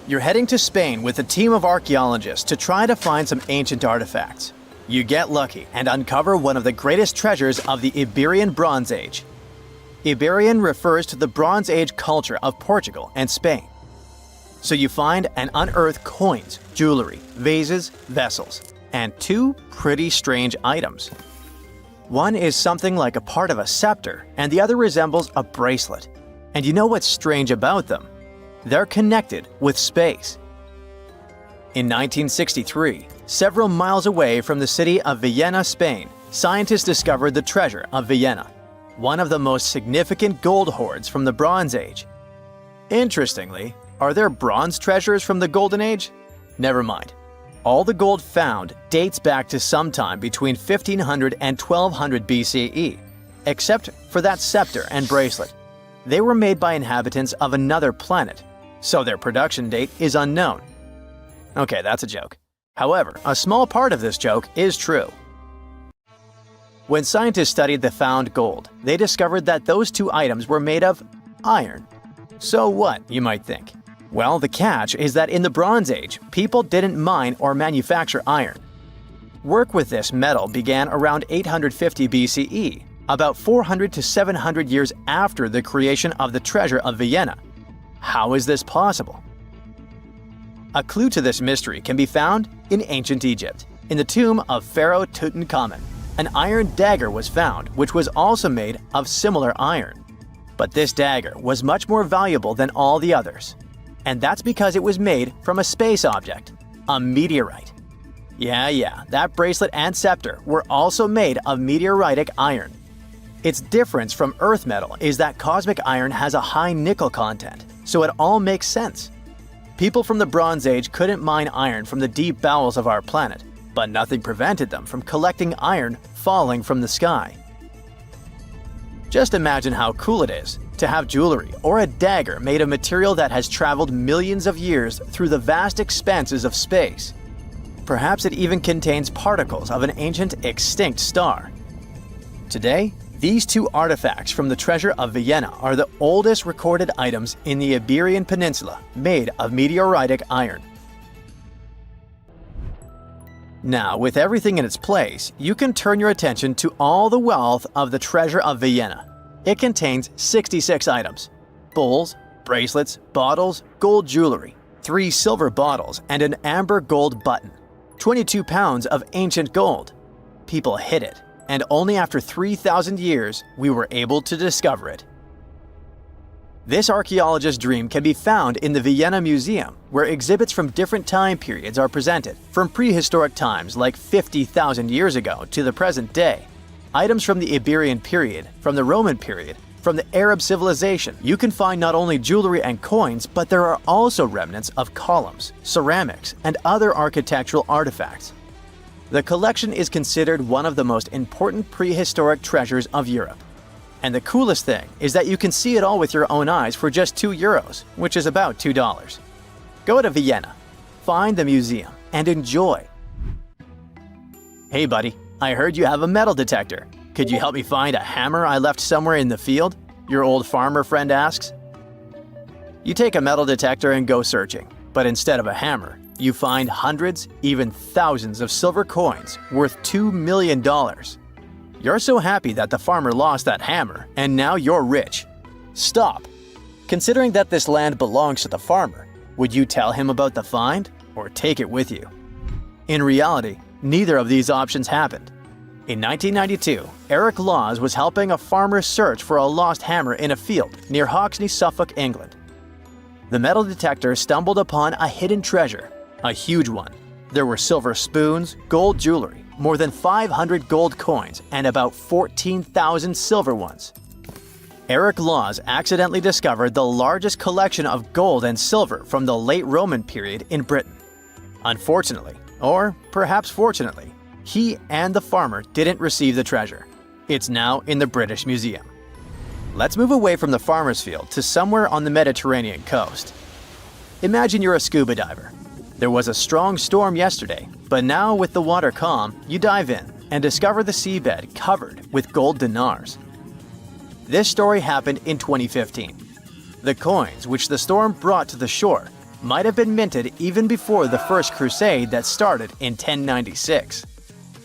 You're heading to Spain with a team of archaeologists to try to find some ancient artifacts. You get lucky and uncover one of the greatest treasures of the Iberian Bronze Age. Iberian refers to the Bronze Age culture of Portugal and Spain. So you find and unearth coins, jewelry, vases, vessels, and two pretty strange items. One is something like a part of a scepter, and the other resembles a bracelet. And you know what's strange about them? They're connected with space. In 1963, several miles away from the city of Vienna, Spain, scientists discovered the treasure of Vienna, one of the most significant gold hoards from the Bronze Age. Interestingly, are there bronze treasures from the Golden Age? Never mind. All the gold found dates back to sometime between 1500 and 1200 BCE, except for that scepter and bracelet. They were made by inhabitants of another planet, so their production date is unknown. Okay, that's a joke. However, a small part of this joke is true. When scientists studied the found gold, they discovered that those two items were made of iron. So what, you might think? Well, the catch is that in the Bronze Age, people didn't mine or manufacture iron. Work with this metal began around 850 BCE, about 400 to 700 years after the creation of the treasure of Vienna. How is this possible? A clue to this mystery can be found in ancient Egypt. In the tomb of Pharaoh Tutankhamun, an iron dagger was found, which was also made of similar iron. But this dagger was much more valuable than all the others. And that's because it was made from a space object, a meteorite. Yeah, that bracelet and scepter were also made of meteoritic iron. Its difference from Earth metal is that cosmic iron has a high nickel content, so it all makes sense. People from the Bronze Age couldn't mine iron from the deep bowels of our planet, but nothing prevented them from collecting iron falling from the sky. Just imagine how cool it is to have jewelry or a dagger made of material that has traveled millions of years through the vast expanses of space. Perhaps it even contains particles of an ancient extinct star. Today, these two artifacts from the treasure of Vienna are the oldest recorded items in the Iberian Peninsula made of meteoritic iron. Now, with everything in its place, you can turn your attention to all the wealth of the treasure of Vienna. It contains 66 items: bowls, bracelets, bottles, gold jewelry, 3 silver bottles, and an amber gold button. 22 pounds of ancient gold. People hid it, and only after 3,000 years we were able to discover it. This archaeologist's dream can be found in the Vienna Museum, where exhibits from different time periods are presented, from prehistoric times like 50,000 years ago to the present day. Items from the Iberian period, from the Roman period, from the Arab civilization. You can find not only jewelry and coins, but there are also remnants of columns, ceramics, and other architectural artifacts. The collection is considered one of the most important prehistoric treasures of Europe. And the coolest thing is that you can see it all with your own eyes for just €2, which is about $2. Go to Vienna, find the museum, and enjoy. Hey buddy, I heard you have a metal detector. Could you help me find a hammer I left somewhere in the field? Your old farmer friend asks. You take a metal detector and go searching, but instead of a hammer, you find hundreds, even thousands of silver coins worth $2 million. You're so happy that the farmer lost that hammer, and now you're rich. Stop! Considering that this land belongs to the farmer, would you tell him about the find or take it with you? In reality, neither of these options happened. In 1992, Eric Laws was helping a farmer search for a lost hammer in a field near Hoxney, Suffolk, England. The metal detector stumbled upon a hidden treasure, a huge one. There were silver spoons, gold jewelry, more than 500 gold coins, and about 14,000 silver ones. Eric Laws accidentally discovered the largest collection of gold and silver from the late Roman period in Britain. Unfortunately, or perhaps fortunately, he and the farmer didn't receive the treasure. It's now in the British Museum. Let's move away from the farmer's field to somewhere on the Mediterranean coast. Imagine you're a scuba diver. There was a strong storm yesterday, but now with the water calm, you dive in and discover the seabed covered with gold dinars. This story happened in 2015. The coins which the storm brought to the shore might have been minted even before the First Crusade that started in 1096.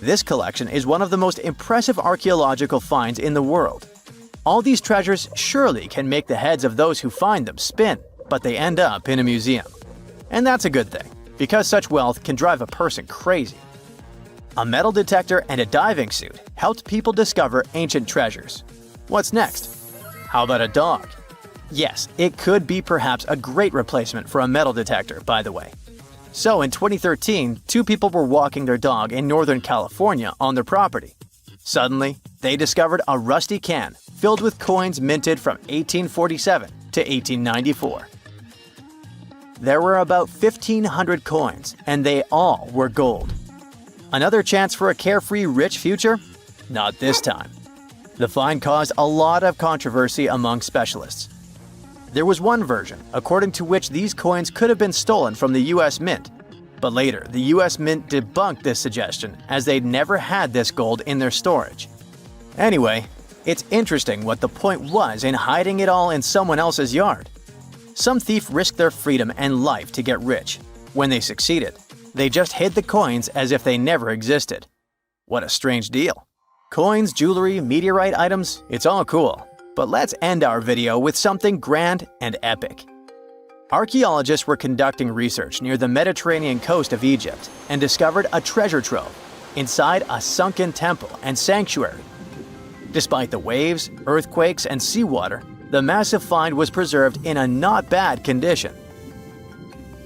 This collection is one of the most impressive archaeological finds in the world. All these treasures surely can make the heads of those who find them spin, but they end up in a museum. And that's a good thing, because such wealth can drive a person crazy. A metal detector and a diving suit helped people discover ancient treasures. What's next? How about a dog? Yes, it could be perhaps a great replacement for a metal detector, by the way. So in 2013, two people were walking their dog in Northern California on their property. Suddenly, they discovered a rusty can filled with coins minted from 1847 to 1894. There were about 1,500 coins, and they all were gold. Another chance for a carefree, rich future? Not this time. The find caused a lot of controversy among specialists. There was one version, according to which these coins could have been stolen from the US Mint. But later, the US Mint debunked this suggestion as they'd never had this gold in their storage. Anyway, it's interesting what the point was in hiding it all in someone else's yard. Some thief risked their freedom and life to get rich. When they succeeded, they just hid the coins as if they never existed. What a strange deal. Coins, jewelry, meteorite items, it's all cool. But let's end our video with something grand and epic. Archaeologists were conducting research near the Mediterranean coast of Egypt and discovered a treasure trove inside a sunken temple and sanctuary. Despite the waves, earthquakes, and seawater, the massive find was preserved in a not bad condition.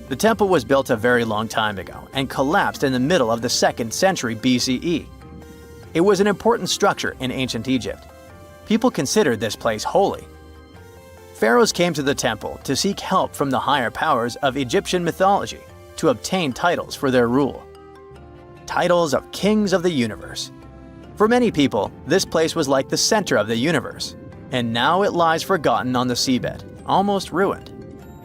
The temple was built a very long time ago and collapsed in the middle of the 2nd century BCE. It was an important structure in ancient Egypt. People considered this place holy. Pharaohs came to the temple to seek help from the higher powers of Egyptian mythology to obtain titles for their rule. Titles of kings of the universe. For many people, this place was like the center of the universe, and now it lies forgotten on the seabed, almost ruined.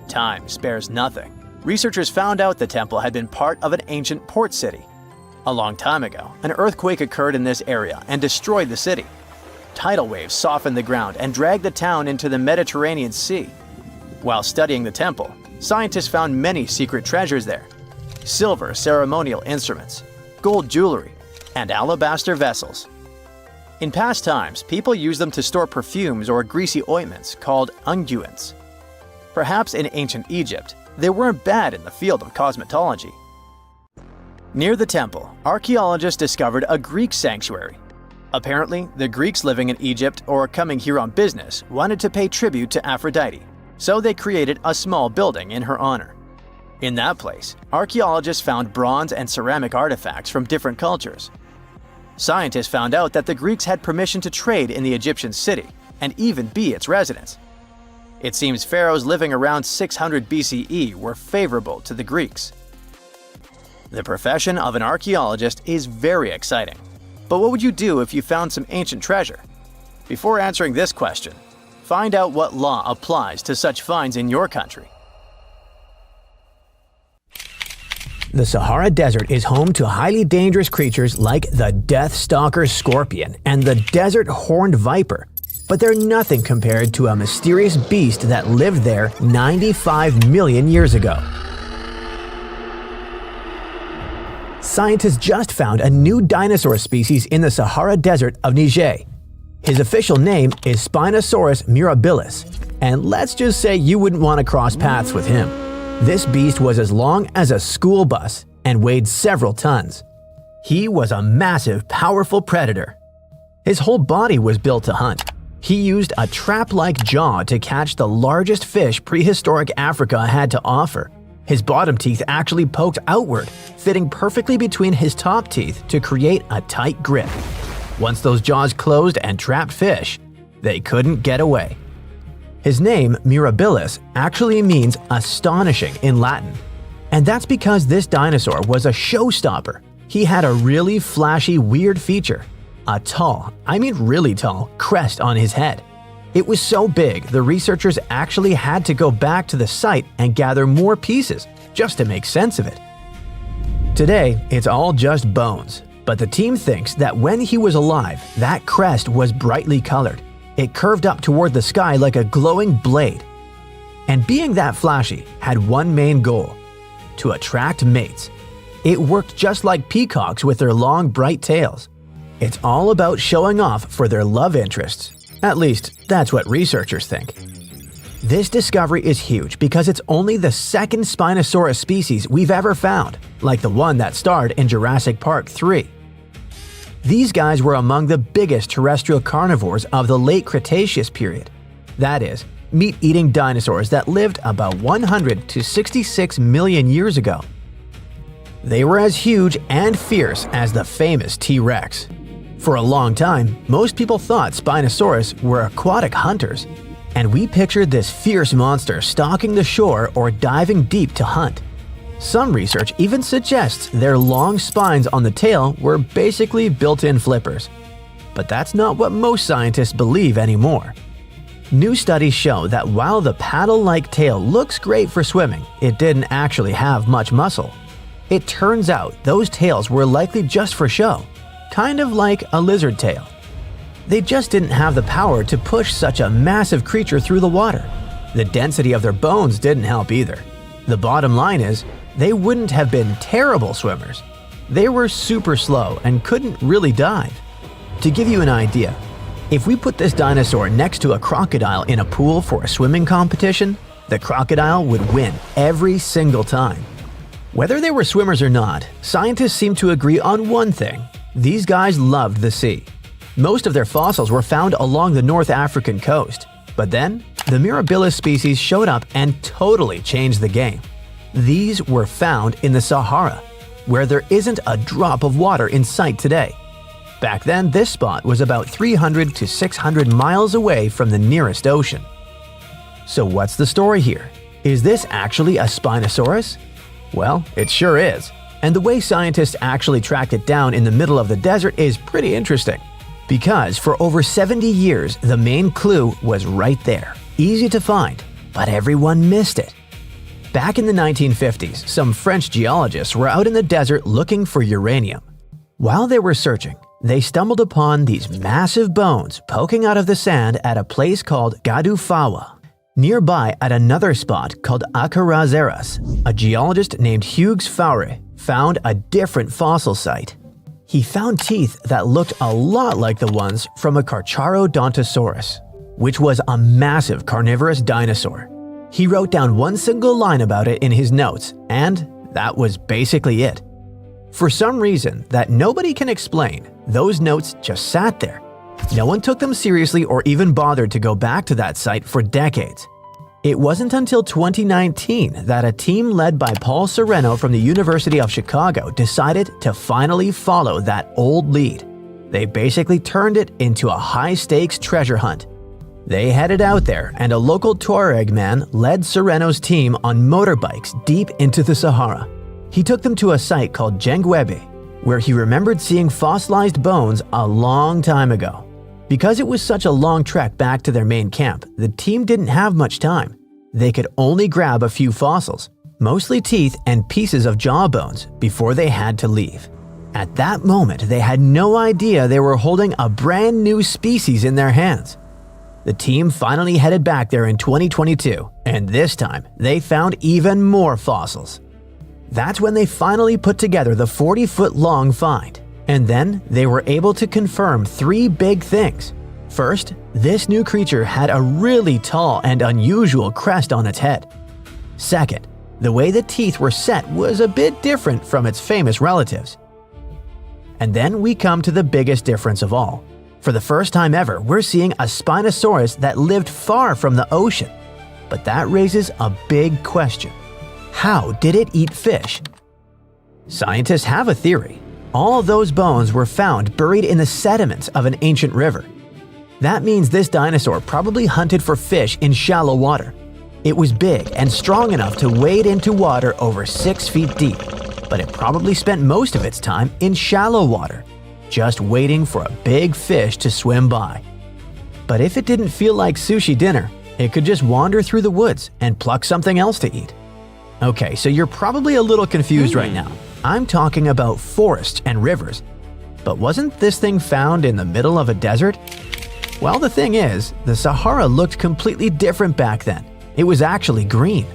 Time spares nothing. Researchers found out the temple had been part of an ancient port city. A long time ago, an earthquake occurred in this area and destroyed the city. Tidal waves softened the ground and dragged the town into the Mediterranean Sea. While studying the temple, scientists found many secret treasures there: silver ceremonial instruments, gold jewelry, and alabaster vessels. In past times, people used them to store perfumes or greasy ointments called unguents. Perhaps in ancient Egypt, they weren't bad in the field of cosmetology. Near the temple, archaeologists discovered a Greek sanctuary. Apparently, the Greeks living in Egypt or coming here on business wanted to pay tribute to Aphrodite, so they created a small building in her honor. In that place, archaeologists found bronze and ceramic artifacts from different cultures. Scientists found out that the Greeks had permission to trade in the Egyptian city and even be its residents. It seems pharaohs living around 600 BCE were favorable to the Greeks. The profession of an archaeologist is very exciting. But what would you do if you found some ancient treasure? Before answering this question, find out what law applies to such finds in your country. The Sahara Desert is home to highly dangerous creatures like the Death Stalker scorpion and the desert horned viper. But they're nothing compared to a mysterious beast that lived there 95 million years ago. Scientists just found a new dinosaur species in the Sahara Desert of Niger. His official name is Spinosaurus mirabilis, and let's just say you wouldn't want to cross paths with him. This beast was as long as a school bus and weighed several tons. He was a massive, powerful predator. His whole body was built to hunt. He used a trap-like jaw to catch the largest fish prehistoric Africa had to offer. His bottom teeth actually poked outward, fitting perfectly between his top teeth to create a tight grip. Once those jaws closed and trapped fish, they couldn't get away. His name, mirabilis, actually means astonishing in Latin. And that's because this dinosaur was a showstopper. He had a really flashy, weird feature: a tall, I mean really tall, crest on his head. It was so big, the researchers actually had to go back to the site and gather more pieces just to make sense of it. Today, it's all just bones, but the team thinks that when he was alive, that crest was brightly colored. It curved up toward the sky like a glowing blade. and being that flashy had one main goal: to attract mates. It worked just like peacocks with their long, bright tails. It's all about showing off for their love interests. At least, that's what researchers think. This discovery is huge because it's only the second Spinosaurus species we've ever found, like the one that starred in Jurassic Park 3. These guys were among the biggest terrestrial carnivores of the late Cretaceous period. That is, meat-eating dinosaurs that lived about 100 to 66 million years ago. They were as huge and fierce as the famous T-Rex. For a long time, most people thought Spinosaurus were aquatic hunters, and we pictured this fierce monster stalking the shore or diving deep to hunt. Some research even suggests their long spines on the tail were basically built-in flippers. But that's not what most scientists believe anymore. New studies show that while the paddle-like tail looks great for swimming, it didn't actually have much muscle. It turns out those tails were likely just for show, kind of like a lizard tail. They just didn't have the power to push such a massive creature through the water. The density of their bones didn't help either. The bottom line is, they wouldn't have been terrible swimmers. They were super slow and couldn't really dive. To give you an idea, if we put this dinosaur next to a crocodile in a pool for a swimming competition, the crocodile would win every single time. Whether they were swimmers or not, scientists seem to agree on one thing: these guys loved the sea. Most of their fossils were found along the North African coast, but then the Mirabilis species showed up and totally changed the game. These were found in the Sahara, where there isn't a drop of water in sight today. Back then, this spot was about 300 to 600 miles away from the nearest ocean. So what's the story here? Is this actually a Spinosaurus? Well, it sure is. And the way scientists actually tracked it down in the middle of the desert is pretty interesting. Because for over 70 years, the main clue was right there, easy to find, but everyone missed it. Back in the 1950s, some French geologists were out in the desert looking for uranium. While they were searching, they stumbled upon these massive bones poking out of the sand at a place called Gadufawa. Nearby at another spot called Acarazeras, a geologist named Hugues Faure found a different fossil site. He found teeth that looked a lot like the ones from a Carcharodontosaurus, which was a massive carnivorous dinosaur. He wrote down one single line about it in his notes, and that was basically it. For some reason that nobody can explain, those notes just sat there. No one took them seriously or even bothered to go back to that site for decades. It wasn't until 2019 that a team led by Paul Sereno from the University of Chicago decided to finally follow that old lead. They basically turned it into a high-stakes treasure hunt. They headed out there, and a local Tuareg man led Sereno's team on motorbikes deep into the Sahara. He took them to a site called Jengwebe, where he remembered seeing fossilized bones a long time ago. Because it was such a long trek back to their main camp, the team didn't have much time. They could only grab a few fossils, mostly teeth and pieces of jawbones, before they had to leave. At that moment, they had no idea they were holding a brand new species in their hands. The team finally headed back there in 2022, and this time, they found even more fossils. That's when they finally put together the 40-foot-long find. And then they were able to confirm three big things. First, this new creature had a really tall and unusual crest on its head. Second, the way the teeth were set was a bit different from its famous relatives. And then we come to the biggest difference of all. For the first time ever, we're seeing a Spinosaurus that lived far from the ocean. But that raises a big question. How did it eat fish? Scientists have a theory. All those bones were found buried in the sediments of an ancient river. That means this dinosaur probably hunted for fish in shallow water. It was big and strong enough to wade into water over 6 feet deep, but it probably spent most of its time in shallow water, just waiting for a big fish to swim by. But if it didn't feel like sushi dinner, it could just wander through the woods and pluck something else to eat. Okay, so you're probably a little confused right now. I'm talking about forests and rivers. But wasn't this thing found in the middle of a desert? Well, the thing is, the Sahara looked completely different back then. It was actually green.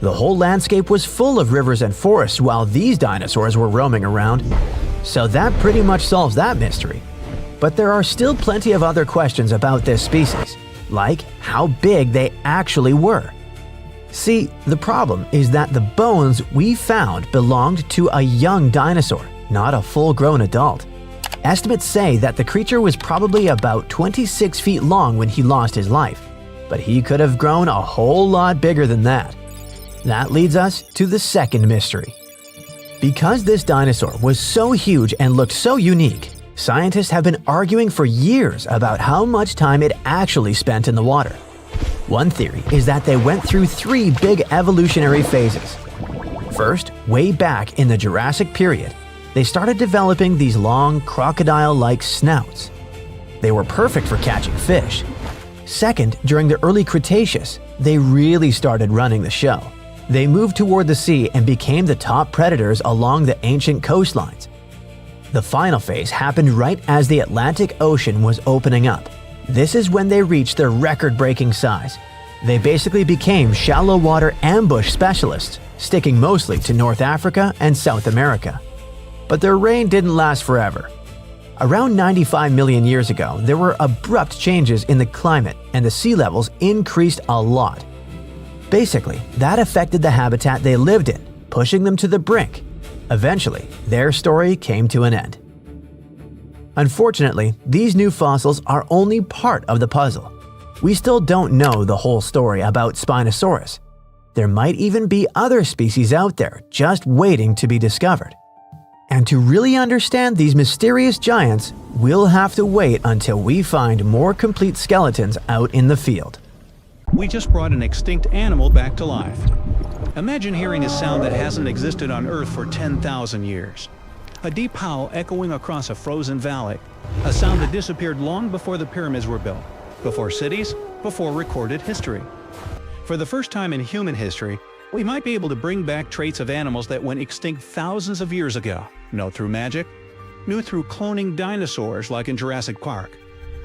The whole landscape was full of rivers and forests while these dinosaurs were roaming around. So that pretty much solves that mystery. But there are still plenty of other questions about this species, like how big they actually were. See, the problem is that the bones we found belonged to a young dinosaur, not a full-grown adult. Estimates say that the creature was probably about 26 feet long when he lost his life, but he could have grown a whole lot bigger than that. That leads us to the second mystery. Because this dinosaur was so huge and looked so unique, scientists have been arguing for years about how much time it actually spent in the water. One theory is that they went through 3 big evolutionary phases. First, way back in the Jurassic period, they started developing these long, crocodile-like snouts. They were perfect for catching fish. Second, during the early Cretaceous, they really started running the show. They moved toward the sea and became the top predators along the ancient coastlines. The final phase happened right as the Atlantic Ocean was opening up. This is when they reached their record-breaking size. They basically became shallow water ambush specialists, sticking mostly to North Africa and South America. But their reign didn't last forever. Around 95 million years ago, there were abrupt changes in the climate and the sea levels increased a lot. Basically, that affected the habitat they lived in, pushing them to the brink. Eventually, their story came to an end. Unfortunately, these new fossils are only part of the puzzle. We still don't know the whole story about Spinosaurus. There might even be other species out there just waiting to be discovered. And to really understand these mysterious giants, we'll have to wait until we find more complete skeletons out in the field. We just brought an extinct animal back to life. Imagine hearing a sound that hasn't existed on Earth for 10,000 years. A deep howl echoing across a frozen valley, a sound that disappeared long before the pyramids were built, before cities, before recorded history. For the first time in human history, we might be able to bring back traits of animals that went extinct thousands of years ago, not through magic, not through cloning dinosaurs like in Jurassic Park,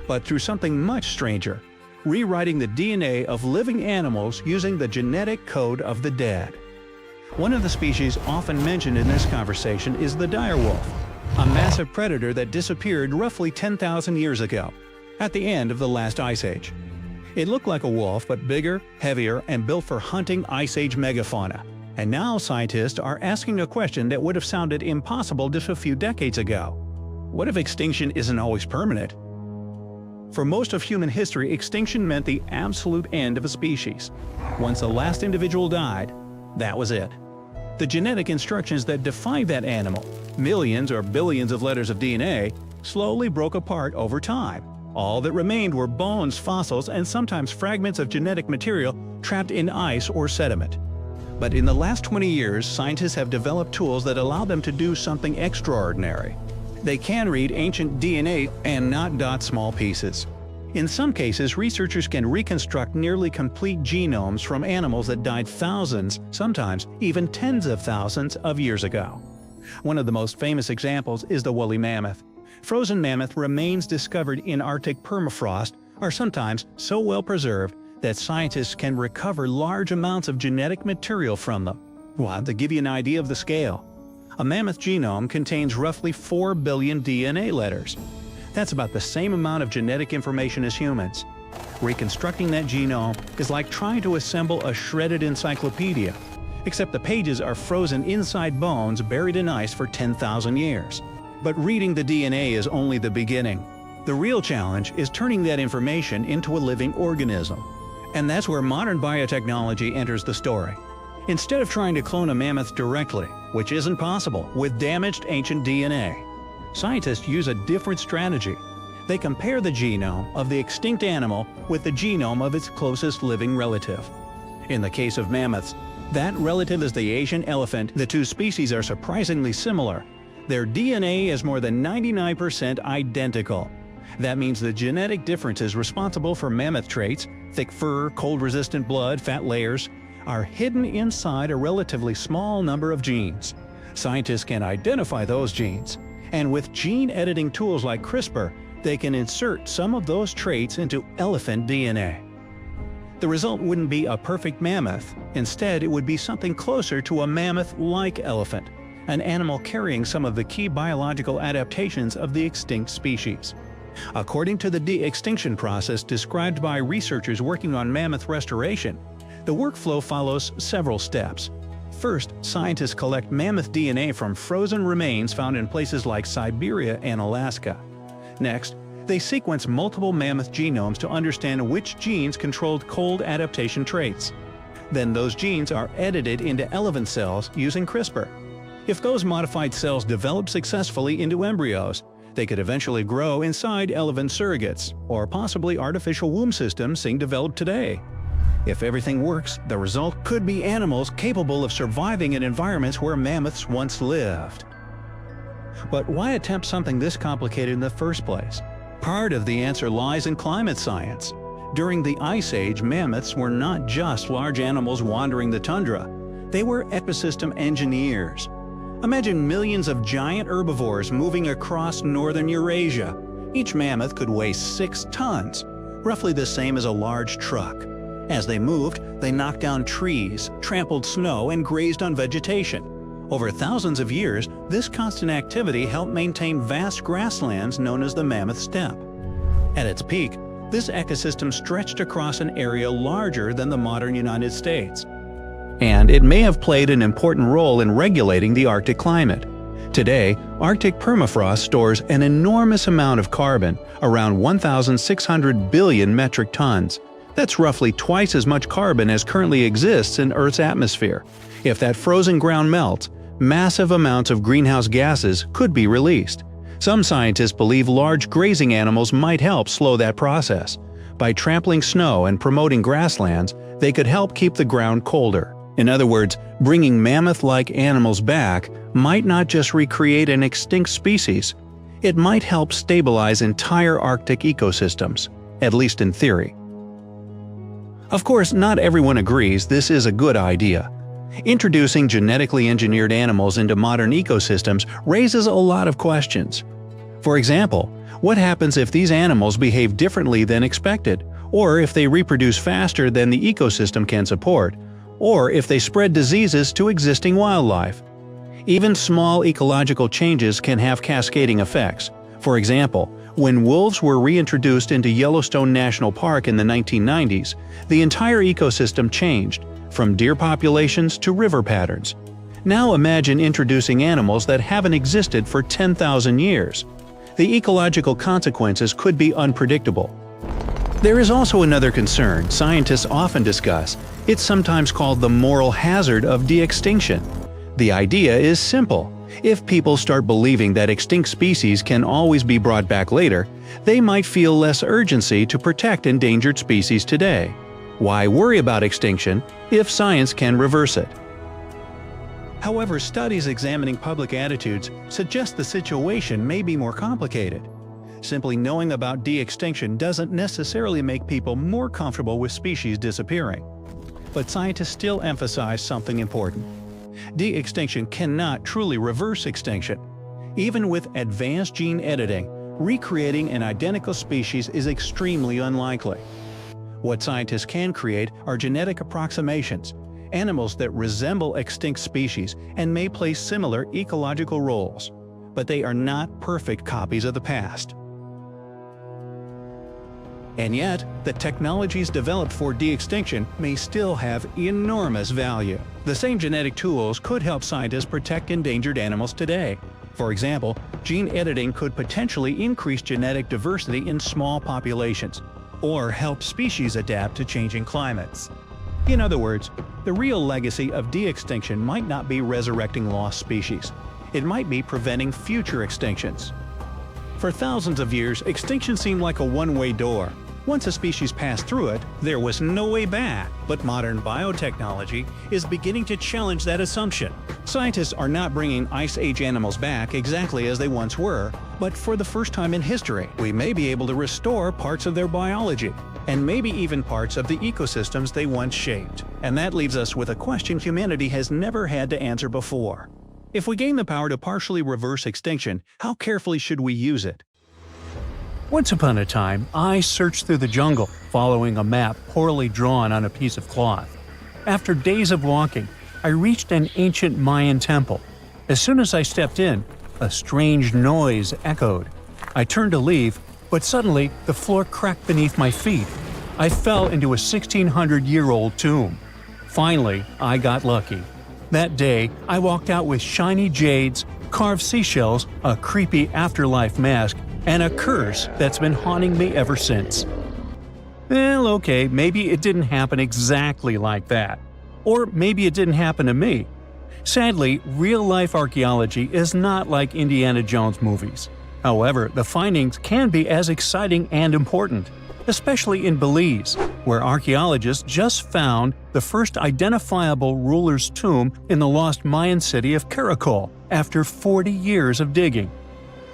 but through something much stranger, rewriting the DNA of living animals using the genetic code of the dead. One of the species often mentioned in this conversation is the direwolf, a massive predator that disappeared roughly 10,000 years ago, at the end of the last ice age. It looked like a wolf, but bigger, heavier, and built for hunting ice age megafauna. And now scientists are asking a question that would have sounded impossible just a few decades ago. What if extinction isn't always permanent? For most of human history, extinction meant the absolute end of a species. Once the last individual died, that was it. The genetic instructions that defined that animal, millions or billions of letters of DNA, slowly broke apart over time. All that remained were bones, fossils, and sometimes fragments of genetic material trapped in ice or sediment. But in the last 20 years, scientists have developed tools that allow them to do something extraordinary. They can read ancient DNA and not dot small pieces. In some cases, researchers can reconstruct nearly complete genomes from animals that died thousands, sometimes even tens of thousands of years ago. One of the most famous examples is the woolly mammoth. Frozen mammoth remains discovered in Arctic permafrost are sometimes so well preserved that scientists can recover large amounts of genetic material from them. Well, to give you an idea of the scale, a mammoth genome contains roughly 4 billion DNA letters. That's about the same amount of genetic information as humans. Reconstructing that genome is like trying to assemble a shredded encyclopedia, except the pages are frozen inside bones buried in ice for 10,000 years. But reading the DNA is only the beginning. The real challenge is turning that information into a living organism. And that's where modern biotechnology enters the story. Instead of trying to clone a mammoth directly, which isn't possible with damaged ancient DNA, scientists use a different strategy. They compare the genome of the extinct animal with the genome of its closest living relative. In the case of mammoths, that relative is the Asian elephant. The two species are surprisingly similar. Their DNA is more than 99% identical. That means the genetic differences responsible for mammoth traits, thick fur, cold-resistant blood, fat layers, are hidden inside a relatively small number of genes. Scientists can identify those genes, and with gene editing tools like CRISPR, they can insert some of those traits into elephant DNA. The result wouldn't be a perfect mammoth. Instead, it would be something closer to a mammoth-like elephant, an animal carrying some of the key biological adaptations of the extinct species. According to the de-extinction process described by researchers working on mammoth restoration, the workflow follows several steps. First, scientists collect mammoth DNA from frozen remains found in places like Siberia and Alaska. Next, they sequence multiple mammoth genomes to understand which genes controlled cold adaptation traits. Then those genes are edited into elephant cells using CRISPR. If those modified cells develop successfully into embryos, they could eventually grow inside elephant surrogates, or possibly artificial womb systems being developed today. If everything works, the result could be animals capable of surviving in environments where mammoths once lived. But why attempt something this complicated in the first place? Part of the answer lies in climate science. During the Ice Age, mammoths were not just large animals wandering the tundra. They were ecosystem engineers. Imagine millions of giant herbivores moving across northern Eurasia. Each mammoth could weigh 6 tons, roughly the same as a large truck. As they moved, they knocked down trees, trampled snow, and grazed on vegetation. Over thousands of years, this constant activity helped maintain vast grasslands known as the Mammoth Steppe. At its peak, this ecosystem stretched across an area larger than the modern United States. And it may have played an important role in regulating the Arctic climate. Today, Arctic permafrost stores an enormous amount of carbon, around 1,600 billion metric tons. That's roughly twice as much carbon as currently exists in Earth's atmosphere. If that frozen ground melts, massive amounts of greenhouse gases could be released. Some scientists believe large grazing animals might help slow that process. By trampling snow and promoting grasslands, they could help keep the ground colder. In other words, bringing mammoth-like animals back might not just recreate an extinct species, it might help stabilize entire Arctic ecosystems, at least in theory. Of course, not everyone agrees this is a good idea. Introducing genetically engineered animals into modern ecosystems raises a lot of questions. For example, what happens if these animals behave differently than expected, or if they reproduce faster than the ecosystem can support, or if they spread diseases to existing wildlife? Even small ecological changes can have cascading effects. For example, when wolves were reintroduced into Yellowstone National Park in the 1990s, the entire ecosystem changed, from deer populations to river patterns. Now imagine introducing animals that haven't existed for 10,000 years. The ecological consequences could be unpredictable. There is also another concern scientists often discuss. It's sometimes called the moral hazard of de-extinction. The idea is simple. If people start believing that extinct species can always be brought back later, they might feel less urgency to protect endangered species today. Why worry about extinction if science can reverse it? However, studies examining public attitudes suggest the situation may be more complicated. Simply knowing about de-extinction doesn't necessarily make people more comfortable with species disappearing. But scientists still emphasize something important. De-extinction cannot truly reverse extinction. Even with advanced gene editing, recreating an identical species is extremely unlikely. What scientists can create are genetic approximations, animals that resemble extinct species and may play similar ecological roles, but they are not perfect copies of the past. And yet, the technologies developed for de-extinction may still have enormous value. The same genetic tools could help scientists protect endangered animals today. For example, gene editing could potentially increase genetic diversity in small populations, or help species adapt to changing climates. In other words, the real legacy of de-extinction might not be resurrecting lost species. It might be preventing future extinctions. For thousands of years, extinction seemed like a one-way door. Once a species passed through it, there was no way back. But modern biotechnology is beginning to challenge that assumption. Scientists are not bringing Ice Age animals back exactly as they once were, but for the first time in history, we may be able to restore parts of their biology, and maybe even parts of the ecosystems they once shaped. And that leaves us with a question humanity has never had to answer before. If we gain the power to partially reverse extinction, how carefully should we use it? Once upon a time, I searched through the jungle, following a map poorly drawn on a piece of cloth. After days of walking, I reached an ancient Mayan temple. As soon as I stepped in, a strange noise echoed. I turned to leave, but suddenly the floor cracked beneath my feet. I fell into a 1,600-year-old tomb. Finally, I got lucky. That day, I walked out with shiny jades, carved seashells, a creepy afterlife mask, and a curse that's been haunting me ever since. Well, okay, maybe it didn't happen exactly like that. Or maybe it didn't happen to me. Sadly, real-life archaeology is not like Indiana Jones movies. However, the findings can be as exciting and important, especially in Belize, where archaeologists just found the first identifiable ruler's tomb in the lost Mayan city of Caracol after 40 years of digging.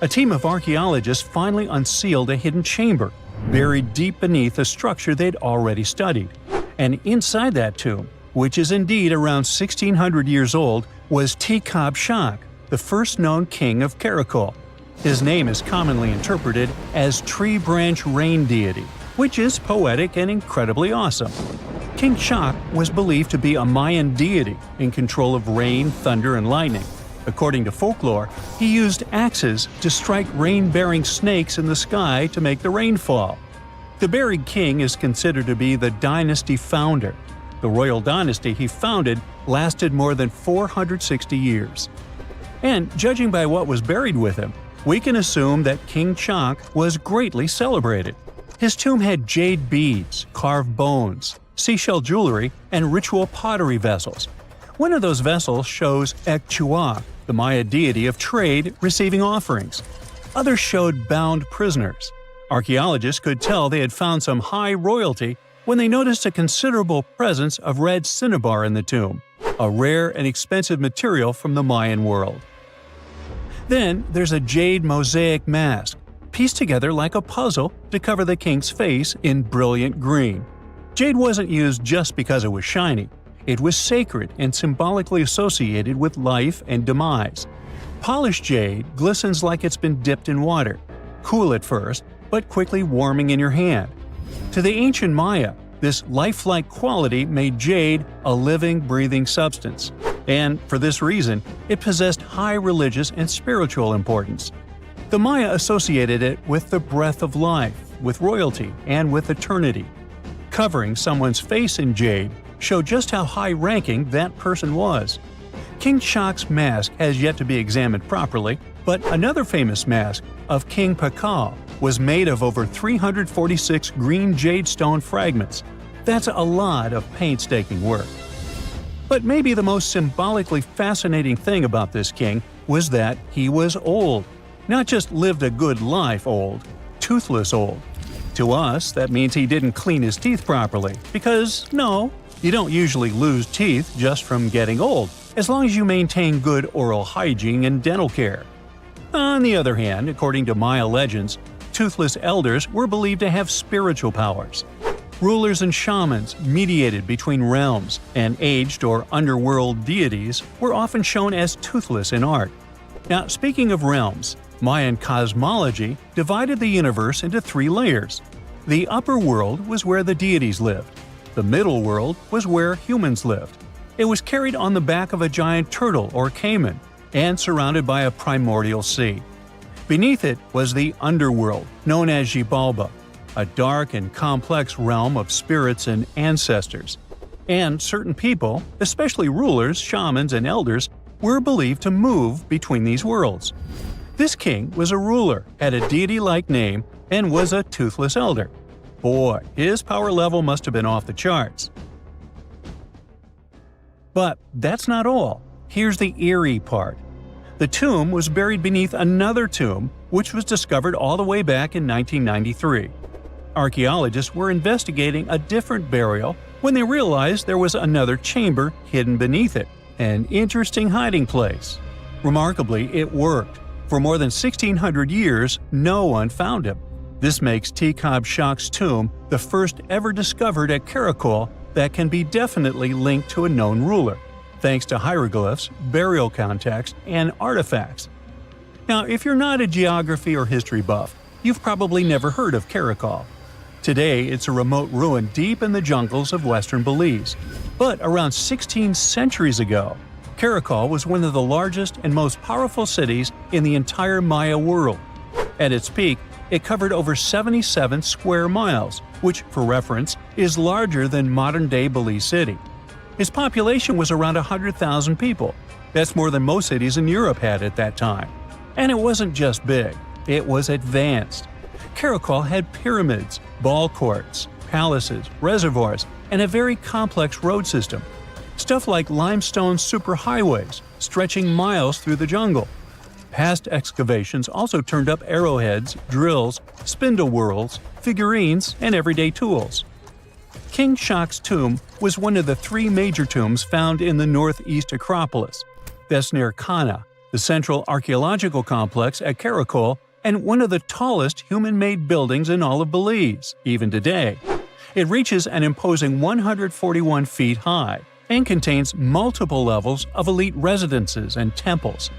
A team of archaeologists finally unsealed a hidden chamber, buried deep beneath a structure they'd already studied. And inside that tomb, which is indeed around 1,600 years old, was Tikab Shak, the first known king of Caracol. His name is commonly interpreted as Tree Branch Rain Deity, which is poetic and incredibly awesome. King Shak was believed to be a Mayan deity in control of rain, thunder, and lightning. According to folklore, he used axes to strike rain-bearing snakes in the sky to make the rain fall. The buried king is considered to be the dynasty founder. The royal dynasty he founded lasted more than 460 years. And judging by what was buried with him, we can assume that King Shak was greatly celebrated. His tomb had jade beads, carved bones, seashell jewelry, and ritual pottery vessels. One of those vessels shows Ekchua, the Maya deity of trade, receiving offerings. Others showed bound prisoners. Archaeologists could tell they had found some high royalty when they noticed a considerable presence of red cinnabar in the tomb, a rare and expensive material from the Mayan world. Then there's a jade mosaic mask, pieced together like a puzzle to cover the king's face in brilliant green. Jade wasn't used just because it was shiny. It was sacred and symbolically associated with life and demise. Polished jade glistens like it's been dipped in water, cool at first, but quickly warming in your hand. To the ancient Maya, this lifelike quality made jade a living, breathing substance. And for this reason, it possessed high religious and spiritual importance. The Maya associated it with the breath of life, with royalty, and with eternity. Covering someone's face in jade showed just how high-ranking that person was. King Shak's mask has yet to be examined properly, but another famous mask of King Pakal was made of over 346 green jade stone fragments. That's a lot of painstaking work. But maybe the most symbolically fascinating thing about this king was that he was old. Not just lived a good life old, toothless old. To us, that means he didn't clean his teeth properly, because no, you don't usually lose teeth just from getting old, as long as you maintain good oral hygiene and dental care. On the other hand, according to Maya legends, toothless elders were believed to have spiritual powers. Rulers and shamans mediated between realms, and aged or underworld deities were often shown as toothless in art. Now, speaking of realms, Mayan cosmology divided the universe into 3 layers. The upper world was where the deities lived. The middle world was where humans lived. It was carried on the back of a giant turtle or caiman, and surrounded by a primordial sea. Beneath it was the underworld, known as Xibalba, a dark and complex realm of spirits and ancestors. And certain people, especially rulers, shamans, and elders, were believed to move between these worlds. This king was a ruler, had a deity-like name, and was a toothless elder. Boy, his power level must have been off the charts. But that's not all. Here's the eerie part. The tomb was buried beneath another tomb, which was discovered all the way back in 1993. Archaeologists were investigating a different burial when they realized there was another chamber hidden beneath it, an interesting hiding place. Remarkably, it worked. For more than 1,600 years, no one found him. This makes Tikab Shak's tomb the first ever discovered at Caracol that can be definitely linked to a known ruler, thanks to hieroglyphs, burial context, and artifacts. Now, if you're not a geography or history buff, you've probably never heard of Caracol. Today, it's a remote ruin deep in the jungles of western Belize. But around 16 centuries ago, Caracol was one of the largest and most powerful cities in the entire Maya world. At its peak, it covered over 77 square miles, which, for reference, is larger than modern-day Belize City. Its population was around 100,000 people. That's more than most cities in Europe had at that time. And it wasn't just big, it was advanced. Caracol had pyramids, ball courts, palaces, reservoirs, and a very complex road system. Stuff like limestone superhighways stretching miles through the jungle. Past excavations also turned up arrowheads, drills, spindle whorls, figurines, and everyday tools. King Shak's tomb was one of the 3 major tombs found in the northeast Acropolis. That's near Kana, the central archaeological complex at Caracol, and one of the tallest human-made buildings in all of Belize, even today. It reaches an imposing 141 feet high and contains multiple levels of elite residences and temples.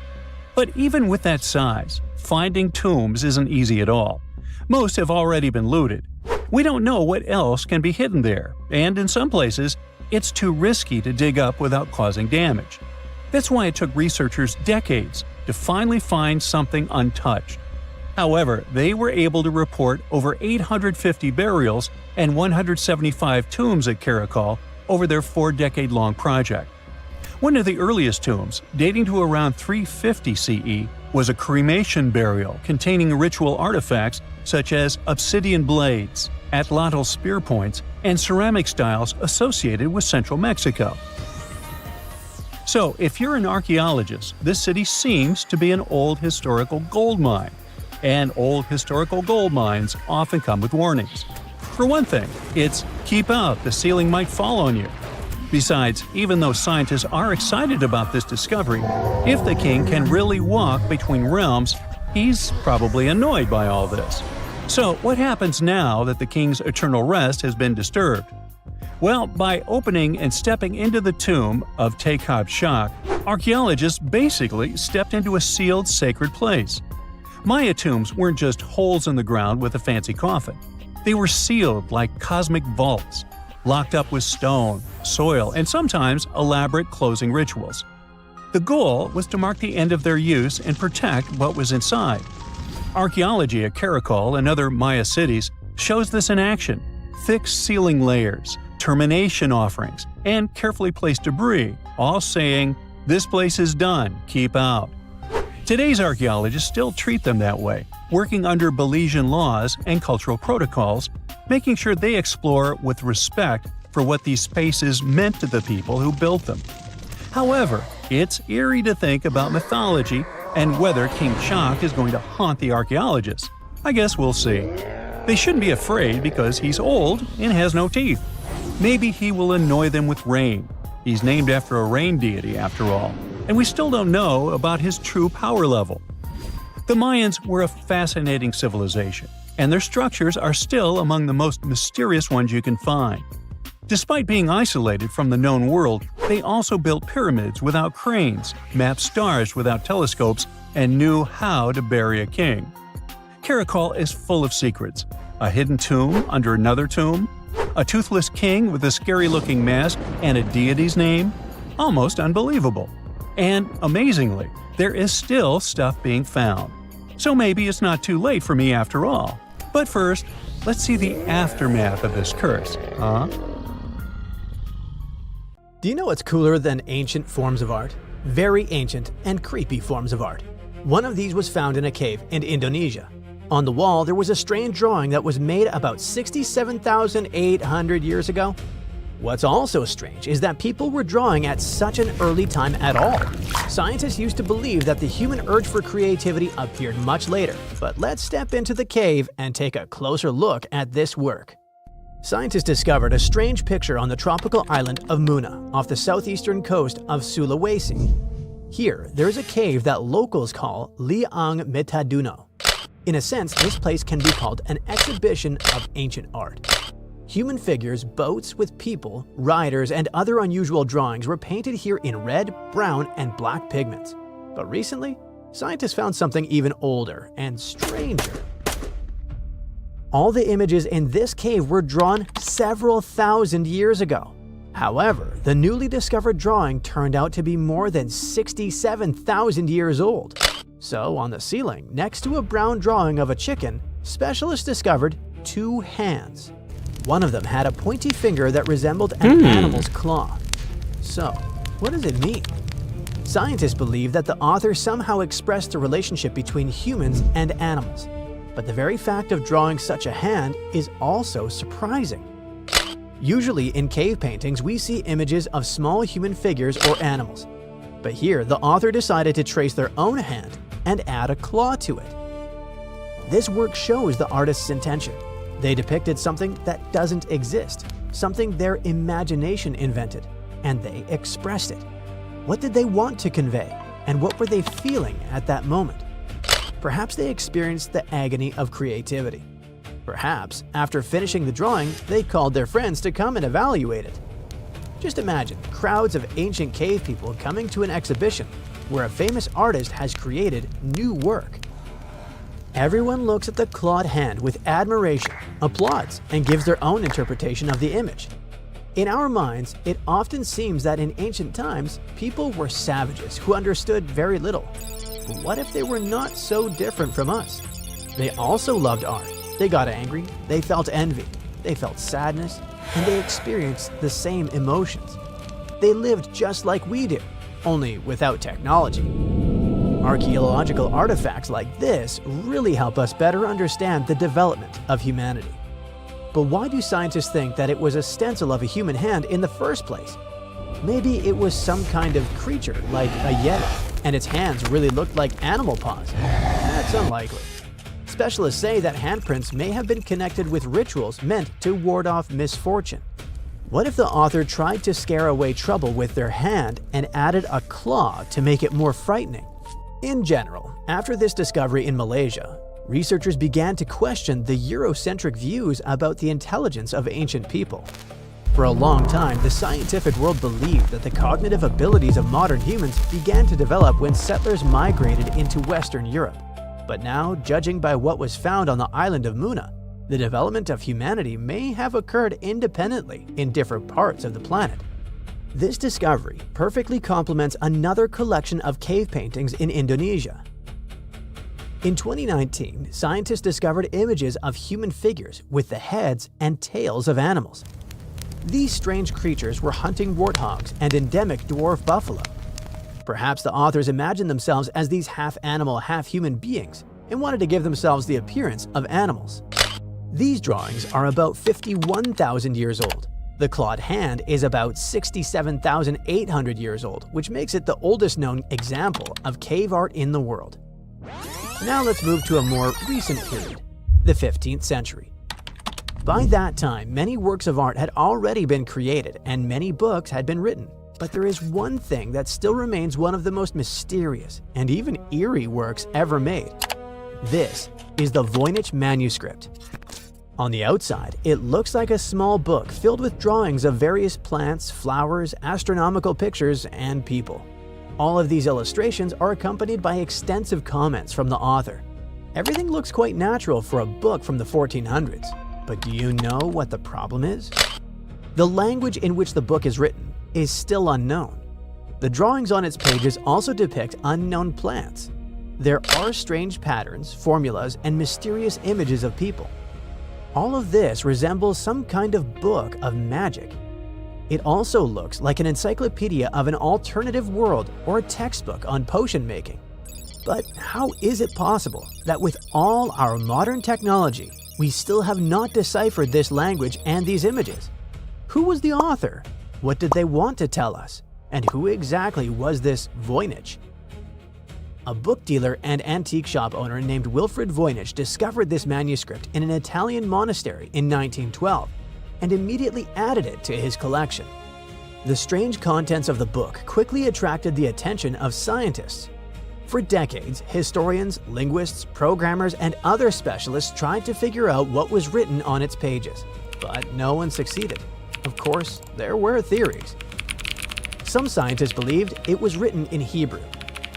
But even with that size, finding tombs isn't easy at all. Most have already been looted. We don't know what else can be hidden there, and in some places, it's too risky to dig up without causing damage. That's why it took researchers decades to finally find something untouched. However, they were able to report over 850 burials and 175 tombs at Caracol over their 4-decade-long project. One of the earliest tombs, dating to around 350 CE, was a cremation burial containing ritual artifacts such as obsidian blades, atlatl spear points, and ceramic styles associated with central Mexico. So, if you're an archaeologist, this city seems to be an old historical gold mine. And old historical gold mines often come with warnings. For one thing, it's "keep out, the ceiling might fall on you." Besides, even though scientists are excited about this discovery, if the king can really walk between realms, he's probably annoyed by all this. So what happens now that the king's eternal rest has been disturbed? Well, by opening and stepping into the tomb of Tekhab Shak, archaeologists basically stepped into a sealed sacred place. Maya tombs weren't just holes in the ground with a fancy coffin. They were sealed like cosmic vaults, locked up with stone, soil, and sometimes elaborate closing rituals. The goal was to mark the end of their use and protect what was inside. Archaeology at Caracol and other Maya cities shows this in action: thick ceiling layers, termination offerings, and carefully placed debris, all saying, "This place is done, keep out." Today's archaeologists still treat them that way, working under Belizean laws and cultural protocols, making sure they explore with respect for what these spaces meant to the people who built them. However, it's eerie to think about mythology and whether King Shak is going to haunt the archaeologists. I guess we'll see. They shouldn't be afraid because he's old and has no teeth. Maybe he will annoy them with rain. He's named after a rain deity, after all, and we still don't know about his true power level. The Mayans were a fascinating civilization, and their structures are still among the most mysterious ones you can find. Despite being isolated from the known world, they also built pyramids without cranes, mapped stars without telescopes, and knew how to bury a king. Caracol is full of secrets: a hidden tomb under another tomb, a toothless king with a scary-looking mask and a deity's name. Almost unbelievable. And amazingly, there is still stuff being found. So maybe it's not too late for me after all. But first, let's see the aftermath of this curse, huh? Do you know what's cooler than ancient forms of art? Very ancient and creepy forms of art. One of these was found in a cave in Indonesia. On the wall, there was a strange drawing that was made about 67,800 years ago. What's also strange is that people were drawing at such an early time at all. Scientists used to believe that the human urge for creativity appeared much later, but let's step into the cave and take a closer look at this work. Scientists discovered a strange picture on the tropical island of Muna, off the southeastern coast of Sulawesi. Here, there is a cave that locals call Liang Metaduno. In a sense, this place can be called an exhibition of ancient art. Human figures, boats with people, riders, and other unusual drawings were painted here in red, brown, and black pigments. But recently, scientists found something even older and stranger. All the images in this cave were drawn several thousand years ago. However, the newly discovered drawing turned out to be more than 67,000 years old. So, on the ceiling, next to a brown drawing of a chicken, specialists discovered 2 hands. One of them had a pointy finger that resembled an animal's claw. So, what does it mean? Scientists believe that the author somehow expressed the relationship between humans and animals. But the very fact of drawing such a hand is also surprising. Usually in cave paintings, we see images of small human figures or animals. But here, the author decided to trace their own hand and add a claw to it. This work shows the artist's intention. They depicted something that doesn't exist, something their imagination invented, and they expressed it. What did they want to convey, and what were they feeling at that moment? Perhaps they experienced the agony of creativity. Perhaps, after finishing the drawing, they called their friends to come and evaluate it. Just imagine crowds of ancient cave people coming to an exhibition where a famous artist has created new work. Everyone looks at the clawed hand with admiration, applauds, and gives their own interpretation of the image. In our minds, it often seems that in ancient times, people were savages who understood very little. But what if they were not so different from us? They also loved art. They got angry, they felt envy, they felt sadness, and they experienced the same emotions. They lived just like we do, only without technology. Archaeological artifacts like this really help us better understand the development of humanity. But why do scientists think that it was a stencil of a human hand in the first place? Maybe it was some kind of creature like a yeti, and its hands really looked like animal paws. That's unlikely. Specialists say that handprints may have been connected with rituals meant to ward off misfortune. What if the author tried to scare away trouble with their hand and added a claw to make it more frightening? In general, after this discovery in Malaysia, researchers began to question the Eurocentric views about the intelligence of ancient people. For a long time, the scientific world believed that the cognitive abilities of modern humans began to develop when settlers migrated into Western Europe. But now, judging by what was found on the island of Muna, the development of humanity may have occurred independently in different parts of the planet. This discovery perfectly complements another collection of cave paintings in Indonesia. In 2019, scientists discovered images of human figures with the heads and tails of animals. These strange creatures were hunting warthogs and endemic dwarf buffalo. Perhaps the authors imagined themselves as these half-animal, half-human beings and wanted to give themselves the appearance of animals. These drawings are about 51,000 years old. The clawed hand is about 67,800 years old, which makes it the oldest known example of cave art in the world. Now let's move to a more recent period, the 15th century. By that time, many works of art had already been created and many books had been written. But there is one thing that still remains one of the most mysterious and even eerie works ever made. This is the Voynich manuscript. On the outside, it looks like a small book filled with drawings of various plants, flowers, astronomical pictures, and people. All of these illustrations are accompanied by extensive comments from the author. Everything looks quite natural for a book from the 1400s. But do you know what the problem is? The language in which the book is written is still unknown. The drawings on its pages also depict unknown plants. There are strange patterns, formulas, and mysterious images of people. All of this resembles some kind of book of magic. It also looks like an encyclopedia of an alternative world or a textbook on potion making. But how is it possible that with all our modern technology, we still have not deciphered this language and these images? Who was the author? What did they want to tell us? And who exactly was this Voynich? A book dealer and antique shop owner named Wilfrid Voynich discovered this manuscript in an Italian monastery in 1912 and immediately added it to his collection. The strange contents of the book quickly attracted the attention of scientists. For decades, historians, linguists, programmers, and other specialists tried to figure out what was written on its pages, but no one succeeded. Of course, there were theories. Some scientists believed it was written in Hebrew.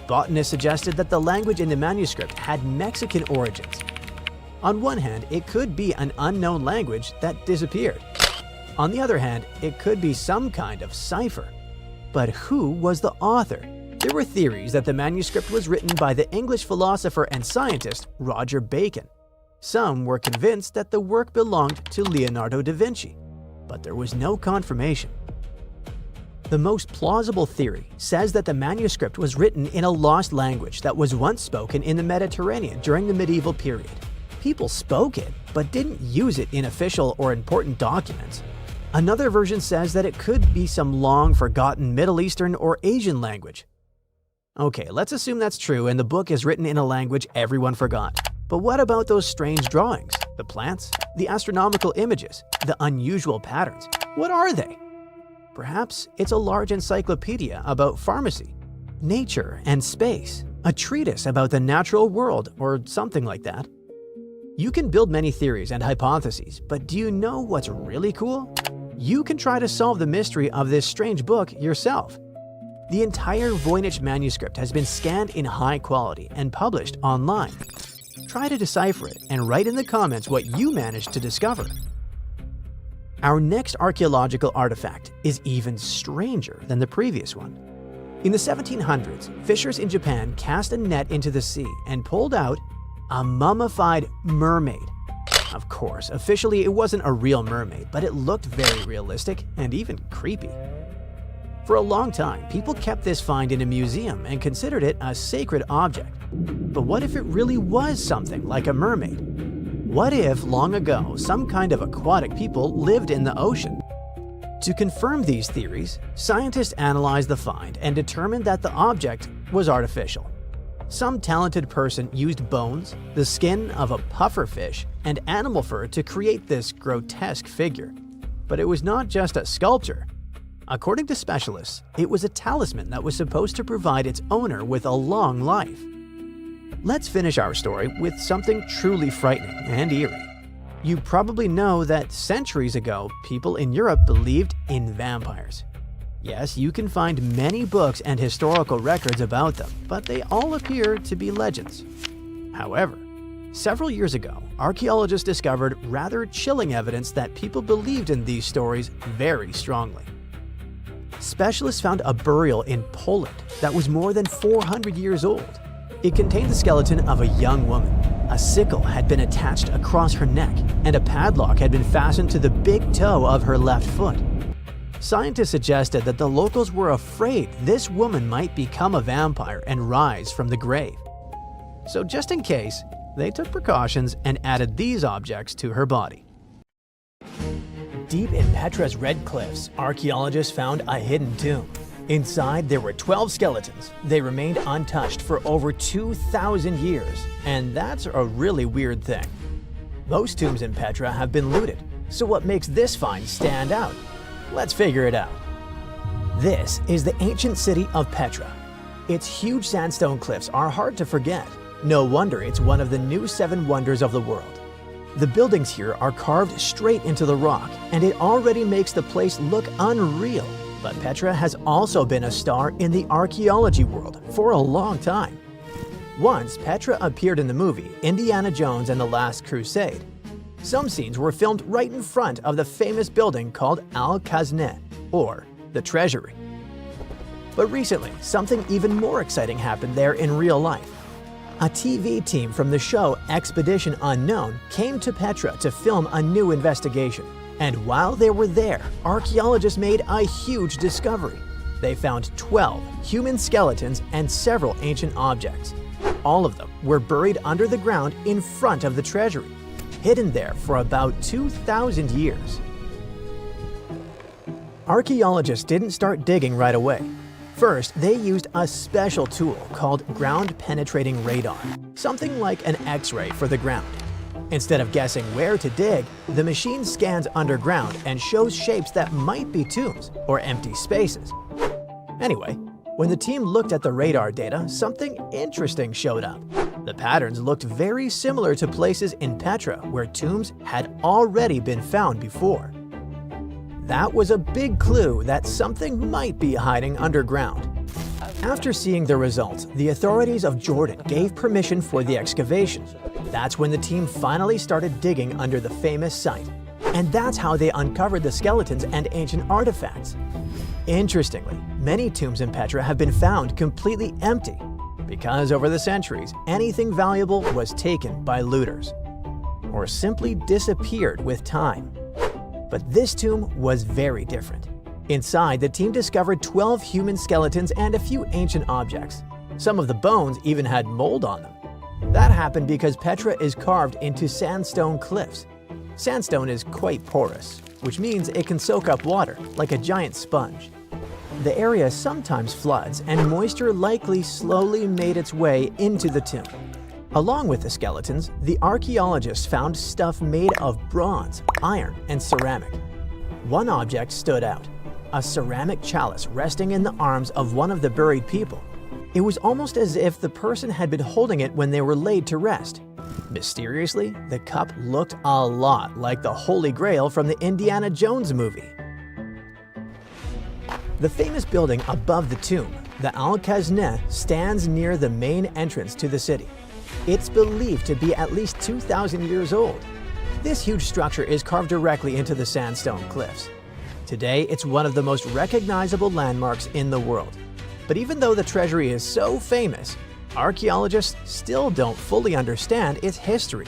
Botanists suggested that the language in the manuscript had Mexican origins. On one hand, it could be an unknown language that disappeared. On the other hand, it could be some kind of cipher. But who was the author? There were theories that the manuscript was written by the English philosopher and scientist Roger Bacon. Some were convinced that the work belonged to Leonardo da Vinci, but there was no confirmation. The most plausible theory says that the manuscript was written in a lost language that was once spoken in the Mediterranean during the medieval period. People spoke it, but didn't use it in official or important documents. Another version says that it could be some long-forgotten Middle Eastern or Asian language. Okay, let's assume that's true and the book is written in a language everyone forgot. But what about those strange drawings? The plants? The astronomical images? The unusual patterns? What are they? Perhaps it's a large encyclopedia about pharmacy, nature, and space, a treatise about the natural world, or something like that. You can build many theories and hypotheses, but do you know what's really cool? You can try to solve the mystery of this strange book yourself. The entire Voynich manuscript has been scanned in high quality and published online. Try to decipher it and write in the comments what you managed to discover. Our next archaeological artifact is even stranger than the previous one. In the 1700s, fishers in Japan cast a net into the sea and pulled out a mummified mermaid. Of course, officially it wasn't a real mermaid, but it looked very realistic and even creepy. For a long time, people kept this find in a museum and considered it a sacred object. But what if it really was something like a mermaid? What if, long ago, some kind of aquatic people lived in the ocean? To confirm these theories, scientists analyzed the find and determined that the object was artificial. Some talented person used bones, the skin of a pufferfish, and animal fur to create this grotesque figure. But it was not just a sculpture. According to specialists, it was a talisman that was supposed to provide its owner with a long life. Let's finish our story with something truly frightening and eerie. You probably know that centuries ago, people in Europe believed in vampires. Yes, you can find many books and historical records about them, but they all appear to be legends. However, several years ago, archaeologists discovered rather chilling evidence that people believed in these stories very strongly. Specialists found a burial in Poland that was more than 400 years old. It contained the skeleton of a young woman. A sickle had been attached across her neck, and a padlock had been fastened to the big toe of her left foot. Scientists suggested that the locals were afraid this woman might become a vampire and rise from the grave. So just in case, they took precautions and added these objects to her body. Deep in Petra's Red Cliffs, archaeologists found a hidden tomb. Inside, there were 12 skeletons. They remained untouched for over 2,000 years, and that's a really weird thing. Most tombs in Petra have been looted, so what makes this find stand out? Let's figure it out. This is the ancient city of Petra. Its huge sandstone cliffs are hard to forget. No wonder it's one of the new 7 wonders of the world. The buildings here are carved straight into the rock, and it already makes the place look unreal. But Petra has also been a star in the archaeology world for a long time. Once, Petra appeared in the movie Indiana Jones and the Last Crusade. Some scenes were filmed right in front of the famous building called Al-Kazne, or the Treasury. But recently, something even more exciting happened there in real life. A TV team from the show Expedition Unknown came to Petra to film a new investigation. And while they were there, archaeologists made a huge discovery. They found 12 human skeletons and several ancient objects. All of them were buried under the ground in front of the treasury, hidden there for about 2,000 years. Archaeologists didn't start digging right away. First, they used a special tool called ground-penetrating radar, something like an X-ray for the ground. Instead of guessing where to dig, the machine scans underground and shows shapes that might be tombs or empty spaces. Anyway, when the team looked at the radar data, something interesting showed up. The patterns looked very similar to places in Petra where tombs had already been found before. That was a big clue that something might be hiding underground. After seeing the results, the authorities of Jordan gave permission for the excavation. That's when the team finally started digging under the famous site. And that's how they uncovered the skeletons and ancient artifacts. Interestingly, many tombs in Petra have been found completely empty, because over the centuries, anything valuable was taken by looters, or simply disappeared with time. But this tomb was very different. Inside, the team discovered 12 human skeletons and a few ancient objects. Some of the bones even had mold on them. That happened because Petra is carved into sandstone cliffs. Sandstone is quite porous, which means it can soak up water like a giant sponge. The area sometimes floods, and moisture likely slowly made its way into the tomb. Along with the skeletons, the archaeologists found stuff made of bronze, iron, and ceramic. One object stood out: a ceramic chalice resting in the arms of one of the buried people. It was almost as if the person had been holding it when they were laid to rest. Mysteriously, the cup looked a lot like the Holy Grail from the Indiana Jones movie. The famous building above the tomb, the Al-Khazneh, stands near the main entrance to the city. It's believed to be at least 2,000 years old. This huge structure is carved directly into the sandstone cliffs. Today, it's one of the most recognizable landmarks in the world. But even though the treasury is so famous, archaeologists still don't fully understand its history.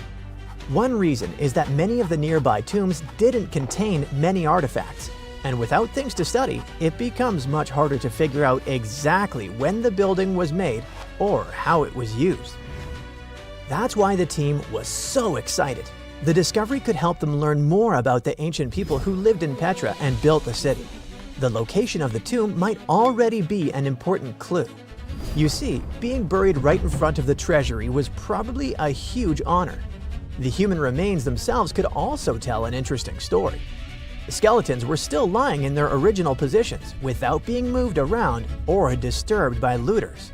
One reason is that many of the nearby tombs didn't contain many artifacts, and without things to study, it becomes much harder to figure out exactly when the building was made or how it was used. That's why the team was so excited. The discovery could help them learn more about the ancient people who lived in Petra and built the city. The location of the tomb might already be an important clue. You see, being buried right in front of the treasury was probably a huge honor. The human remains themselves could also tell an interesting story. The skeletons were still lying in their original positions without being moved around or disturbed by looters.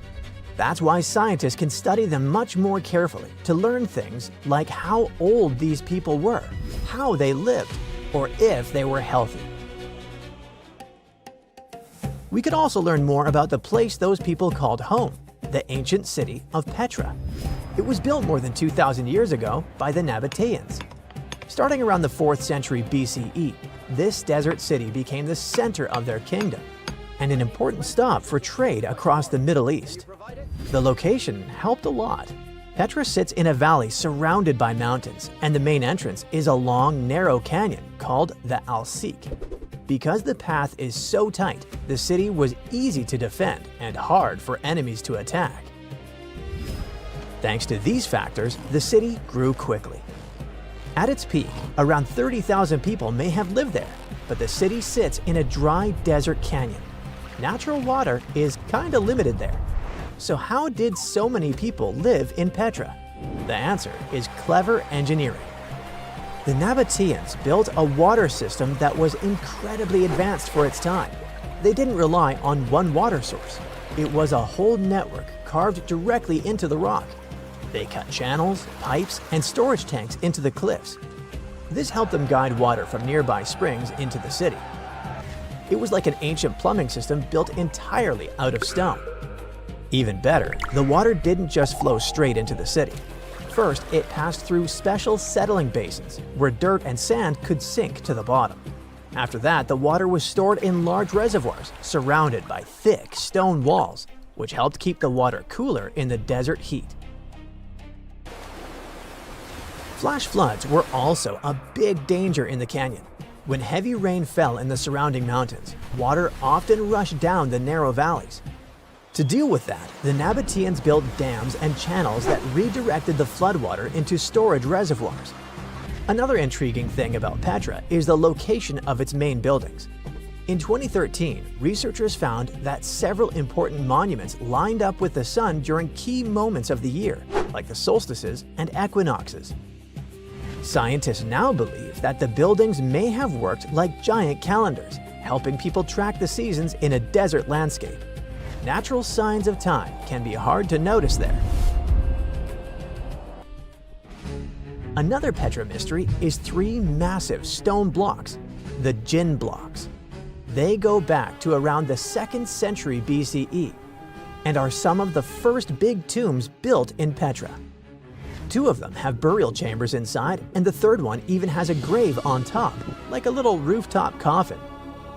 That's why scientists can study them much more carefully to learn things like how old these people were, how they lived, or if they were healthy. We could also learn more about the place those people called home, the ancient city of Petra. It was built more than 2,000 years ago by the Nabateans. Starting around the 4th century BCE, this desert city became the center of their kingdom and an important stop for trade across the Middle East. The location helped a lot. Petra sits in a valley surrounded by mountains, and the main entrance is a long, narrow canyon called the Al-Sik. Because the path is so tight, the city was easy to defend and hard for enemies to attack. Thanks to these factors, the city grew quickly. At its peak, around 30,000 people may have lived there, but the city sits in a dry desert canyon. Natural water is kinda limited there. So how did so many people live in Petra? The answer is clever engineering. The Nabateans built a water system that was incredibly advanced for its time. They didn't rely on one water source. It was a whole network carved directly into the rock. They cut channels, pipes, and storage tanks into the cliffs. This helped them guide water from nearby springs into the city. It was like an ancient plumbing system built entirely out of stone. Even better, the water didn't just flow straight into the city. First, it passed through special settling basins where dirt and sand could sink to the bottom. After that, the water was stored in large reservoirs surrounded by thick stone walls, which helped keep the water cooler in the desert heat. Flash floods were also a big danger in the canyon. When heavy rain fell in the surrounding mountains, water often rushed down the narrow valleys. To deal with that, the Nabateans built dams and channels that redirected the floodwater into storage reservoirs. Another intriguing thing about Petra is the location of its main buildings. In 2013, researchers found that several important monuments lined up with the sun during key moments of the year, like the solstices and equinoxes. Scientists now believe that the buildings may have worked like giant calendars, helping people track the seasons in a desert landscape. Natural signs of time can be hard to notice there. Another Petra mystery is 3 massive stone blocks, the Jinn blocks. They go back to around the 2nd century BCE. and are some of the first big tombs built in Petra. 2 of them have burial chambers inside, and the third one even has a grave on top, like a little rooftop coffin.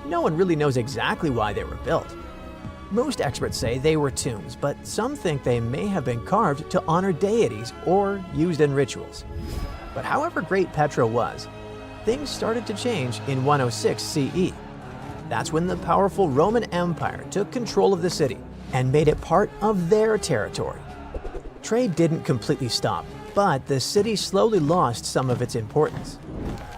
No one really knows exactly why they were built. Most experts say they were tombs, but some think they may have been carved to honor deities or used in rituals. But however great Petra was, things started to change in 106 CE. That's when the powerful Roman Empire took control of the city and made it part of their territory. Trade didn't completely stop, but the city slowly lost some of its importance.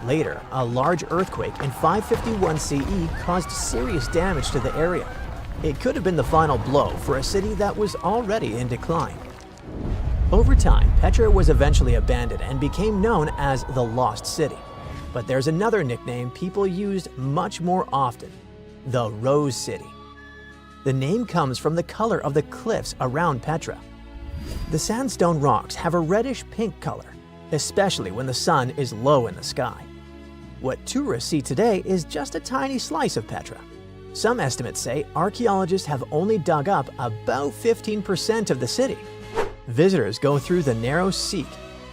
Later, a large earthquake in 551 CE caused serious damage to the area. It could have been the final blow for a city that was already in decline. Over time, Petra was eventually abandoned and became known as the Lost City. But there's another nickname people used much more often: the Rose City. The name comes from the color of the cliffs around Petra. The sandstone rocks have a reddish-pink color, especially when the sun is low in the sky. What tourists see today is just a tiny slice of Petra. Some estimates say archaeologists have only dug up about 15% of the city. Visitors go through the narrow Seek,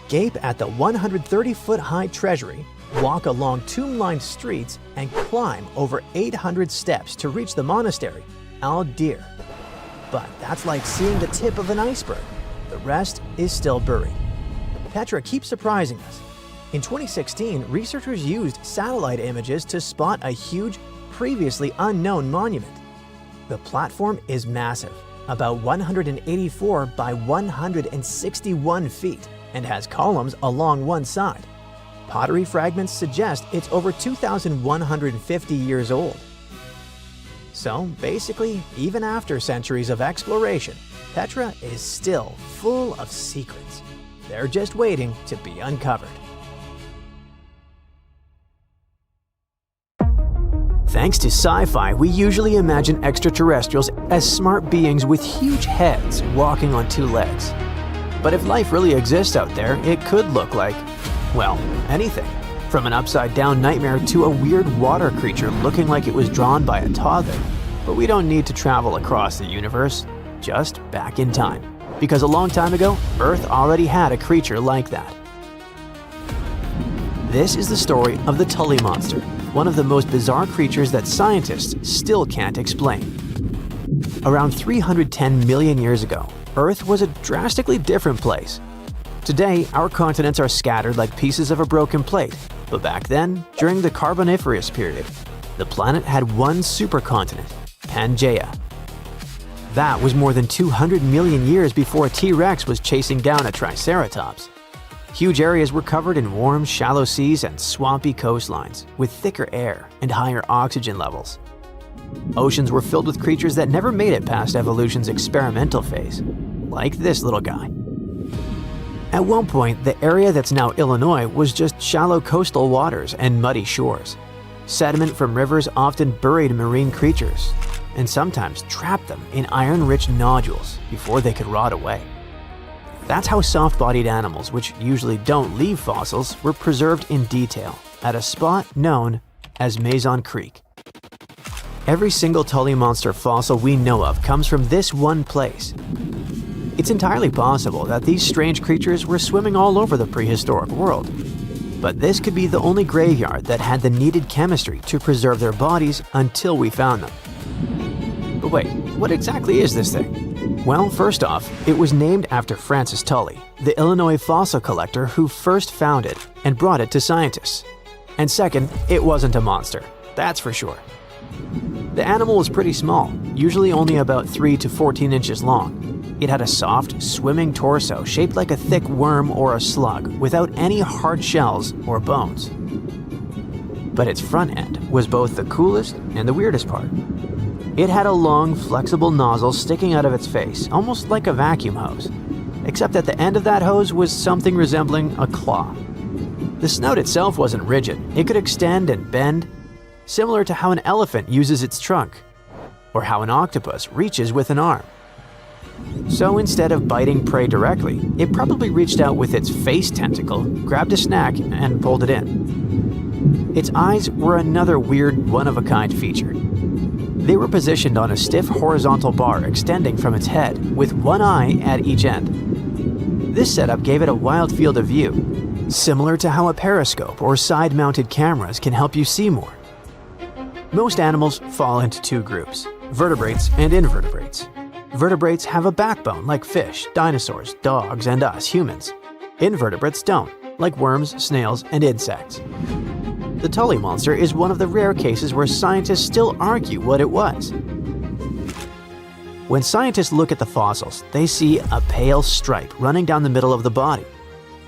gape at the 130-foot-high treasury, walk along tomb-lined streets, and climb over 800 steps to reach the monastery, Al-Dir. But that's like seeing the tip of an iceberg. The rest is still buried. Petra keeps surprising us. In 2016, researchers used satellite images to spot a huge, previously unknown monument. The platform is massive, about 184 by 161 feet, and has columns along one side. Pottery fragments suggest it's over 2,150 years old. So basically, even after centuries of exploration, Petra is still full of secrets. They're just waiting to be uncovered. Thanks to sci-fi, we usually imagine extraterrestrials as smart beings with huge heads walking on 2 legs. But if life really exists out there, it could look like, well, anything. From an upside-down nightmare to a weird water creature looking like it was drawn by a toddler. But we don't need to travel across the universe, just back in time. Because a long time ago, Earth already had a creature like that. This is the story of the Tully Monster, one of the most bizarre creatures that scientists still can't explain. Around 310 million years ago, Earth was a drastically different place. Today, our continents are scattered like pieces of a broken plate, but back then, during the Carboniferous period, the planet had one supercontinent, Pangaea. That was more than 200 million years before a T-Rex was chasing down a Triceratops. Huge areas were covered in warm, shallow seas and swampy coastlines, with thicker air and higher oxygen levels. Oceans were filled with creatures that never made it past evolution's experimental phase, like this little guy. At one point, the area that's now Illinois was just shallow coastal waters and muddy shores. Sediment from rivers often buried marine creatures, and sometimes trapped them in iron-rich nodules before they could rot away. That's how soft-bodied animals, which usually don't leave fossils, were preserved in detail at a spot known as Mason Creek. Every single Tully Monster fossil we know of comes from this one place. It's entirely possible that these strange creatures were swimming all over the prehistoric world. But this could be the only graveyard that had the needed chemistry to preserve their bodies until we found them. But wait, what exactly is this thing? Well, first off, it was named after Francis Tully, the Illinois fossil collector who first found it and brought it to scientists. And second, it wasn't a monster, that's for sure. The animal was pretty small, usually only about 3 to 14 inches long. It had a soft, swimming torso shaped like a thick worm or a slug without any hard shells or bones. But its front end was both the coolest and the weirdest part. It had a long, flexible nozzle sticking out of its face, almost like a vacuum hose, except at the end of that hose was something resembling a claw. The snout itself wasn't rigid, it could extend and bend, similar to how an elephant uses its trunk, or how an octopus reaches with an arm. So instead of biting prey directly, it probably reached out with its face tentacle, grabbed a snack, and pulled it in. Its eyes were another weird, one-of-a-kind feature. They were positioned on a stiff horizontal bar extending from its head, with one eye at each end. This setup gave it a wide field of view, similar to how a periscope or side-mounted cameras can help you see more. Most animals fall into two groups, vertebrates and invertebrates. Vertebrates have a backbone like fish, dinosaurs, dogs, and us, humans. Invertebrates don't, like worms, snails, and insects. The Tully monster is one of the rare cases where scientists still argue what it was. When scientists look at the fossils, they see a pale stripe running down the middle of the body.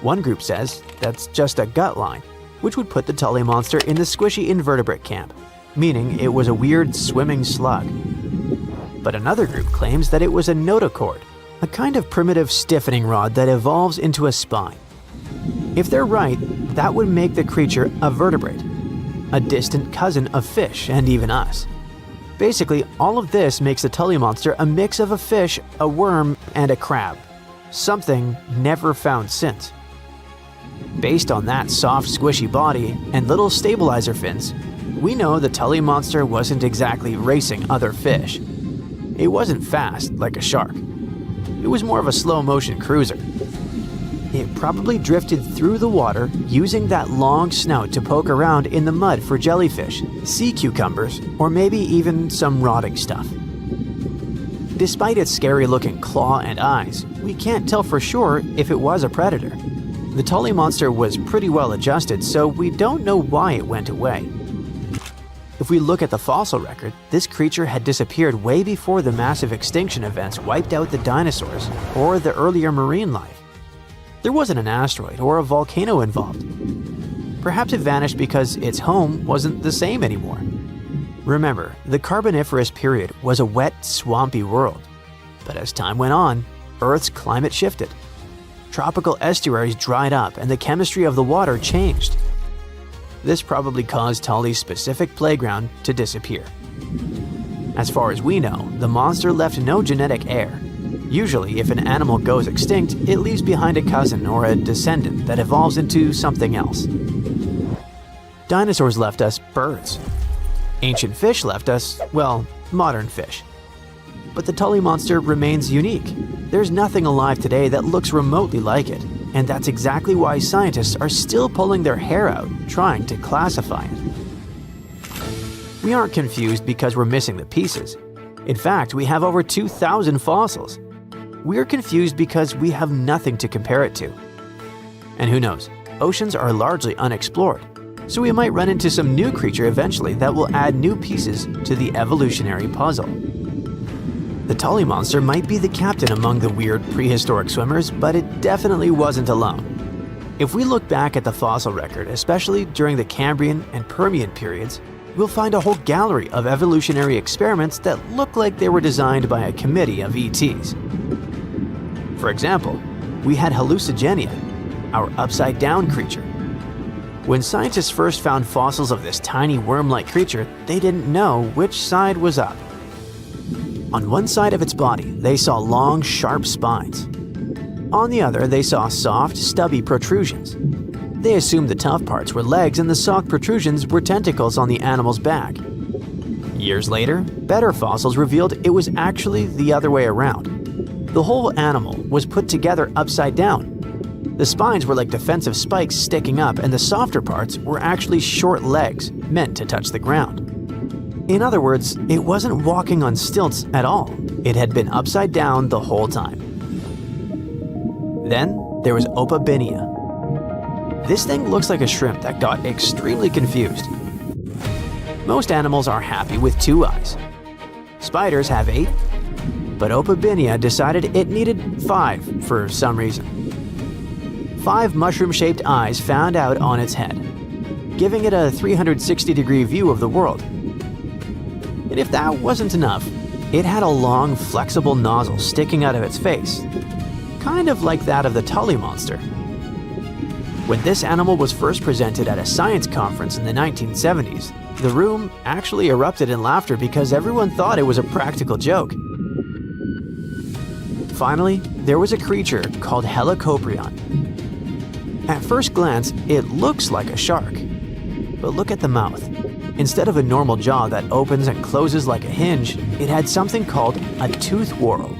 One group says that's just a gut line, which would put the Tully monster in the squishy invertebrate camp, meaning it was a weird swimming slug. But another group claims that it was a notochord, a kind of primitive stiffening rod that evolves into a spine. If they're right, that would make the creature a vertebrate, a distant cousin of fish and even us. Basically, all of this makes the Tully monster a mix of a fish, a worm, and a crab, something never found since. Based on that soft, squishy body and little stabilizer fins, we know the Tully monster wasn't exactly racing other fish. It wasn't fast like a shark. It was more of a slow-motion cruiser. It probably drifted through the water using that long snout to poke around in the mud for jellyfish, sea cucumbers, or maybe even some rotting stuff. Despite its scary-looking claw and eyes, we can't tell for sure if it was a predator. The Tully monster was pretty well adjusted, so we don't know why it went away. If we look at the fossil record, this creature had disappeared way before the massive extinction events wiped out the dinosaurs or the earlier marine life. There wasn't an asteroid or a volcano involved. Perhaps it vanished because its home wasn't the same anymore. Remember, the Carboniferous period was a wet, swampy world. But as time went on, Earth's climate shifted. Tropical estuaries dried up and the chemistry of the water changed. This probably caused Tully's specific playground to disappear. As far as we know, the monster left no genetic heir. Usually, if an animal goes extinct, it leaves behind a cousin or a descendant that evolves into something else. Dinosaurs left us birds. Ancient fish left us, well, modern fish. But the Tully monster remains unique. There's nothing alive today that looks remotely like it, and that's exactly why scientists are still pulling their hair out trying to classify it. We aren't confused because we're missing the pieces. In fact, we have over 2,000 fossils. We're confused because we have nothing to compare it to. And who knows, oceans are largely unexplored, so we might run into some new creature eventually that will add new pieces to the evolutionary puzzle. The Tully monster might be the captain among the weird prehistoric swimmers, but it definitely wasn't alone. If we look back at the fossil record, especially during the Cambrian and Permian periods, we'll find a whole gallery of evolutionary experiments that look like they were designed by a committee of ETs. For example, we had hallucigenia, our upside-down creature. When scientists first found fossils of this tiny worm-like creature, they didn't know which side was up. On one side of its body, they saw long, sharp spines. On the other, they saw soft, stubby protrusions. They assumed the tough parts were legs and the soft protrusions were tentacles on the animal's back. Years later, better fossils revealed it was actually the other way around. The whole animal was put together upside down. The spines were like defensive spikes sticking up, and the softer parts were actually short legs meant to touch the ground. In other words, it wasn't walking on stilts at all. It had been upside down the whole time. Then there was Opabinia. This thing looks like a shrimp that got extremely confused. Most animals are happy with 2 eyes. Spiders have 8, but Opabinia decided it needed 5 for some reason. 5 mushroom-shaped eyes found out on its head, giving it a 360-degree view of the world. And if that wasn't enough, it had a long, flexible nozzle sticking out of its face, kind of like that of the Tully monster. When this animal was first presented at a science conference in the 1970s, the room actually erupted in laughter because everyone thought it was a practical joke. Finally, there was a creature called Helicoprion. At first glance, it looks like a shark, but look at the mouth. Instead of a normal jaw that opens and closes like a hinge, it had something called a tooth whorl.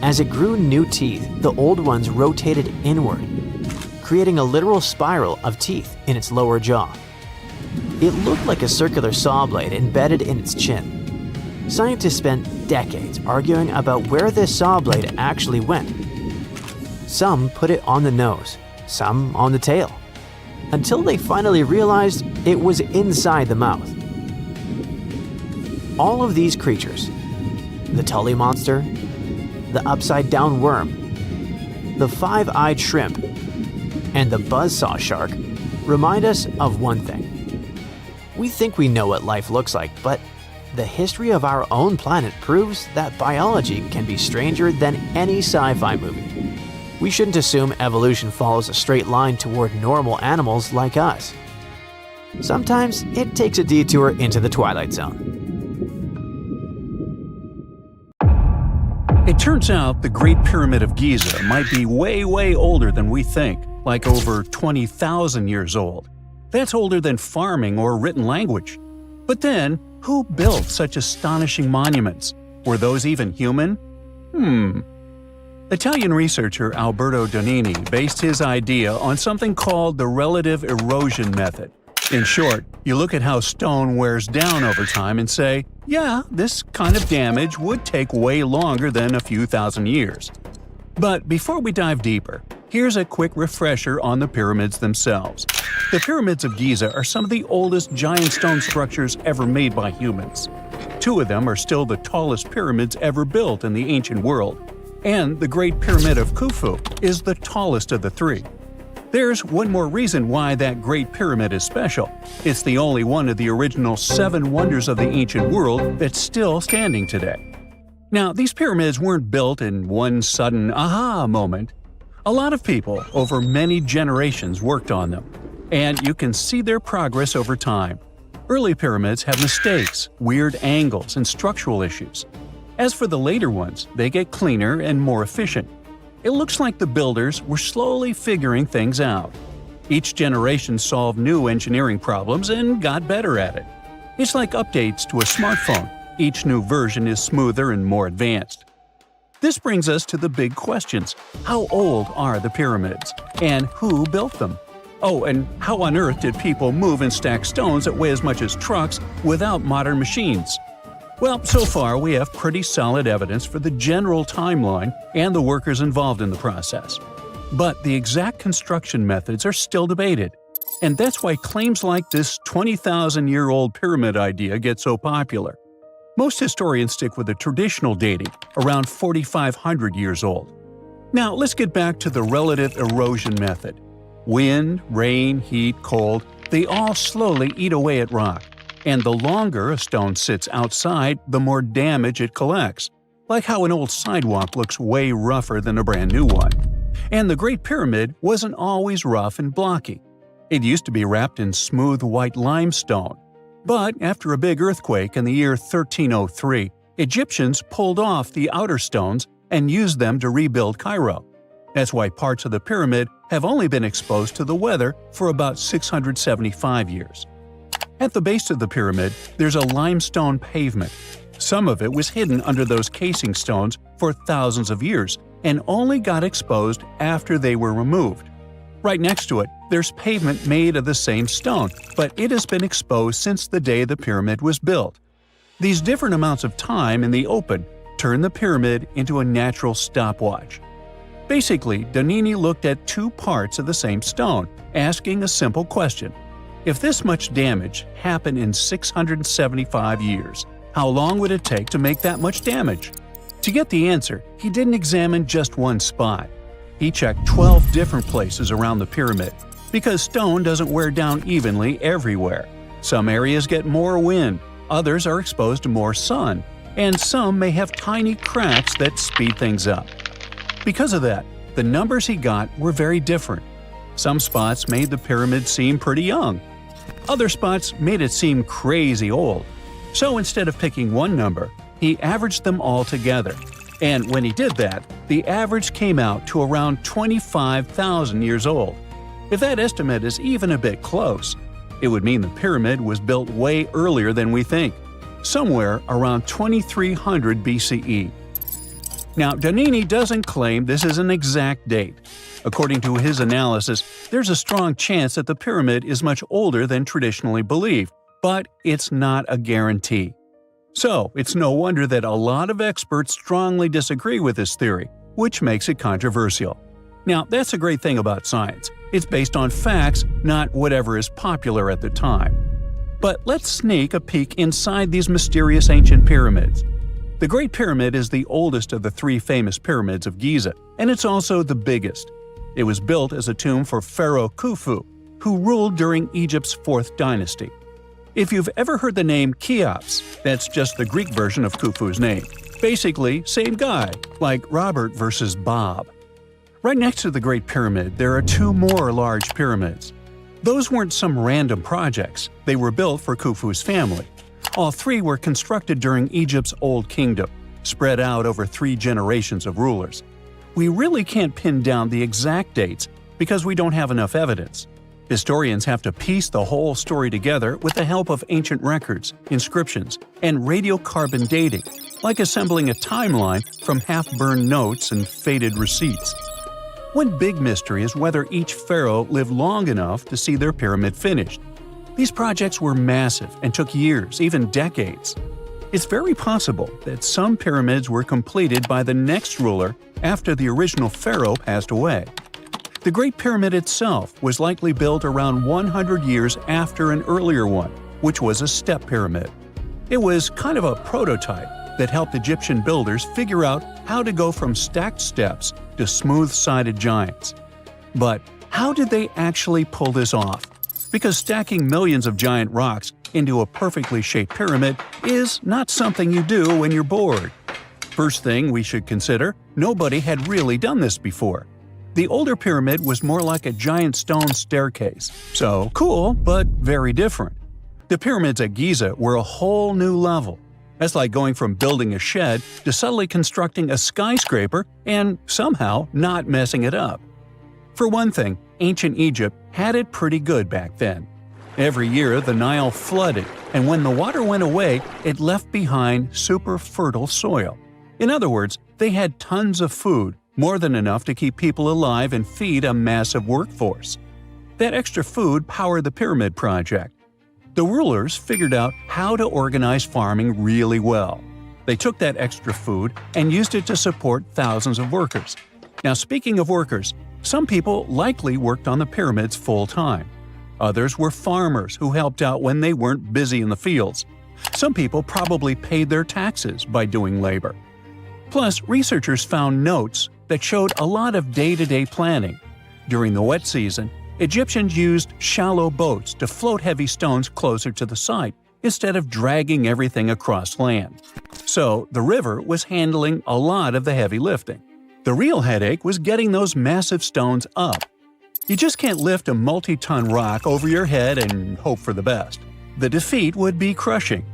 As it grew new teeth, the old ones rotated inward, creating a literal spiral of teeth in its lower jaw. It looked like a circular saw blade embedded in its chin. Scientists spent decades arguing about where this saw blade actually went. Some put it on the nose, some on the tail, until they finally realized it was inside the mouth. All of these creatures, the Tully monster, the upside-down worm, the five-eyed shrimp, and the buzzsaw shark, remind us of one thing. We think we know what life looks like, but the history of our own planet proves that biology can be stranger than any sci-fi movie. We shouldn't assume evolution follows a straight line toward normal animals like us. Sometimes it takes a detour into the Twilight Zone. It turns out the Great Pyramid of Giza might be way older than we think, like over 20,000 years old. That's older than farming or written language. But then, who built such astonishing monuments? Were those even human? Italian researcher Alberto Donini based his idea on something called the relative erosion method. In short, you look at how stone wears down over time and say, yeah, this kind of damage would take way longer than a few thousand years. But before we dive deeper, here's a quick refresher on the pyramids themselves. The pyramids of Giza are some of the oldest giant stone structures ever made by humans. Two of them are still the tallest pyramids ever built in the ancient world, and the Great Pyramid of Khufu is the tallest of the three. There's one more reason why that Great Pyramid is special. It's the only one of the original 7 wonders of the ancient world that's still standing today. Now, these pyramids weren't built in one sudden aha moment. A lot of people over many generations worked on them, and you can see their progress over time. Early pyramids have mistakes, weird angles, and structural issues. As for the later ones, they get cleaner and more efficient. It looks like the builders were slowly figuring things out. Each generation solved new engineering problems and got better at it. It's like updates to a smartphone. Each new version is smoother and more advanced. This brings us to the big questions. How old are the pyramids? And who built them? Oh, and how on earth did people move and stack stones that weigh as much as trucks without modern machines? Well, so far we have pretty solid evidence for the general timeline and the workers involved in the process. But the exact construction methods are still debated. And that's why claims like this 20,000-year-old pyramid idea get so popular. Most historians stick with the traditional dating, around 4,500 years old. Now let's get back to the relative erosion method. Wind, rain, heat, cold, they all slowly eat away at rock. And the longer a stone sits outside, the more damage it collects. Like how an old sidewalk looks way rougher than a brand new one. And the Great Pyramid wasn't always rough and blocky. It used to be wrapped in smooth white limestone. But after a big earthquake in the year 1303, Egyptians pulled off the outer stones and used them to rebuild Cairo. That's why parts of the pyramid have only been exposed to the weather for about 675 years. At the base of the pyramid, there's a limestone pavement. Some of it was hidden under those casing stones for thousands of years and only got exposed after they were removed. Right next to it, there's pavement made of the same stone, but it has been exposed since the day the pyramid was built. These different amounts of time in the open turn the pyramid into a natural stopwatch. Basically, Donini looked at two parts of the same stone, asking a simple question. If this much damage happened in 675 years, how long would it take to make that much damage? To get the answer, he didn't examine just one spot. He checked 12 different places around the pyramid, because stone doesn't wear down evenly everywhere. Some areas get more wind, others are exposed to more sun, and some may have tiny cracks that speed things up. Because of that, the numbers he got were very different. Some spots made the pyramid seem pretty young. Other spots made it seem crazy old. So instead of picking one number, he averaged them all together. And when he did that, the average came out to around 25,000 years old. If that estimate is even a bit close, It would mean the pyramid was built way earlier than we think, somewhere around 2300 BCE. Now, Donnini doesn't claim this is an exact date. According to his analysis, there's a strong chance that the pyramid is much older than traditionally believed, but it's not a guarantee. So, it's no wonder that a lot of experts strongly disagree with this theory, which makes it controversial. Now, that's a great thing about science. It's based on facts, not whatever is popular at the time. But let's sneak a peek inside these mysterious ancient pyramids. The Great Pyramid is the oldest of the three famous pyramids of Giza, and it's also the biggest. It was built as a tomb for Pharaoh Khufu, who ruled during Egypt's 4th dynasty. If you've ever heard the name Cheops, that's just the Greek version of Khufu's name. Basically, same guy, like Robert versus Bob. Right next to the Great Pyramid, there are two more large pyramids. Those weren't some random projects, they were built for Khufu's family. All three were constructed during Egypt's Old Kingdom, spread out over 3 generations of rulers. We really can't pin down the exact dates because we don't have enough evidence. Historians have to piece the whole story together with the help of ancient records, inscriptions, and radiocarbon dating, like assembling a timeline from half-burned notes and faded receipts. One big mystery is whether each pharaoh lived long enough to see their pyramid finished. These projects were massive and took years, even decades. It's very possible that some pyramids were completed by the next ruler after the original pharaoh passed away. The Great Pyramid itself was likely built around 100 years after an earlier one, which was a step pyramid. It was kind of a prototype that helped Egyptian builders figure out how to go from stacked steps to smooth-sided giants. But how did they actually pull this off? Because stacking millions of giant rocks into a perfectly shaped pyramid is not something you do when you're bored. First thing we should consider, nobody had really done this before. The older pyramid was more like a giant stone staircase, so cool, but very different. The pyramids at Giza were a whole new level. That's like going from building a shed to suddenly constructing a skyscraper and somehow not messing it up. For one thing, ancient Egypt had it pretty good back then. Every year the Nile flooded, and when the water went away, it left behind super fertile soil. In other words, they had tons of food, more than enough to keep people alive and feed a massive workforce. That extra food powered the pyramid project. The rulers figured out how to organize farming really well. They took that extra food and used it to support thousands of workers. Now, speaking of workers, some people likely worked on the pyramids full-time. Others were farmers who helped out when they weren't busy in the fields. Some people probably paid their taxes by doing labor. Plus, researchers found notes that showed a lot of day-to-day planning. During the wet season, Egyptians used shallow boats to float heavy stones closer to the site instead of dragging everything across land. So, the river was handling a lot of the heavy lifting. The real headache was getting those massive stones up. You just can't lift a multi-ton rock over your head and hope for the best. The defeat would be crushing.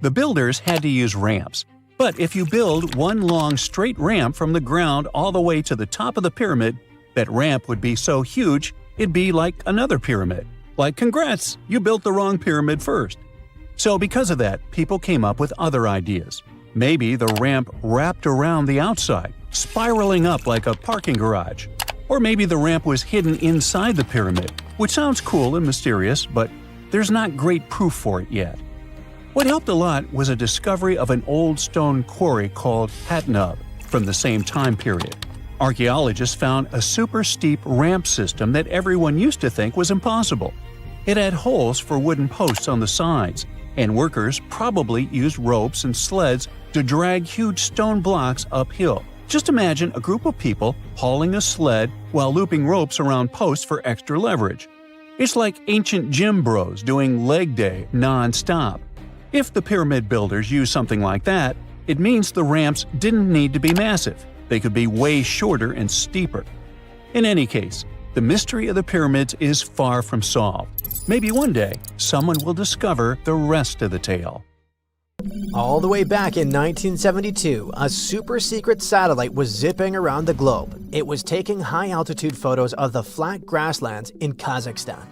The builders had to use ramps. But if you build one long straight ramp from the ground all the way to the top of the pyramid, that ramp would be so huge it'd be like another pyramid. Like, congrats, you built the wrong pyramid first. So because of that, people came up with other ideas. Maybe the ramp wrapped around the outside, spiraling up like a parking garage. Or maybe the ramp was hidden inside the pyramid, which sounds cool and mysterious, but there's not great proof for it yet. What helped a lot was a discovery of an old stone quarry called Hatnub from the same time period. Archaeologists found a super steep ramp system that everyone used to think was impossible. It had holes for wooden posts on the sides, and workers probably used ropes and sleds to drag huge stone blocks uphill. Just imagine a group of people hauling a sled while looping ropes around posts for extra leverage. It's like ancient gym bros doing leg day non-stop. If the pyramid builders used something like that, it means the ramps didn't need to be massive. They could be way shorter and steeper. In any case, the mystery of the pyramids is far from solved. Maybe one day, someone will discover the rest of the tale. All the way back in 1972, a super-secret satellite was zipping around the globe. It was taking high-altitude photos of the flat grasslands in Kazakhstan.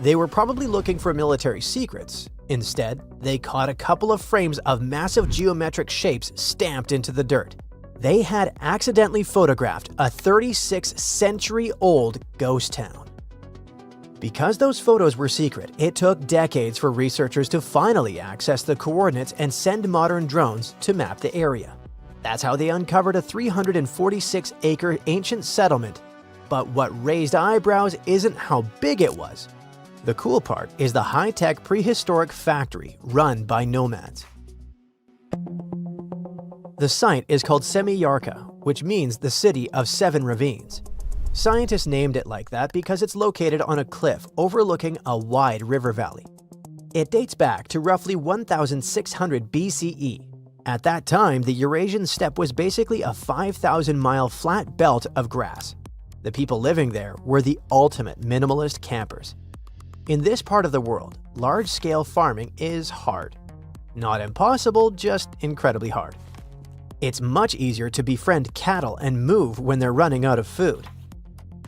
They were probably looking for military secrets. Instead, they caught a couple of frames of massive geometric shapes stamped into the dirt. They had accidentally photographed a 36-century-old ghost town. Because those photos were secret, it took decades for researchers to finally access the coordinates and send modern drones to map the area. That's how they uncovered a 346-acre ancient settlement. But what raised eyebrows isn't how big it was. The cool part is the high-tech prehistoric factory run by nomads. The site is called Semiyarka, which means the city of 7 ravines. Scientists named it like that because it's located on a cliff overlooking a wide river valley. It dates back to roughly 1600 BCE. At that time, the Eurasian steppe was basically a 5,000-mile flat belt of grass. The people living there were the ultimate minimalist campers. In this part of the world, large-scale farming is hard. Not impossible, just incredibly hard. It's much easier to befriend cattle and move when they're running out of food.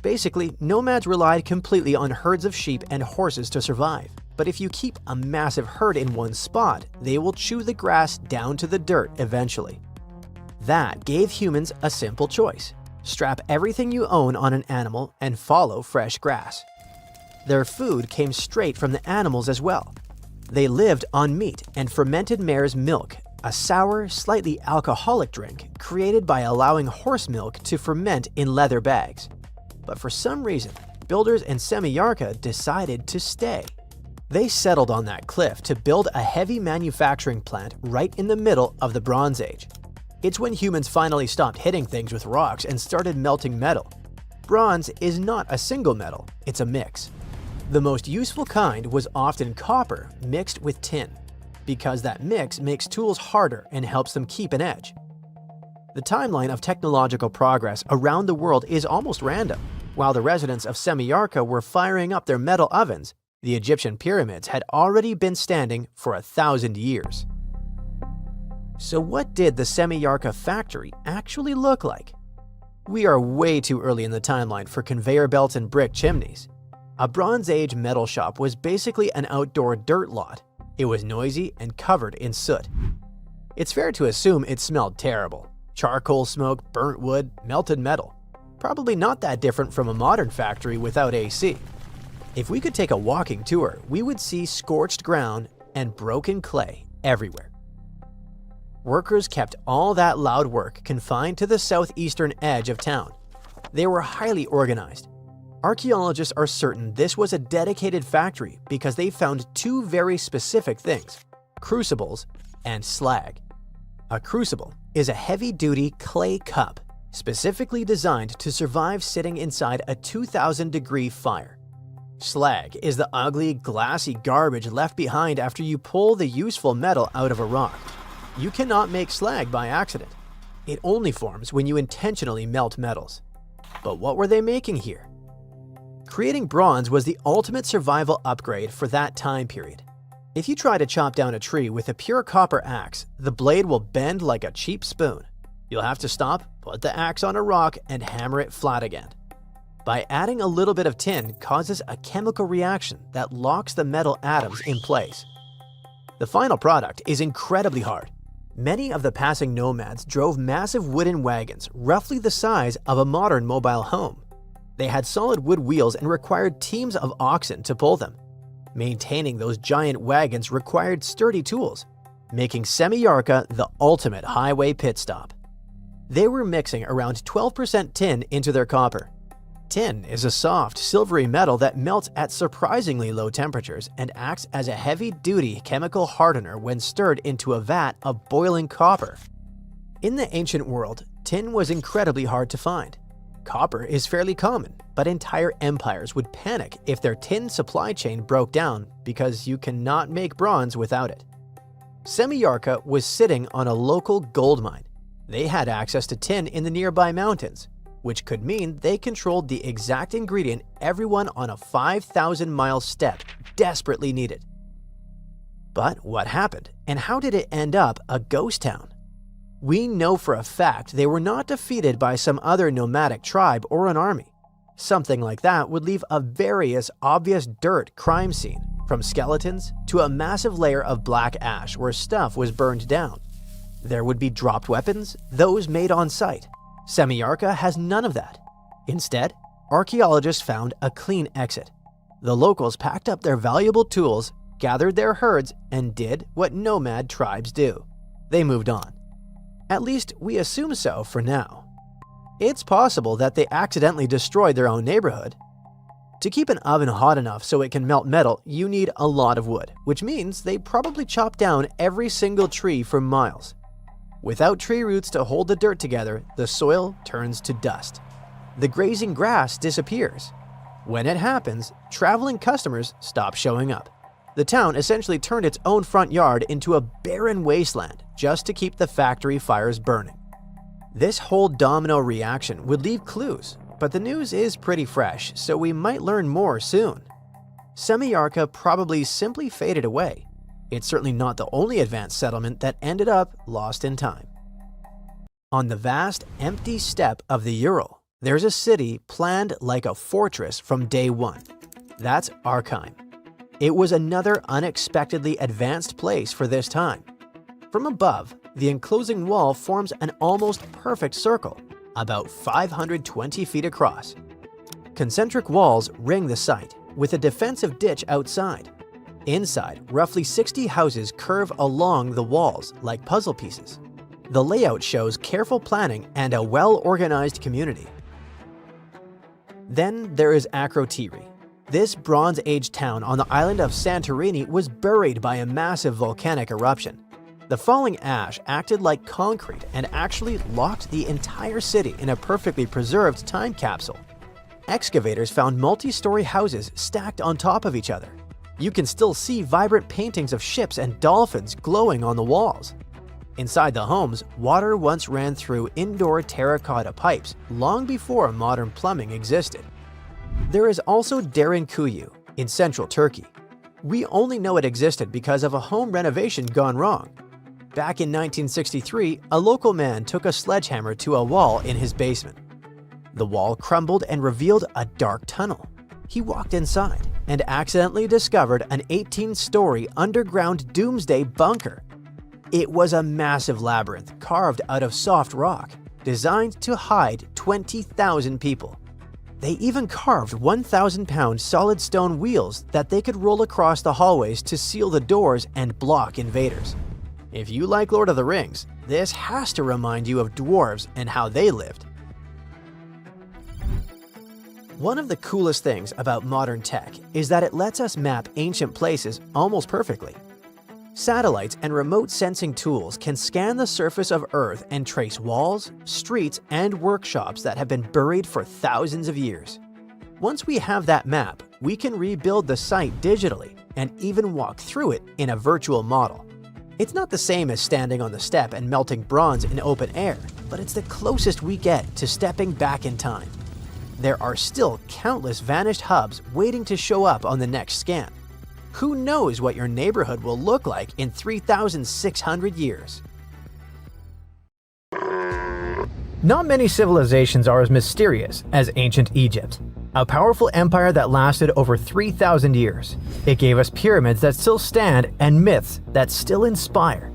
Basically, nomads relied completely on herds of sheep and horses to survive. But if you keep a massive herd in one spot, they will chew the grass down to the dirt eventually. That gave humans a simple choice. Strap everything you own on an animal and follow fresh grass. Their food came straight from the animals as well. They lived on meat and fermented mare's milk, a sour, slightly alcoholic drink created by allowing horse milk to ferment in leather bags. But for some reason, builders in Semiyarka decided to stay. They settled on that cliff to build a heavy manufacturing plant right in the middle of the Bronze Age. It's when humans finally stopped hitting things with rocks and started melting metal. Bronze is not a single metal, it's a mix. The most useful kind was often copper mixed with tin, because that mix makes tools harder and helps them keep an edge. The timeline of technological progress around the world is almost random. While the residents of Semiyarka were firing up their metal ovens, the Egyptian pyramids had already been standing for 1,000 years. So what did the Semiyarka factory actually look like? We are way too early in the timeline for conveyor belts and brick chimneys. A Bronze Age metal shop was basically an outdoor dirt lot. It was noisy and covered in soot. It's fair to assume it smelled terrible. Charcoal smoke, burnt wood, melted metal. Probably not that different from a modern factory without AC. If we could take a walking tour, we would see scorched ground and broken clay everywhere. Workers kept all that loud work confined to the southeastern edge of town. They were highly organized. Archaeologists are certain this was a dedicated factory because they found 2 very specific things: crucibles and slag. A crucible is a heavy-duty clay cup specifically designed to survive sitting inside a 2,000-degree fire. Slag is the ugly, glassy garbage left behind after you pull the useful metal out of a rock. You cannot make slag by accident. It only forms when you intentionally melt metals. But what were they making here? Creating bronze was the ultimate survival upgrade for that time period. If you try to chop down a tree with a pure copper axe, the blade will bend like a cheap spoon. You'll have to stop, put the axe on a rock, and hammer it flat again. By adding a little bit of tin causes a chemical reaction that locks the metal atoms in place. The final product is incredibly hard. Many of the passing nomads drove massive wooden wagons, roughly the size of a modern mobile home. They had solid wood wheels and required teams of oxen to pull them. Maintaining those giant wagons required sturdy tools, making Semiyarka the ultimate highway pit stop. They were mixing around 12% tin into their copper. Tin is a soft, silvery metal that melts at surprisingly low temperatures and acts as a heavy-duty chemical hardener when stirred into a vat of boiling copper. In the ancient world, tin was incredibly hard to find. Copper is fairly common, but entire empires would panic if their tin supply chain broke down because you cannot make bronze without it. Semiyarka was sitting on a local gold mine. They had access to tin in the nearby mountains, which could mean they controlled the exact ingredient everyone on a 5,000-mile steppe desperately needed. But what happened, and how did it end up a ghost town? We know for a fact they were not defeated by some other nomadic tribe or an army. Something like that would leave a various obvious dirt crime scene, from skeletons to a massive layer of black ash where stuff was burned down. There would be dropped weapons, those made on site. Semillarka has none of that. Instead, archaeologists found a clean exit. The locals packed up their valuable tools, gathered their herds, and did what nomad tribes do. They moved on. At least we assume so for now. It's possible that they accidentally destroyed their own neighborhood. To keep an oven hot enough so it can melt metal, you need a lot of wood, which means they probably chopped down every single tree for miles. Without tree roots to hold the dirt together, the soil turns to dust. The grazing grass disappears. When it happens, traveling customers stop showing up. The town essentially turned its own front yard into a barren wasteland just to keep the factory fires burning. This whole domino reaction would leave clues, but the news is pretty fresh, so we might learn more soon. Semillarka probably simply faded away. It's certainly not the only advanced settlement that ended up lost in time. On the vast, empty steppe of the Ural, there's a city planned like a fortress from day one. That's Archaeology. It was another unexpectedly advanced place for this time. From above, the enclosing wall forms an almost perfect circle, about 520 feet across. Concentric walls ring the site, with a defensive ditch outside. Inside, roughly 60 houses curve along the walls like puzzle pieces. The layout shows careful planning and a well-organized community. Then there is Akrotiri. This Bronze Age town on the island of Santorini was buried by a massive volcanic eruption. The falling ash acted like concrete and actually locked the entire city in a perfectly preserved time capsule. Excavators found multi-story houses stacked on top of each other. You can still see vibrant paintings of ships and dolphins glowing on the walls. Inside the homes, water once ran through indoor terracotta pipes long before modern plumbing existed. There is also Derinkuyu in central Turkey. We only know it existed because of a home renovation gone wrong. Back in 1963, a local man took a sledgehammer to a wall in his basement. The wall crumbled and revealed a dark tunnel. He walked inside and accidentally discovered an 18-story underground doomsday bunker. It was a massive labyrinth carved out of soft rock, designed to hide 20,000 people. They even carved 1,000-pound solid stone wheels that they could roll across the hallways to seal the doors and block invaders. If you like Lord of the Rings, this has to remind you of dwarves and how they lived. One of the coolest things about modern tech is that it lets us map ancient places almost perfectly. Satellites and remote sensing tools can scan the surface of Earth and trace walls, streets, and workshops that have been buried for thousands of years. Once we have that map, we can rebuild the site digitally and even walk through it in a virtual model. It's not the same as standing on the steppe and melting bronze in open air, but it's the closest we get to stepping back in time. There are still countless vanished hubs waiting to show up on the next scan. Who knows what your neighborhood will look like in 3,600 years? Not many civilizations are as mysterious as ancient Egypt, a powerful empire that lasted over 3,000 years. It gave us pyramids that still stand and myths that still inspire.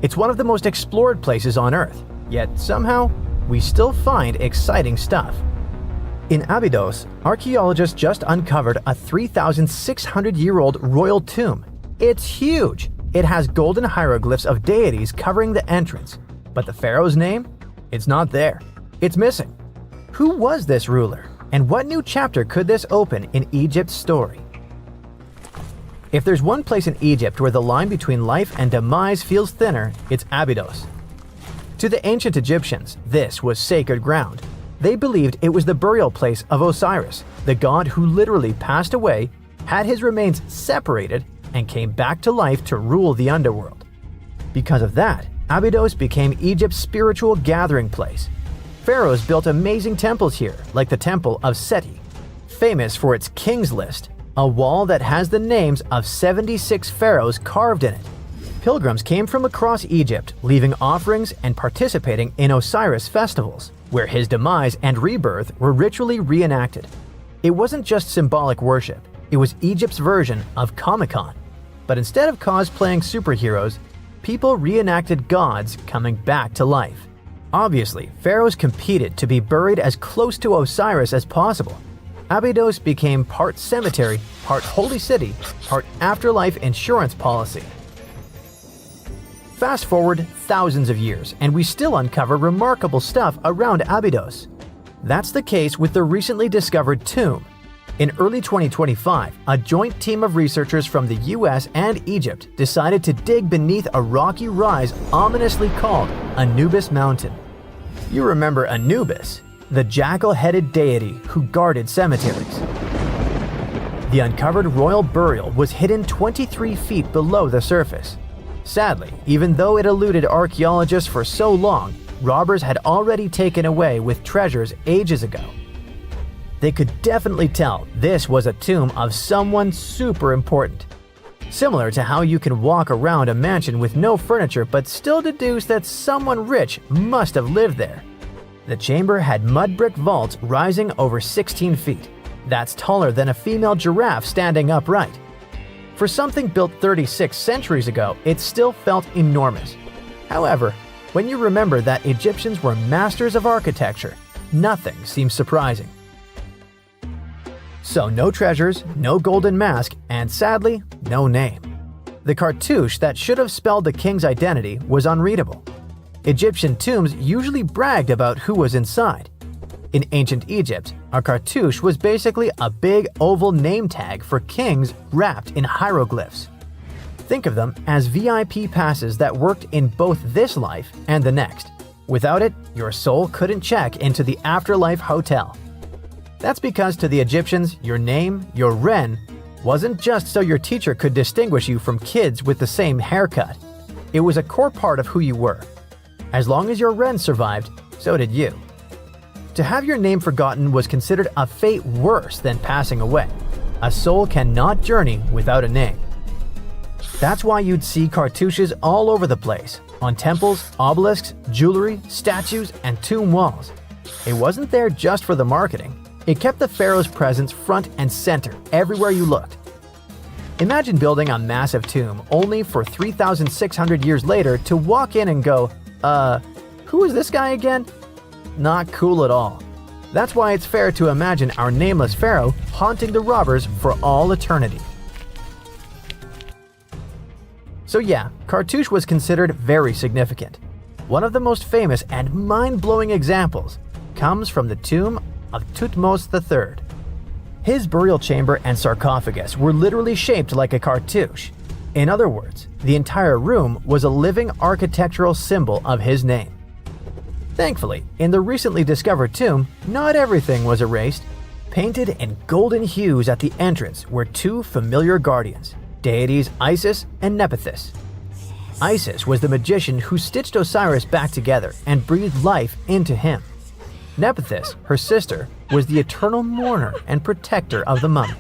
It's one of the most explored places on Earth, yet somehow we still find exciting stuff. In Abydos, archaeologists just uncovered a 3,600-year-old royal tomb. It's huge! It has golden hieroglyphs of deities covering the entrance, but the pharaoh's name? It's not there. It's missing. Who was this ruler, and what new chapter could this open in Egypt's story? If there's one place in Egypt where the line between life and demise feels thinner, it's Abydos. To the ancient Egyptians, this was sacred ground. They believed it was the burial place of Osiris, the god who literally passed away, had his remains separated, and came back to life to rule the underworld. Because of that, Abydos became Egypt's spiritual gathering place. Pharaohs built amazing temples here, like the Temple of Seti, famous for its King's List, a wall that has the names of 76 pharaohs carved in it. Pilgrims came from across Egypt, leaving offerings and participating in Osiris festivals. where his demise and rebirth were ritually reenacted. It wasn't just symbolic worship, it was Egypt's version of Comic-Con. But instead of cosplaying superheroes, people reenacted gods coming back to life. Obviously, pharaohs competed to be buried as close to Osiris as possible. Abydos became part cemetery, part holy city, part afterlife insurance policy. Fast forward thousands of years, and we still uncover remarkable stuff around Abydos. That's the case with the recently discovered tomb. In early 2025, a joint team of researchers from the US and Egypt decided to dig beneath a rocky rise ominously called Anubis Mountain. You remember Anubis, the jackal-headed deity who guarded cemeteries. The uncovered royal burial was hidden 23 feet below the surface. Sadly, even though it eluded archaeologists for so long, robbers had already taken away with treasures ages ago. They could definitely tell this was a tomb of someone super important. Similar to how you can walk around a mansion with no furniture but still deduce that someone rich must have lived there. The chamber had mud brick vaults rising over 16 feet. That's taller than a female giraffe standing upright. For something built 36 centuries ago, it still felt enormous. However, when you remember that Egyptians were masters of architecture, nothing seems surprising. So no treasures, no golden mask, and sadly, no name. The cartouche that should have spelled the king's identity was unreadable. Egyptian tombs usually bragged about who was inside. In ancient Egypt, a cartouche was basically a big oval name tag for kings wrapped in hieroglyphs. Think of them as VIP passes that worked in both this life and the next. Without it, your soul couldn't check into the afterlife hotel. That's because to the Egyptians, your name, your ren, wasn't just so your teacher could distinguish you from kids with the same haircut. It was a core part of who you were. As long as your ren survived, so did you. To have your name forgotten was considered a fate worse than passing away. A soul cannot journey without a name. That's why you'd see cartouches all over the place, on temples, obelisks, jewelry, statues, and tomb walls. It wasn't there just for the marketing. It kept the pharaoh's presence front and center everywhere you looked. Imagine building a massive tomb only for 3,600 years later to walk in and go, who is this guy again? Not cool at all. That's why it's fair to imagine our nameless pharaoh haunting the robbers for all eternity. So yeah, cartouche was considered very significant. One of the most famous and mind-blowing examples comes from the tomb of Thutmose III. His burial chamber and sarcophagus were literally shaped like a cartouche. In other words, the entire room was a living architectural symbol of his name. Thankfully, in the recently discovered tomb, not everything was erased. Painted in golden hues at the entrance were two familiar guardians, deities Isis and Nephthys. Isis was the magician who stitched Osiris back together and breathed life into him. Nephthys, her sister, was the eternal mourner and protector of the mummy.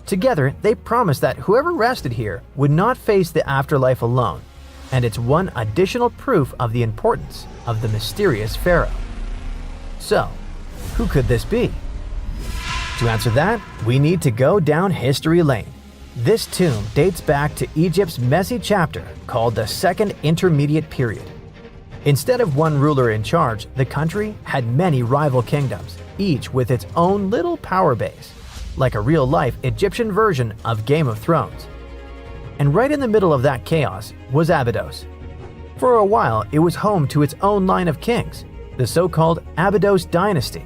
Together, they promised that whoever rested here would not face the afterlife alone, and it's one additional proof of the importance of the mysterious pharaoh. So, who could this be? To answer that, we need to go down history lane. This tomb dates back to Egypt's messy chapter called the Second Intermediate Period. Instead of one ruler in charge, the country had many rival kingdoms, each with its own little power base, like a real-life Egyptian version of Game of Thrones. And right in the middle of that chaos was Abydos. For a while, it was home to its own line of kings, the so-called Abydos dynasty.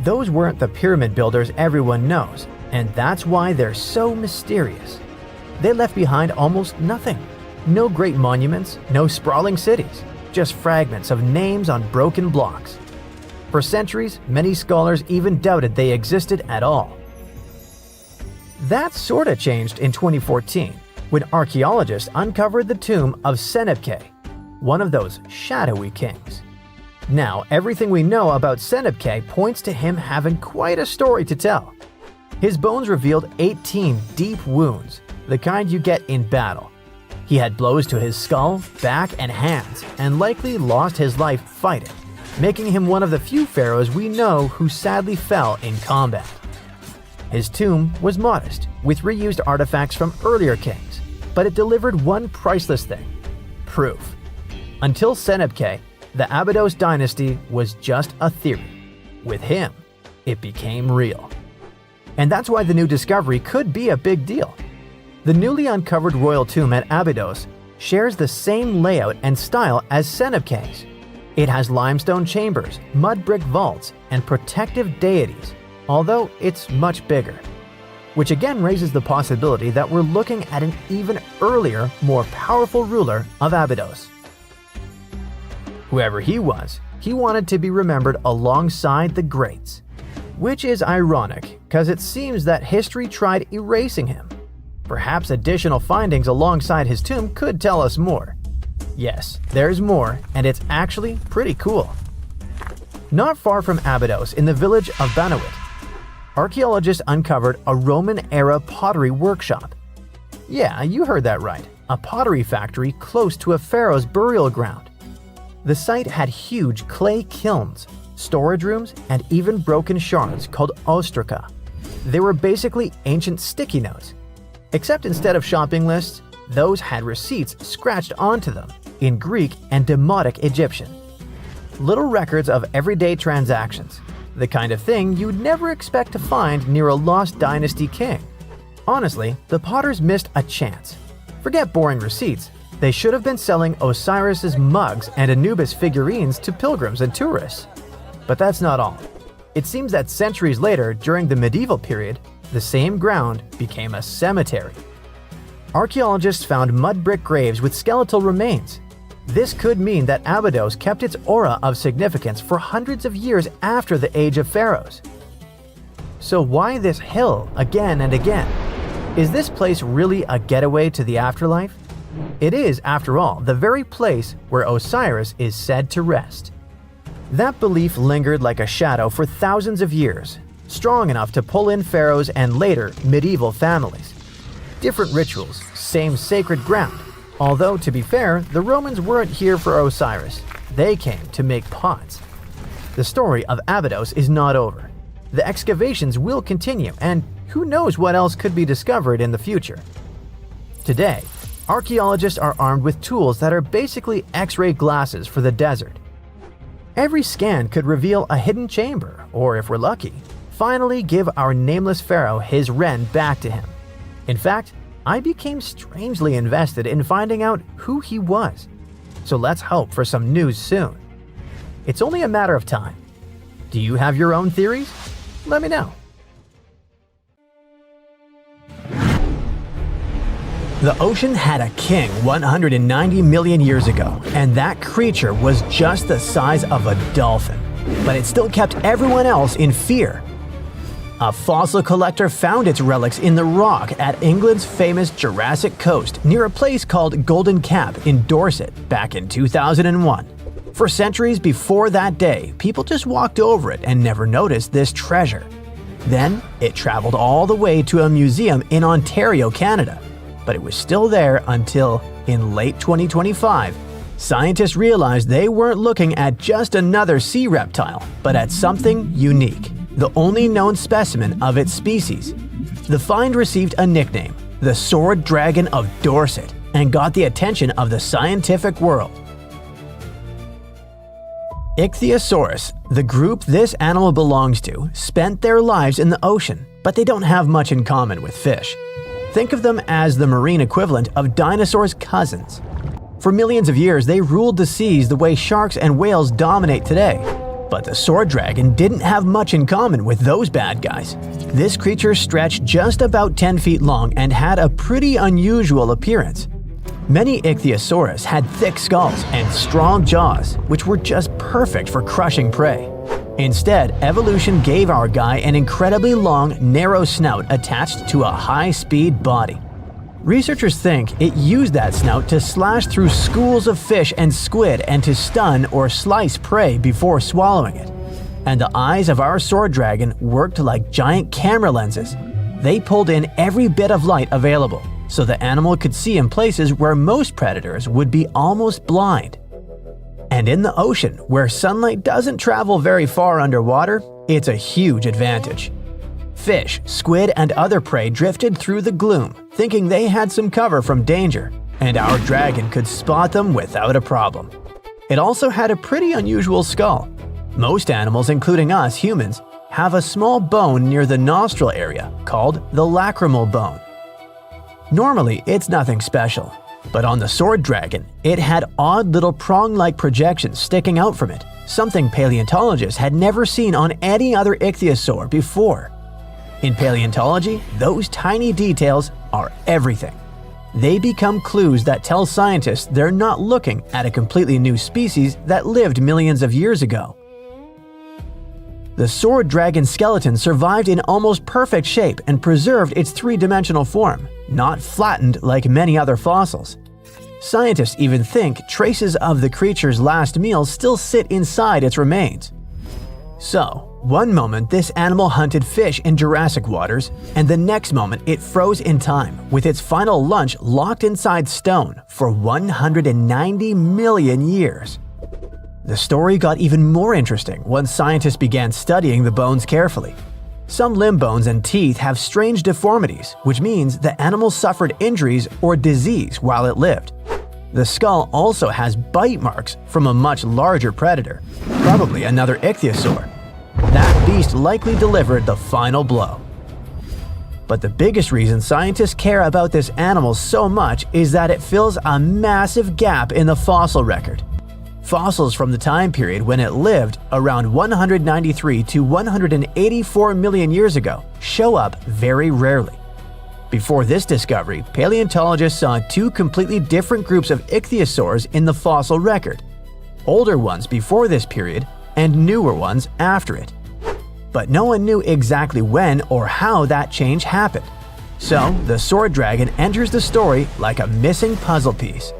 Those weren't the pyramid builders everyone knows, and that's why they're so mysterious. They left behind almost nothing. No great monuments, no sprawling cities, just fragments of names on broken blocks. For centuries, many scholars even doubted they existed at all. That sorta changed in 2014, when archaeologists uncovered the tomb of Senebkay, one of those shadowy kings. Now, everything we know about Senebkay points to him having quite a story to tell. His bones revealed 18 deep wounds, the kind you get in battle. He had blows to his skull, back, and hands, and likely lost his life fighting. making him one of the few pharaohs we know who sadly fell in combat. His tomb was modest, with reused artifacts from earlier kings, but it delivered one priceless thing: proof. Until Senebkay, the Abydos dynasty was just a theory. With him, it became real. And that's why the new discovery could be a big deal. The newly uncovered royal tomb at Abydos shares the same layout and style as Senebkay's. It has limestone chambers, mud brick vaults, and protective deities, although it's much bigger. Which again raises the possibility that we're looking at an even earlier, more powerful ruler of Abydos. Whoever he was, he wanted to be remembered alongside the greats. Which is ironic, because it seems that history tried erasing him. Perhaps additional findings alongside his tomb could tell us more. Yes, there's more, and it's actually pretty cool. Not far from Abydos, in the village of Banawit, archaeologists uncovered a Roman-era pottery workshop. Yeah, you heard that right, a pottery factory close to a pharaoh's burial ground. The site had huge clay kilns, storage rooms, and even broken shards called ostraca. They were basically ancient sticky notes, except instead of shopping lists, those had receipts scratched onto them in Greek and Demotic Egyptian. Little records of everyday transactions, the kind of thing you'd never expect to find near a lost dynasty king. Honestly, the potters missed a chance. Forget boring receipts, they should have been selling Osiris's mugs and Anubis figurines to pilgrims and tourists. But that's not all. It seems that centuries later, during the medieval period, the same ground became a cemetery. Archaeologists found mud brick graves with skeletal remains. This could mean that Abydos kept its aura of significance for hundreds of years after the age of pharaohs. So why this hill again and again? Is this place really a getaway to the afterlife? It is, after all, the very place where Osiris is said to rest. That belief lingered like a shadow for thousands of years, strong enough to pull in pharaohs and later medieval families. Different rituals, same sacred ground. Although, to be fair, the Romans weren't here for Osiris. They came to make pots. The story of Abydos is not over. The excavations will continue, and who knows what else could be discovered in the future. Today, archaeologists are armed with tools that are basically X-ray glasses for the desert. Every scan could reveal a hidden chamber, or if we're lucky, finally give our nameless pharaoh his wren back to him. In fact, I became strangely invested in finding out who he was. So let's hope for some news soon. It's only a matter of time. Do you have your own theories? Let me know. The ocean had a king 190 million years ago, and that creature was just the size of a dolphin. But it still kept everyone else in fear. A fossil collector found its relics in the rock at England's famous Jurassic Coast near a place called Golden Cap in Dorset back in 2001. For centuries before that day, people just walked over it and never noticed this treasure. Then, it traveled all the way to a museum in Ontario, Canada. But it was still there until, in late 2025, scientists realized they weren't looking at just another sea reptile, but at something unique. The only known specimen of its species. The find received a nickname, the Sword Dragon of Dorset, and got the attention of the scientific world. Ichthyosaurus, the group this animal belongs to, spent their lives in the ocean, but they don't have much in common with fish. Think of them as the marine equivalent of dinosaurs' cousins. For millions of years, they ruled the seas the way sharks and whales dominate today. But the sword dragon didn't have much in common with those bad guys. This creature stretched just about 10 feet long and had a pretty unusual appearance. Many ichthyosaurs had thick skulls and strong jaws, which were just perfect for crushing prey. Instead, evolution gave our guy an incredibly long, narrow snout attached to a high-speed body. Researchers think it used that snout to slash through schools of fish and squid and to stun or slice prey before swallowing it. And the eyes of our sword dragon worked like giant camera lenses. They pulled in every bit of light available, so the animal could see in places where most predators would be almost blind. And in the ocean, where sunlight doesn't travel very far underwater, it's a huge advantage. Fish, squid, and other prey drifted through the gloom, thinking they had some cover from danger, and our dragon could spot them without a problem. It also had a pretty unusual skull. Most animals, including us humans, have a small bone near the nostril area called the lacrimal bone. Normally, it's nothing special, but on the sword dragon, it had odd little prong-like projections sticking out from it, something paleontologists had never seen on any other ichthyosaur before. In paleontology, those tiny details are everything. They become clues that tell scientists they're not looking at a completely new species that lived millions of years ago. The sword dragon skeleton survived in almost perfect shape and preserved its three-dimensional form, not flattened like many other fossils. Scientists even think traces of the creature's last meal still sit inside its remains. So, one moment this animal hunted fish in Jurassic waters, and the next moment it froze in time with its final lunch locked inside stone for 190 million years. The story got even more interesting once scientists began studying the bones carefully. Some limb bones and teeth have strange deformities, which means the animal suffered injuries or disease while it lived. The skull also has bite marks from a much larger predator, probably another ichthyosaur. That beast likely delivered the final blow. But the biggest reason scientists care about this animal so much is that it fills a massive gap in the fossil record. Fossils from the time period when it lived, around 193 to 184 million years ago, show up very rarely. Before this discovery, paleontologists saw two completely different groups of ichthyosaurs in the fossil record: older ones before this period and newer ones after it. But no one knew exactly when or how that change happened. So, the sword dragon enters the story like a missing puzzle piece.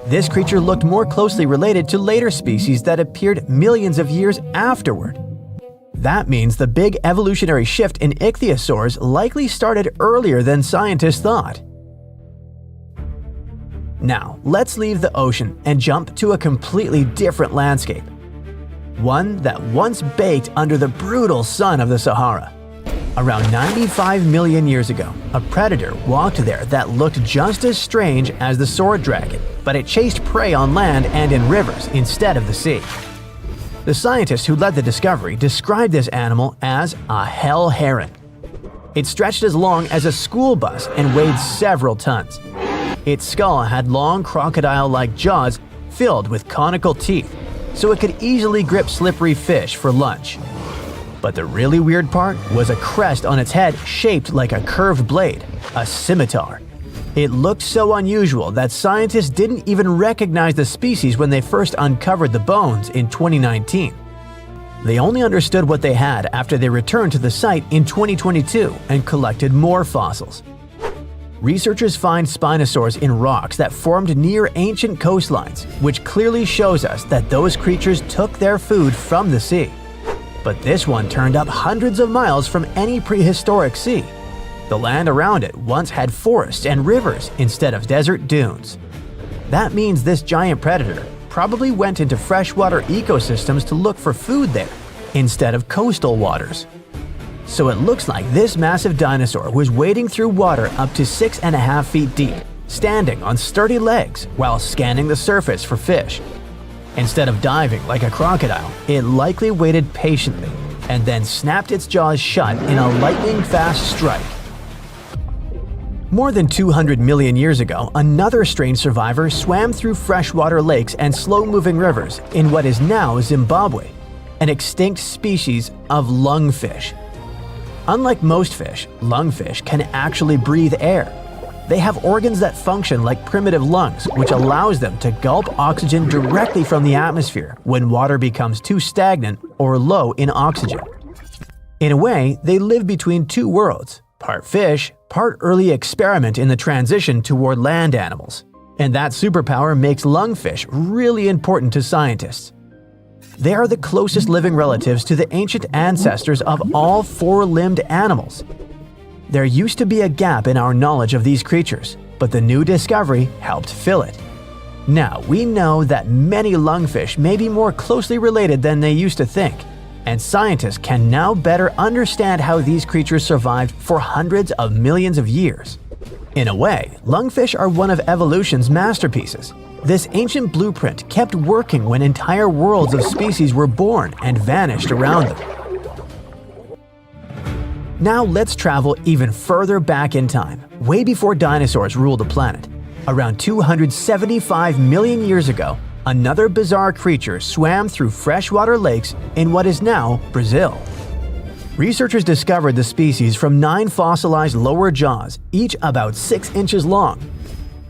This creature looked more closely related to later species that appeared millions of years afterward. That means the big evolutionary shift in ichthyosaurs likely started earlier than scientists thought. Now, let's leave the ocean and jump to a completely different landscape. One that once baked under the brutal sun of the Sahara. Around 95 million years ago, a predator walked there that looked just as strange as the sword dragon, but it chased prey on land and in rivers instead of the sea. The scientist who led the discovery described this animal as a hell heron. It stretched as long as a school bus and weighed several tons. Its skull had long crocodile-like jaws filled with conical teeth, so it could easily grip slippery fish for lunch. But the really weird part was a crest on its head shaped like a curved blade, a scimitar. It looked so unusual that scientists didn't even recognize the species when they first uncovered the bones in 2019. They only understood what they had after they returned to the site in 2022 and collected more fossils. Researchers find spinosaurs in rocks that formed near ancient coastlines, which clearly shows us that those creatures took their food from the sea. But this one turned up hundreds of miles from any prehistoric sea. The land around it once had forests and rivers instead of desert dunes. That means this giant predator probably went into freshwater ecosystems to look for food there, instead of coastal waters. So it looks like this massive dinosaur was wading through water up to 6.5 feet deep, standing on sturdy legs while scanning the surface for fish. Instead of diving like a crocodile, it likely waited patiently and then snapped its jaws shut in a lightning-fast strike. More than 200 million years ago, another strange survivor swam through freshwater lakes and slow-moving rivers in what is now Zimbabwe, an extinct species of lungfish. Unlike most fish, lungfish can actually breathe air. They have organs that function like primitive lungs, which allows them to gulp oxygen directly from the atmosphere when water becomes too stagnant or low in oxygen. In a way, they live between two worlds, part fish, part early experiment in the transition toward land animals. And that superpower makes lungfish really important to scientists. They are the closest living relatives to the ancient ancestors of all four-limbed animals. There used to be a gap in our knowledge of these creatures, but the new discovery helped fill it. Now, we know that many lungfish may be more closely related than they used to think, and scientists can now better understand how these creatures survived for hundreds of millions of years. In a way, lungfish are one of evolution's masterpieces. This ancient blueprint kept working when entire worlds of species were born and vanished around them. Now let's travel even further back in time, way before dinosaurs ruled the planet. Around 275 million years ago, another bizarre creature swam through freshwater lakes in what is now Brazil. Researchers discovered the species from 9 fossilized lower jaws, each about 6 inches long.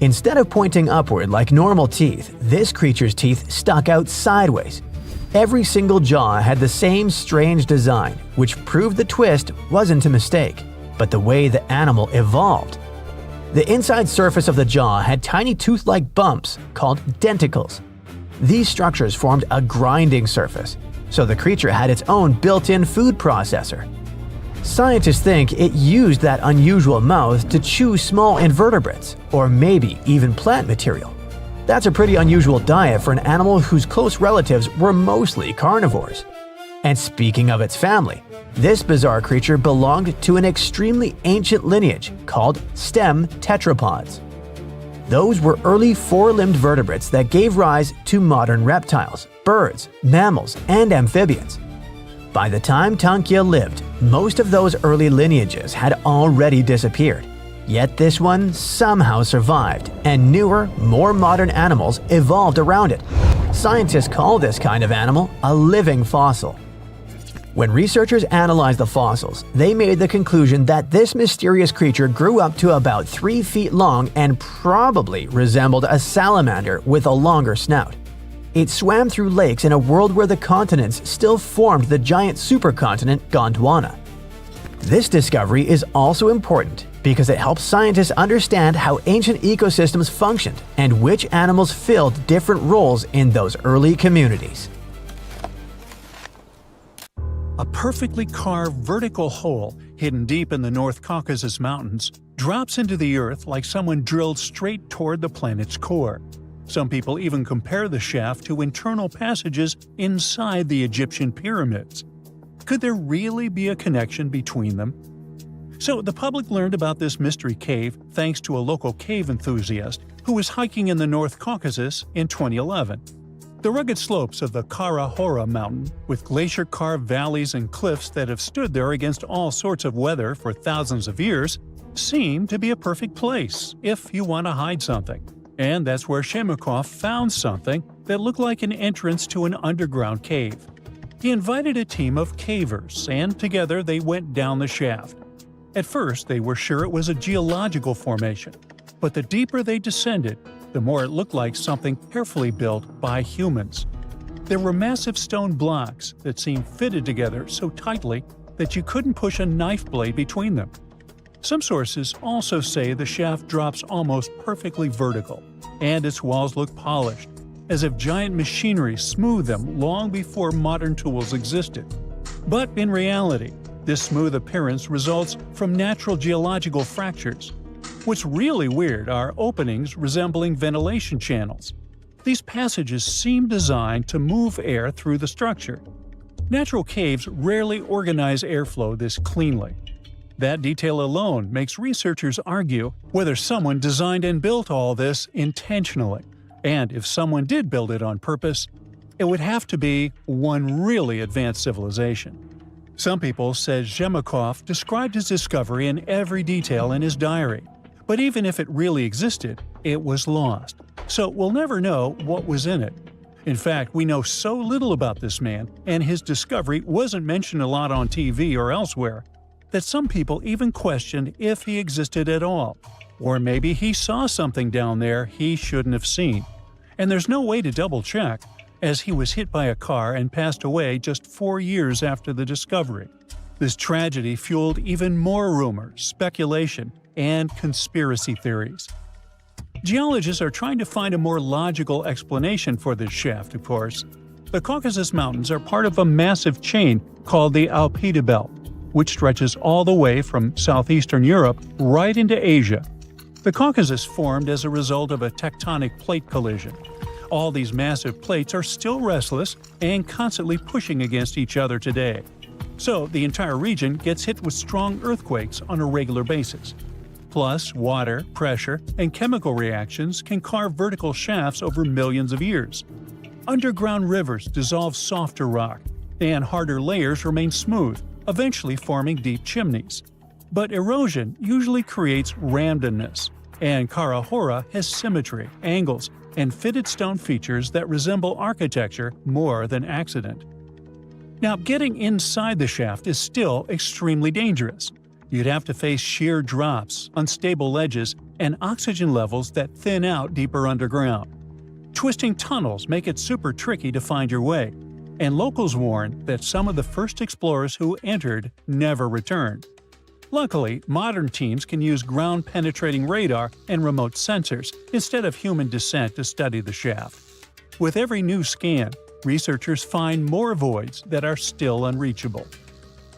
Instead of pointing upward like normal teeth, this creature's teeth stuck out sideways. Every single jaw had the same strange design, which proved the twist wasn't a mistake, but the way the animal evolved. The inside surface of the jaw had tiny tooth-like bumps called denticles. These structures formed a grinding surface, so the creature had its own built-in food processor. Scientists think it used that unusual mouth to chew small invertebrates, or maybe even plant material. That's a pretty unusual diet for an animal whose close relatives were mostly carnivores. And speaking of its family, this bizarre creature belonged to an extremely ancient lineage called stem tetrapods. Those were early 4-limbed vertebrates that gave rise to modern reptiles, birds, mammals, and amphibians. By the time Tankia lived, most of those early lineages had already disappeared. Yet this one somehow survived, and newer, more modern animals evolved around it. Scientists call this kind of animal a living fossil. When researchers analyzed the fossils, they made the conclusion that this mysterious creature grew up to about 3 feet long and probably resembled a salamander with a longer snout. It swam through lakes in a world where the continents still formed the giant supercontinent Gondwana. This discovery is also important because it helps scientists understand how ancient ecosystems functioned and which animals filled different roles in those early communities. A perfectly carved vertical hole hidden deep in the North Caucasus Mountains drops into the earth like someone drilled straight toward the planet's core. Some people even compare the shaft to internal passages inside the Egyptian pyramids. Could there really be a connection between them? So the public learned about this mystery cave thanks to a local cave enthusiast who was hiking in the North Caucasus in 2011. The rugged slopes of the Kara Hora mountain, with glacier-carved valleys and cliffs that have stood there against all sorts of weather for thousands of years, seem to be a perfect place if you want to hide something. And that's where Shemakov found something that looked like an entrance to an underground cave. He invited a team of cavers, and together they went down the shaft. At first, they were sure it was a geological formation, but the deeper they descended, the more it looked like something carefully built by humans. There were massive stone blocks that seemed fitted together so tightly that you couldn't push a knife blade between them. Some sources also say the shaft drops almost perfectly vertical, and its walls look polished, as if giant machinery smoothed them long before modern tools existed. But in reality, this smooth appearance results from natural geological fractures. What's really weird are openings resembling ventilation channels. These passages seem designed to move air through the structure. Natural caves rarely organize airflow this cleanly. That detail alone makes researchers argue whether someone designed and built all this intentionally. And if someone did build it on purpose, it would have to be one really advanced civilization. Some people said Shemakov described his discovery in every detail in his diary. But even if it really existed, it was lost. So we'll never know what was in it. In fact, we know so little about this man, and his discovery wasn't mentioned a lot on TV or elsewhere, that some people even questioned if he existed at all. Or maybe he saw something down there he shouldn't have seen. And there's no way to double-check, as he was hit by a car and passed away just 4 years after the discovery. This tragedy fueled even more rumors, speculation, and conspiracy theories. Geologists are trying to find a more logical explanation for this shaft, of course. The Caucasus Mountains are part of a massive chain called the Alpida Belt, which stretches all the way from southeastern Europe right into Asia. The Caucasus formed as a result of a tectonic plate collision. All these massive plates are still restless and constantly pushing against each other today. So the entire region gets hit with strong earthquakes on a regular basis. Plus, water, pressure, and chemical reactions can carve vertical shafts over millions of years. Underground rivers dissolve softer rock, and harder layers remain smooth, eventually forming deep chimneys. But erosion usually creates randomness, and Kara Hora has symmetry, angles, and fitted stone features that resemble architecture more than accident. Now, getting inside the shaft is still extremely dangerous. You'd have to face sheer drops, unstable ledges, and oxygen levels that thin out deeper underground. Twisting tunnels make it super tricky to find your way, and locals warn that some of the first explorers who entered never returned. Luckily, modern teams can use ground-penetrating radar and remote sensors instead of human descent to study the shaft. With every new scan, researchers find more voids that are still unreachable.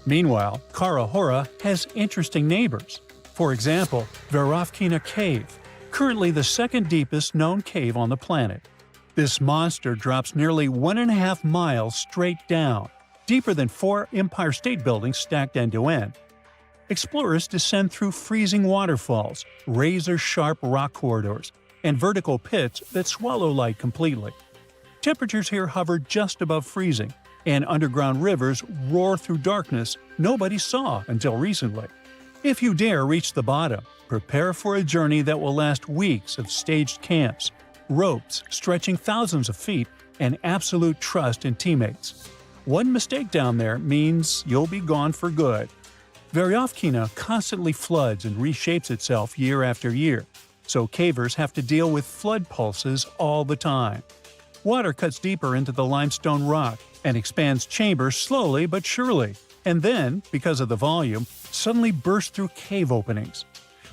Meanwhile, Kara Hora has interesting neighbors. For example, Verovkina Cave, currently the second deepest known cave on the planet. This monster drops nearly 1.5 miles straight down, deeper than 4 Empire State Buildings stacked end-to-end. Explorers descend through freezing waterfalls, razor-sharp rock corridors, and vertical pits that swallow light completely. Temperatures here hover just above freezing, and underground rivers roar through darkness nobody saw until recently. If you dare reach the bottom, prepare for a journey that will last weeks of staged camps, ropes stretching thousands of feet, and absolute trust in teammates. One mistake down there means you'll be gone for good. Veryovkina constantly floods and reshapes itself year after year, so cavers have to deal with flood pulses all the time. Water cuts deeper into the limestone rock and expands chambers slowly but surely, and then, because of the volume, suddenly bursts through cave openings.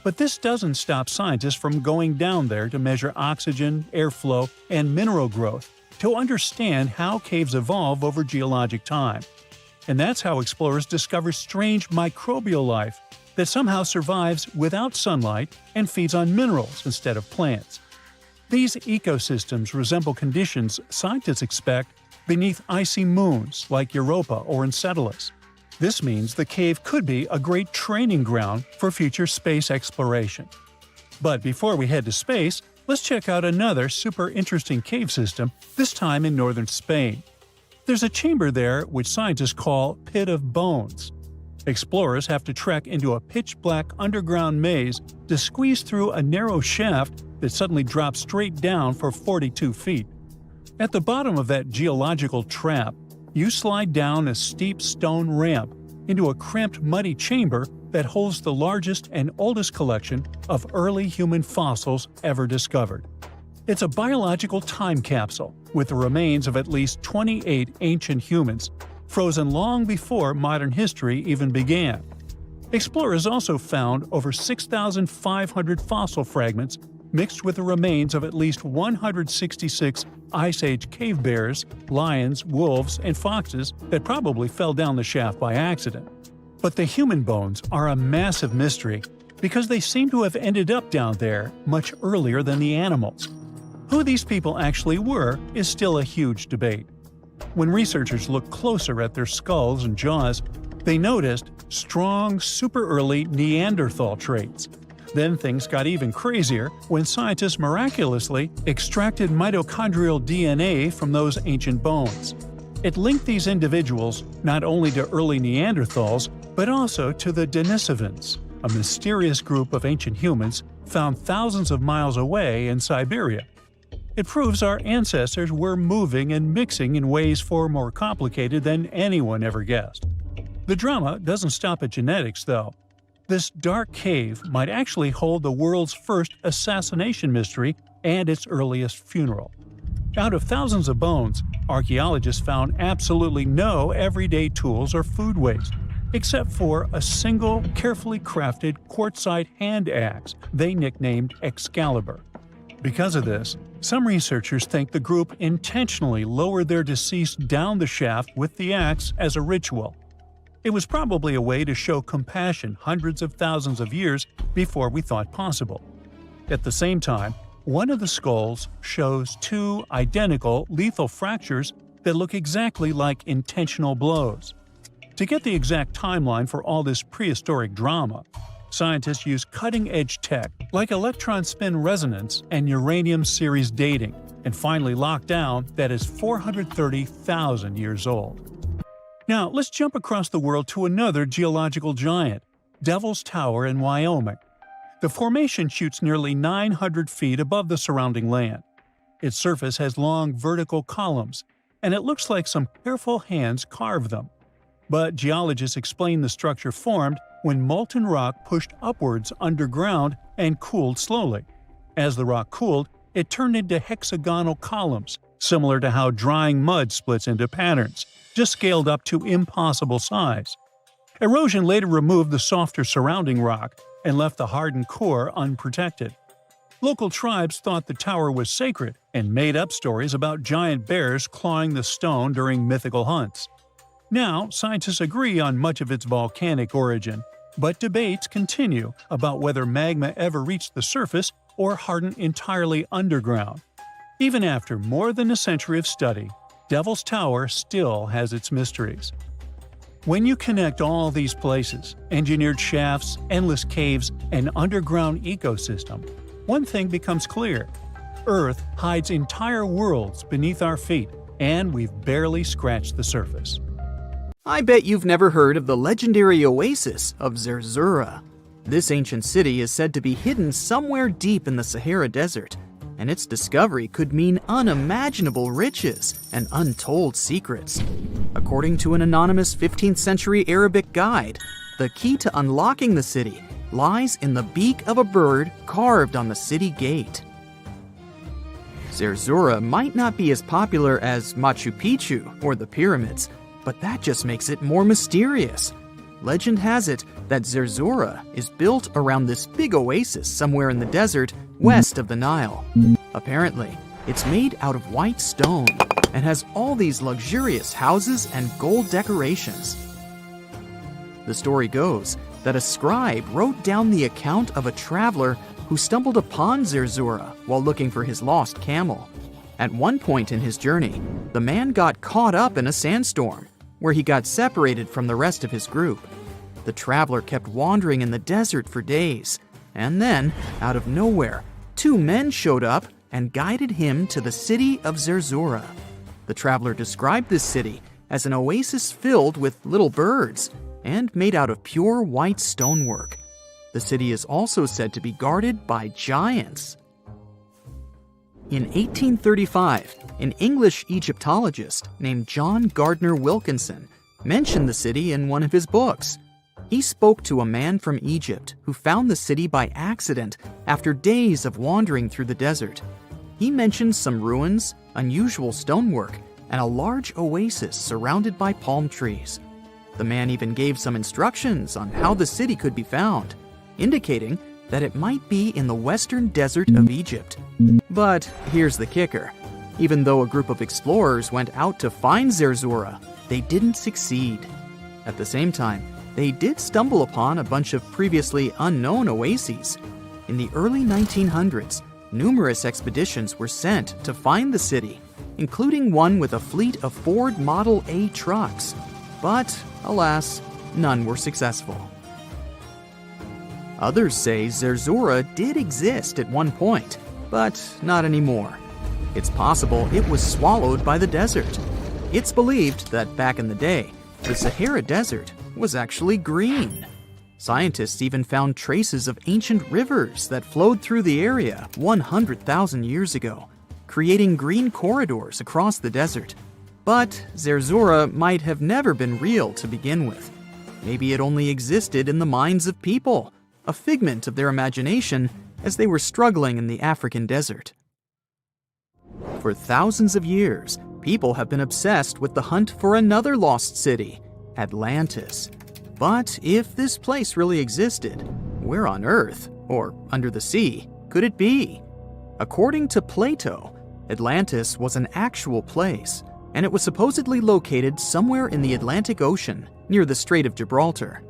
But this doesn't stop scientists from going down there to measure oxygen, airflow, and mineral growth to understand how caves evolve over geologic time. And that's how explorers discover strange microbial life that somehow survives without sunlight and feeds on minerals instead of plants. These ecosystems resemble conditions scientists expect beneath icy moons like Europa or Enceladus. This means the cave could be a great training ground for future space exploration. But before we head to space, let's check out another super interesting cave system, this time in northern Spain. There's a chamber there which scientists call Pit of Bones. Explorers have to trek into a pitch-black underground maze to squeeze through a narrow shaft that suddenly drops straight down for 42 feet. At the bottom of that geological trap, you slide down a steep stone ramp into a cramped, muddy chamber that holds the largest and oldest collection of early human fossils ever discovered. It's a biological time capsule with the remains of at least 28 ancient humans, frozen long before modern history even began. Explorers also found over 6,500 fossil fragments mixed with the remains of at least 166 Ice Age cave bears, lions, wolves, and foxes that probably fell down the shaft by accident. But the human bones are a massive mystery because they seem to have ended up down there much earlier than the animals. Who these people actually were is still a huge debate. When researchers looked closer at their skulls and jaws, they noticed strong, super early Neanderthal traits. Then things got even crazier when scientists miraculously extracted mitochondrial DNA from those ancient bones. It linked these individuals not only to early Neanderthals, but also to the Denisovans, a mysterious group of ancient humans found thousands of miles away in Siberia. It proves our ancestors were moving and mixing in ways far more complicated than anyone ever guessed. The drama doesn't stop at genetics, though. This dark cave might actually hold the world's first assassination mystery and its earliest funeral. Out of thousands of bones, archaeologists found absolutely no everyday tools or food waste, except for a single, carefully crafted quartzite hand axe they nicknamed Excalibur. Because of this, some researchers think the group intentionally lowered their deceased down the shaft with the axe as a ritual. It was probably a way to show compassion hundreds of thousands of years before we thought possible. At the same time, one of the skulls shows two identical lethal fractures that look exactly like intentional blows. To get the exact timeline for all this prehistoric drama, scientists use cutting-edge tech like electron spin resonance and uranium series dating, and finally locked down that is 430,000 years old. Now, let's jump across the world to another geological giant, Devil's Tower in Wyoming. The formation shoots nearly 900 feet above the surrounding land. Its surface has long vertical columns, and it looks like some careful hands carved them. But geologists explain the structure formed when molten rock pushed upwards underground and cooled slowly. As the rock cooled, it turned into hexagonal columns, similar to how drying mud splits into patterns, just scaled up to impossible size. Erosion later removed the softer surrounding rock and left the hardened core unprotected. Local tribes thought the tower was sacred and made up stories about giant bears clawing the stone during mythical hunts. Now, scientists agree on much of its volcanic origin, but debates continue about whether magma ever reached the surface or hardened entirely underground. Even after more than a century of study, Devil's Tower still has its mysteries. When you connect all these places, engineered shafts, endless caves, and underground ecosystem, one thing becomes clear. Earth hides entire worlds beneath our feet, and we've barely scratched the surface. I bet you've never heard of the legendary oasis of Zerzura. This ancient city is said to be hidden somewhere deep in the Sahara Desert, and its discovery could mean unimaginable riches and untold secrets. According to an anonymous 15th century Arabic guide, the key to unlocking the city lies in the beak of a bird carved on the city gate. Zerzura might not be as popular as Machu Picchu or the pyramids, but that just makes it more mysterious. Legend has it that Zerzura is built around this big oasis somewhere in the desert west of the Nile. Apparently, it's made out of white stone and has all these luxurious houses and gold decorations. The story goes that a scribe wrote down the account of a traveler who stumbled upon Zerzura while looking for his lost camel. At one point in his journey, the man got caught up in a sandstorm, where he got separated from the rest of his group. The traveler kept wandering in the desert for days, and then, out of nowhere, two men showed up and guided him to the city of Zerzura. The traveler described this city as an oasis filled with little birds and made out of pure white stonework. The city is also said to be guarded by giants. In 1835, an English Egyptologist named John Gardner Wilkinson mentioned the city in one of his books. He spoke to a man from Egypt who found the city by accident after days of wandering through the desert. He mentioned some ruins, unusual stonework, and a large oasis surrounded by palm trees. The man even gave some instructions on how the city could be found, indicating that it might be in the western desert of Egypt. But here's the kicker. Even though a group of explorers went out to find Zerzura, they didn't succeed. At the same time, they did stumble upon a bunch of previously unknown oases. In the early 1900s, numerous expeditions were sent to find the city, including one with a fleet of Ford Model A trucks. But, alas, none were successful. Others say Zerzura did exist at one point, but not anymore. It's possible it was swallowed by the desert. It's believed that back in the day, the Sahara Desert was actually green. Scientists even found traces of ancient rivers that flowed through the area 100,000 years ago, creating green corridors across the desert. But Zerzura might have never been real to begin with. Maybe it only existed in the minds of people, a figment of their imagination as they were struggling in the African desert. For thousands of years, people have been obsessed with the hunt for another lost city, Atlantis. But if this place really existed, where on Earth, or under the sea, could it be? According to Plato, Atlantis was an actual place, and it was supposedly located somewhere in the Atlantic Ocean, near the Strait of Gibraltar.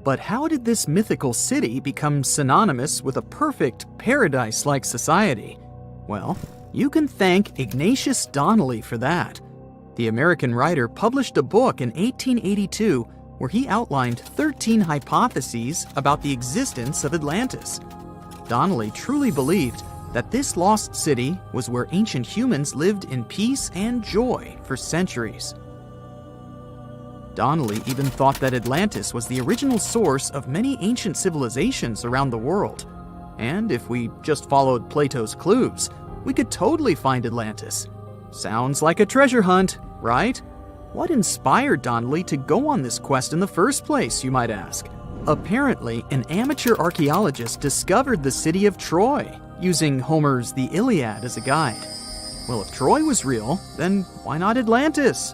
But how did this mythical city become synonymous with a perfect paradise-like society? Well, you can thank Ignatius Donnelly for that. The American writer published a book in 1882 where he outlined 13 hypotheses about the existence of Atlantis. Donnelly truly believed that this lost city was where ancient humans lived in peace and joy for centuries. Donnelly even thought that Atlantis was the original source of many ancient civilizations around the world. And if we just followed Plato's clues, we could totally find Atlantis. Sounds like a treasure hunt, right? What inspired Donnelly to go on this quest in the first place, you might ask? Apparently, an amateur archaeologist discovered the city of Troy, using Homer's The Iliad as a guide. Well, if Troy was real, then why not Atlantis?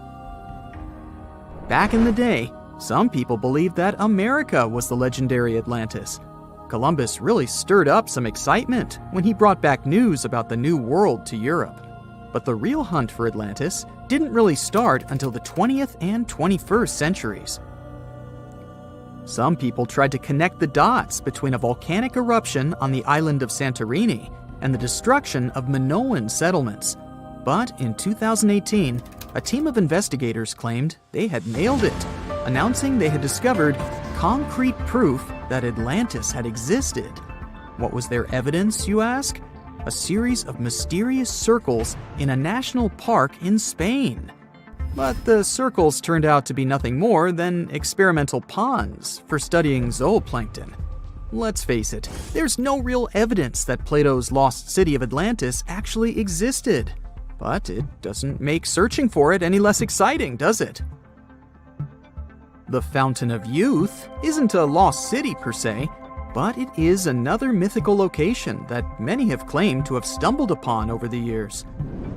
Back in the day, some people believed that America was the legendary Atlantis. Columbus really stirred up some excitement when he brought back news about the New World to Europe. But the real hunt for Atlantis didn't really start until the 20th and 21st centuries. Some people tried to connect the dots between a volcanic eruption on the island of Santorini and the destruction of Minoan settlements. But in 2018, a team of investigators claimed they had nailed it, announcing they had discovered concrete proof that Atlantis had existed. What was their evidence, you ask? A series of mysterious circles in a national park in Spain. But the circles turned out to be nothing more than experimental ponds for studying zooplankton. Let's face it, there's no real evidence that Plato's lost city of Atlantis actually existed. But it doesn't make searching for it any less exciting, does it? The Fountain of Youth isn't a lost city per se, but it is another mythical location that many have claimed to have stumbled upon over the years.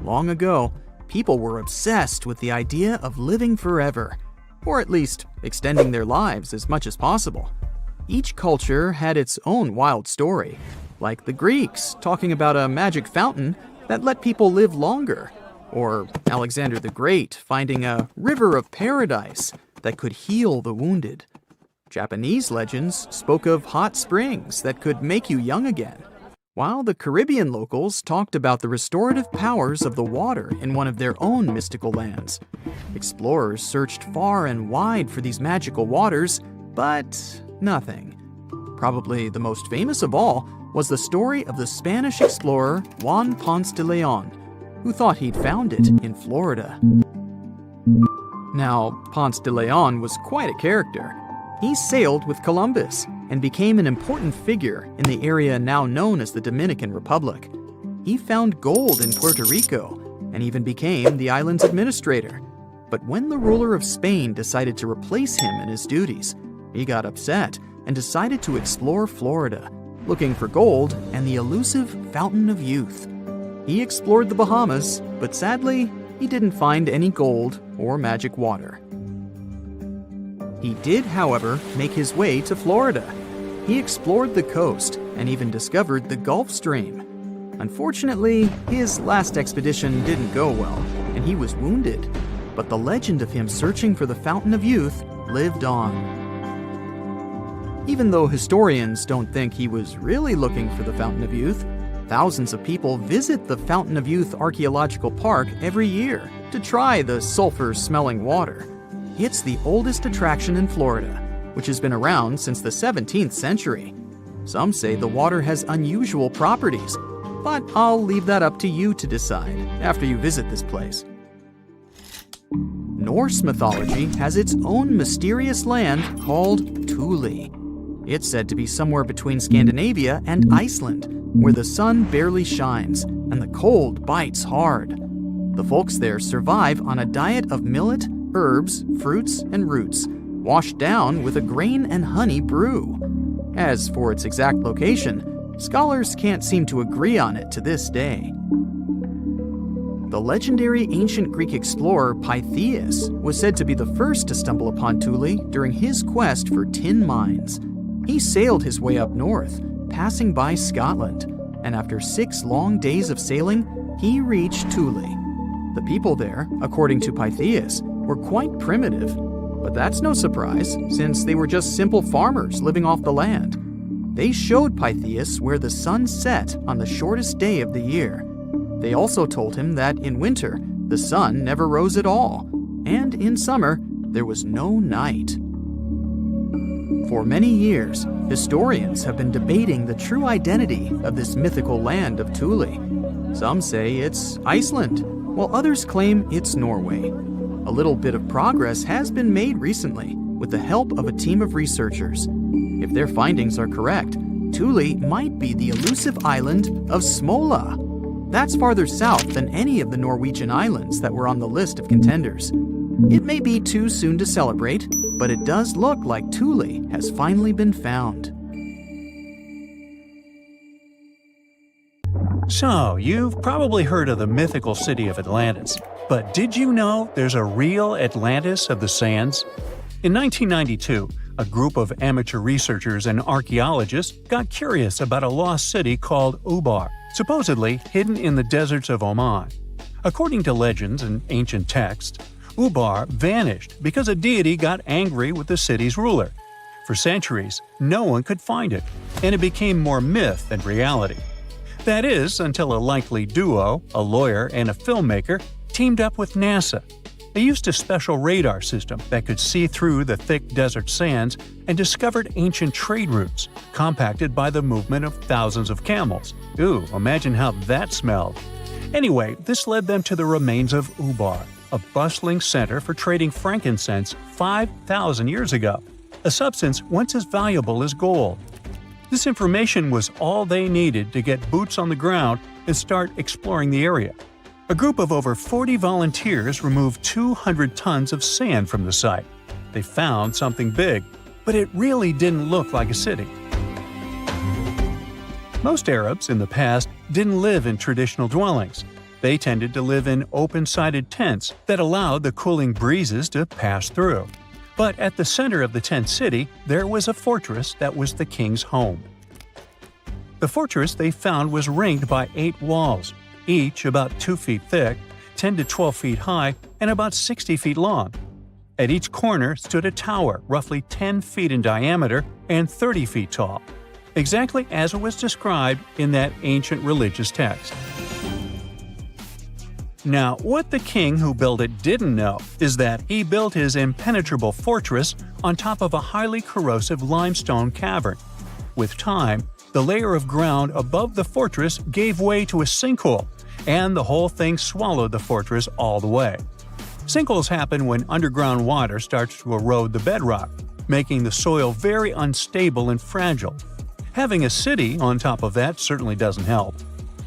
Long ago, people were obsessed with the idea of living forever, or at least extending their lives as much as possible. Each culture had its own wild story, like the Greeks talking about a magic fountain that let people live longer, or Alexander the Great finding a river of paradise that could heal the wounded. Japanese legends spoke of hot springs that could make you young again, while the Caribbean locals talked about the restorative powers of the water in one of their own mystical lands. Explorers searched far and wide for these magical waters, but nothing. Probably the most famous of all was the story of the Spanish explorer Juan Ponce de Leon, who thought he'd found it in Florida. Now, Ponce de Leon was quite a character. He sailed with Columbus and became an important figure in the area now known as the Dominican Republic. He found gold in Puerto Rico and even became the island's administrator. But when the ruler of Spain decided to replace him in his duties, he got upset and decided to explore Florida, looking for gold and the elusive Fountain of Youth. He explored the Bahamas, but sadly, he didn't find any gold or magic water. He did, however, make his way to Florida. He explored the coast and even discovered the Gulf Stream. Unfortunately, his last expedition didn't go well, and he was wounded. But the legend of him searching for the Fountain of Youth lived on. Even though historians don't think he was really looking for the Fountain of Youth, thousands of people visit the Fountain of Youth Archaeological Park every year to try the sulfur-smelling water. It's the oldest attraction in Florida, which has been around since the 17th century. Some say the water has unusual properties, but I'll leave that up to you to decide after you visit this place. Norse mythology has its own mysterious land called Thule. It's said to be somewhere between Scandinavia and Iceland, where the sun barely shines and the cold bites hard. The folks there survive on a diet of millet, herbs, fruits, and roots, washed down with a grain and honey brew. As for its exact location, scholars can't seem to agree on it to this day. The legendary ancient Greek explorer Pytheas was said to be the first to stumble upon Thule during his quest for tin mines. He sailed his way up north, passing by Scotland, and after 6 long days of sailing, he reached Thule. The people there, according to Pytheas, were quite primitive. But that's no surprise, since they were just simple farmers living off the land. They showed Pytheas where the sun set on the shortest day of the year. They also told him that in winter, the sun never rose at all, and in summer, there was no night. For many years, historians have been debating the true identity of this mythical land of Thule. Some say it's Iceland, while others claim it's Norway. A little bit of progress has been made recently with the help of a team of researchers. If their findings are correct, Thule might be the elusive island of Smola. That's farther south than any of the Norwegian islands that were on the list of contenders. It may be too soon to celebrate, but it does look like Thule has finally been found. So, you've probably heard of the mythical city of Atlantis. But did you know there's a real Atlantis of the sands? In 1992, a group of amateur researchers and archaeologists got curious about a lost city called Ubar, supposedly hidden in the deserts of Oman. According to legends and ancient texts, Ubar vanished because a deity got angry with the city's ruler. For centuries, no one could find it, and it became more myth than reality. That is, until a likely duo, a lawyer and a filmmaker, teamed up with NASA. They used a special radar system that could see through the thick desert sands and discovered ancient trade routes, compacted by the movement of thousands of camels. Ooh, imagine how that smelled. Anyway, this led them to the remains of Ubar, a bustling center for trading frankincense 5,000 years ago, a substance once as valuable as gold. This information was all they needed to get boots on the ground and start exploring the area. A group of over 40 volunteers removed 200 tons of sand from the site. They found something big, but it really didn't look like a city. Most Arabs in the past didn't live in traditional dwellings. They tended to live in open-sided tents that allowed the cooling breezes to pass through. But at the center of the tent city, there was a fortress that was the king's home. The fortress they found was ringed by 8 walls, each about 2 feet thick, 10 to 12 feet high, and about 60 feet long. At each corner stood a tower roughly 10 feet in diameter and 30 feet tall, exactly as it was described in that ancient religious text. Now, what the king who built it didn't know is that he built his impenetrable fortress on top of a highly corrosive limestone cavern. With time, the layer of ground above the fortress gave way to a sinkhole, and the whole thing swallowed the fortress all the way. Sinkholes happen when underground water starts to erode the bedrock, making the soil very unstable and fragile. Having a city on top of that certainly doesn't help.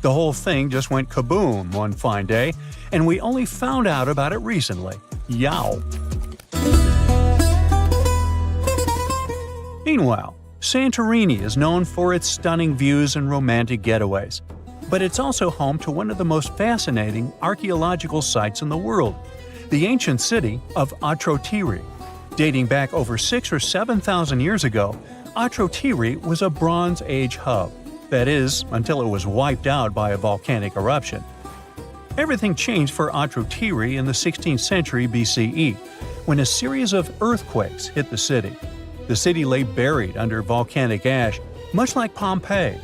The whole thing just went kaboom one fine day, and we only found out about it recently. Yow! Meanwhile, Santorini is known for its stunning views and romantic getaways. But it's also home to one of the most fascinating archaeological sites in the world, the ancient city of Atrotiri. Dating back over 6,000 or 7,000 years ago, Atrotiri was a Bronze Age hub. That is, until it was wiped out by a volcanic eruption. Everything changed for Atrotiri in the 16th century BCE, when a series of earthquakes hit the city. The city lay buried under volcanic ash, much like Pompeii.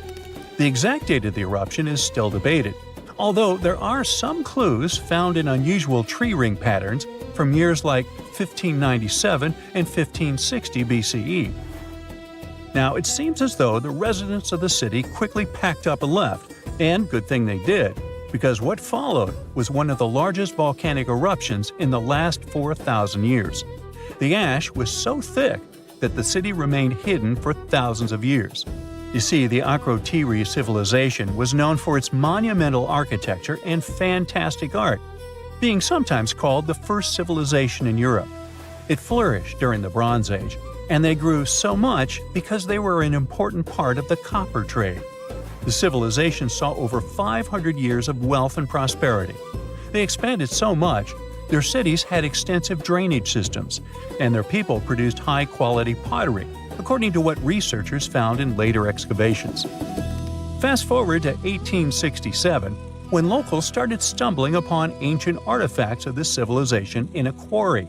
The exact date of the eruption is still debated, although there are some clues found in unusual tree ring patterns from years like 1597 and 1560 BCE. Now, it seems as though the residents of the city quickly packed up and left, and good thing they did, because what followed was one of the largest volcanic eruptions in the last 4,000 years. The ash was so thick that the city remained hidden for thousands of years. You see, the Akrotiri civilization was known for its monumental architecture and fantastic art, being sometimes called the first civilization in Europe. It flourished during the Bronze Age, and they grew so much because they were an important part of the copper trade. The civilization saw over 500 years of wealth and prosperity. They expanded so much, their cities had extensive drainage systems, and their people produced high-quality pottery, according to what researchers found in later excavations. Fast forward to 1867, when locals started stumbling upon ancient artifacts of this civilization in a quarry.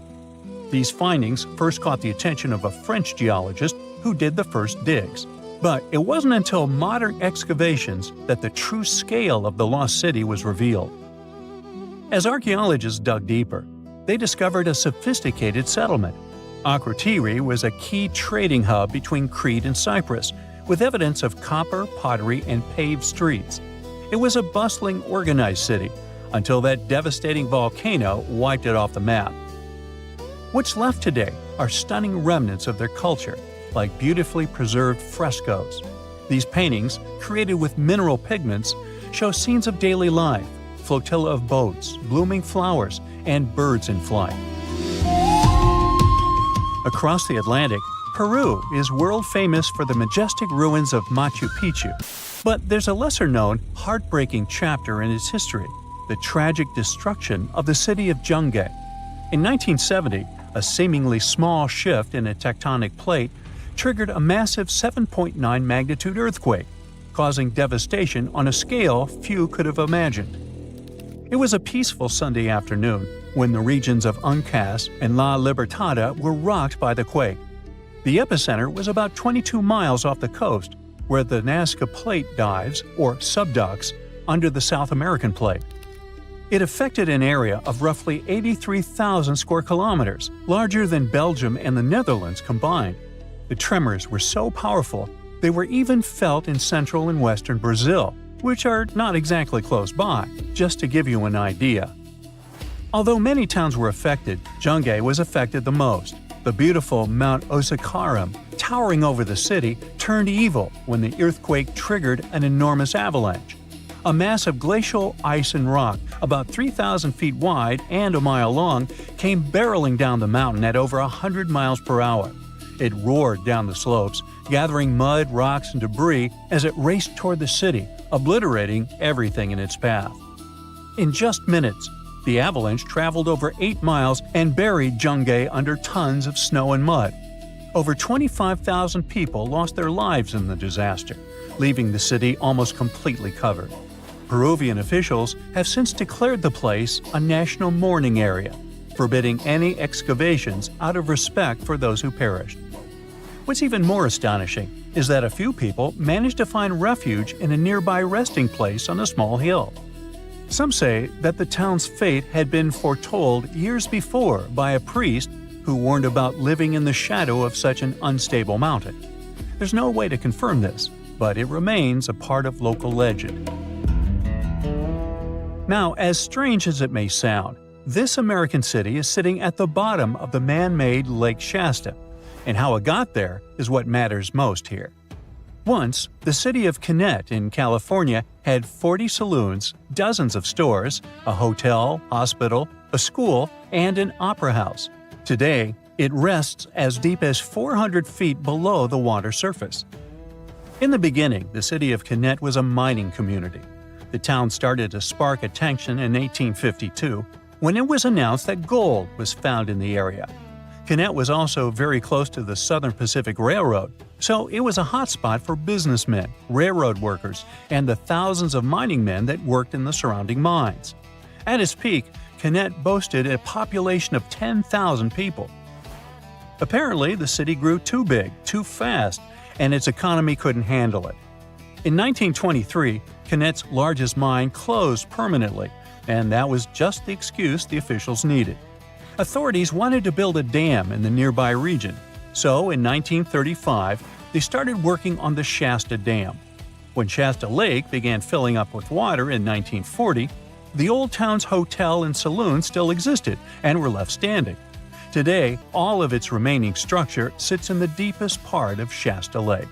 These findings first caught the attention of a French geologist who did the first digs. But it wasn't until modern excavations that the true scale of the lost city was revealed. As archaeologists dug deeper, they discovered a sophisticated settlement. Akrotiri was a key trading hub between Crete and Cyprus, with evidence of copper, pottery, and paved streets. It was a bustling, organized city, until that devastating volcano wiped it off the map. What's left today are stunning remnants of their culture, like beautifully preserved frescoes. These paintings, created with mineral pigments, show scenes of daily life, flotilla of boats, blooming flowers, and birds in flight. Across the Atlantic, Peru is world famous for the majestic ruins of Machu Picchu. But there's a lesser-known, heartbreaking chapter in its history, the tragic destruction of the city of Jungay. In 1970, a seemingly small shift in a tectonic plate triggered a massive 7.9 magnitude earthquake, causing devastation on a scale few could have imagined. It was a peaceful Sunday afternoon when the regions of Uncas and La Libertada were rocked by the quake. The epicenter was about 22 miles off the coast, where the Nazca Plate dives, or subducts, under the South American Plate. It affected an area of roughly 83,000 square kilometers, larger than Belgium and the Netherlands combined. The tremors were so powerful, they were even felt in central and western Brazil, which are not exactly close by, just to give you an idea. Although many towns were affected, Jungay was affected the most. The beautiful Mount Osakaram, towering over the city, turned evil when the earthquake triggered an enormous avalanche. A mass of glacial ice and rock, about 3,000 feet wide and a mile long, came barreling down the mountain at over 100 miles per hour. It roared down the slopes, gathering mud, rocks, and debris as it raced toward the city, obliterating everything in its path. In just minutes, the avalanche traveled over 8 miles and buried Jungay under tons of snow and mud. Over 25,000 people lost their lives in the disaster, leaving the city almost completely covered. Peruvian officials have since declared the place a national mourning area, forbidding any excavations out of respect for those who perished. What's even more astonishing is that a few people managed to find refuge in a nearby resting place on a small hill. Some say that the town's fate had been foretold years before by a priest who warned about living in the shadow of such an unstable mountain. There's no way to confirm this, but it remains a part of local legend. Now, as strange as it may sound, this American city is sitting at the bottom of the man-made Lake Shasta, and how it got there is what matters most here. Once, the city of Gannett in California had 40 saloons, dozens of stores, a hotel, hospital, a school, and an opera house. Today, it rests as deep as 400 feet below the water surface. In the beginning, the city of Gannett was a mining community. The town started to spark attention in 1852 when it was announced that gold was found in the area. Gannett was also very close to the Southern Pacific Railroad, so it was a hotspot for businessmen, railroad workers, and the thousands of mining men that worked in the surrounding mines. At its peak, Gannett boasted a population of 10,000 people. Apparently, the city grew too big, too fast, and its economy couldn't handle it. In 1923, Gannett's largest mine closed permanently, and that was just the excuse the officials needed. Authorities wanted to build a dam in the nearby region, so in 1935, they started working on the Shasta Dam. When Shasta Lake began filling up with water in 1940, the old town's hotel and saloon still existed and were left standing. Today, all of its remaining structure sits in the deepest part of Shasta Lake.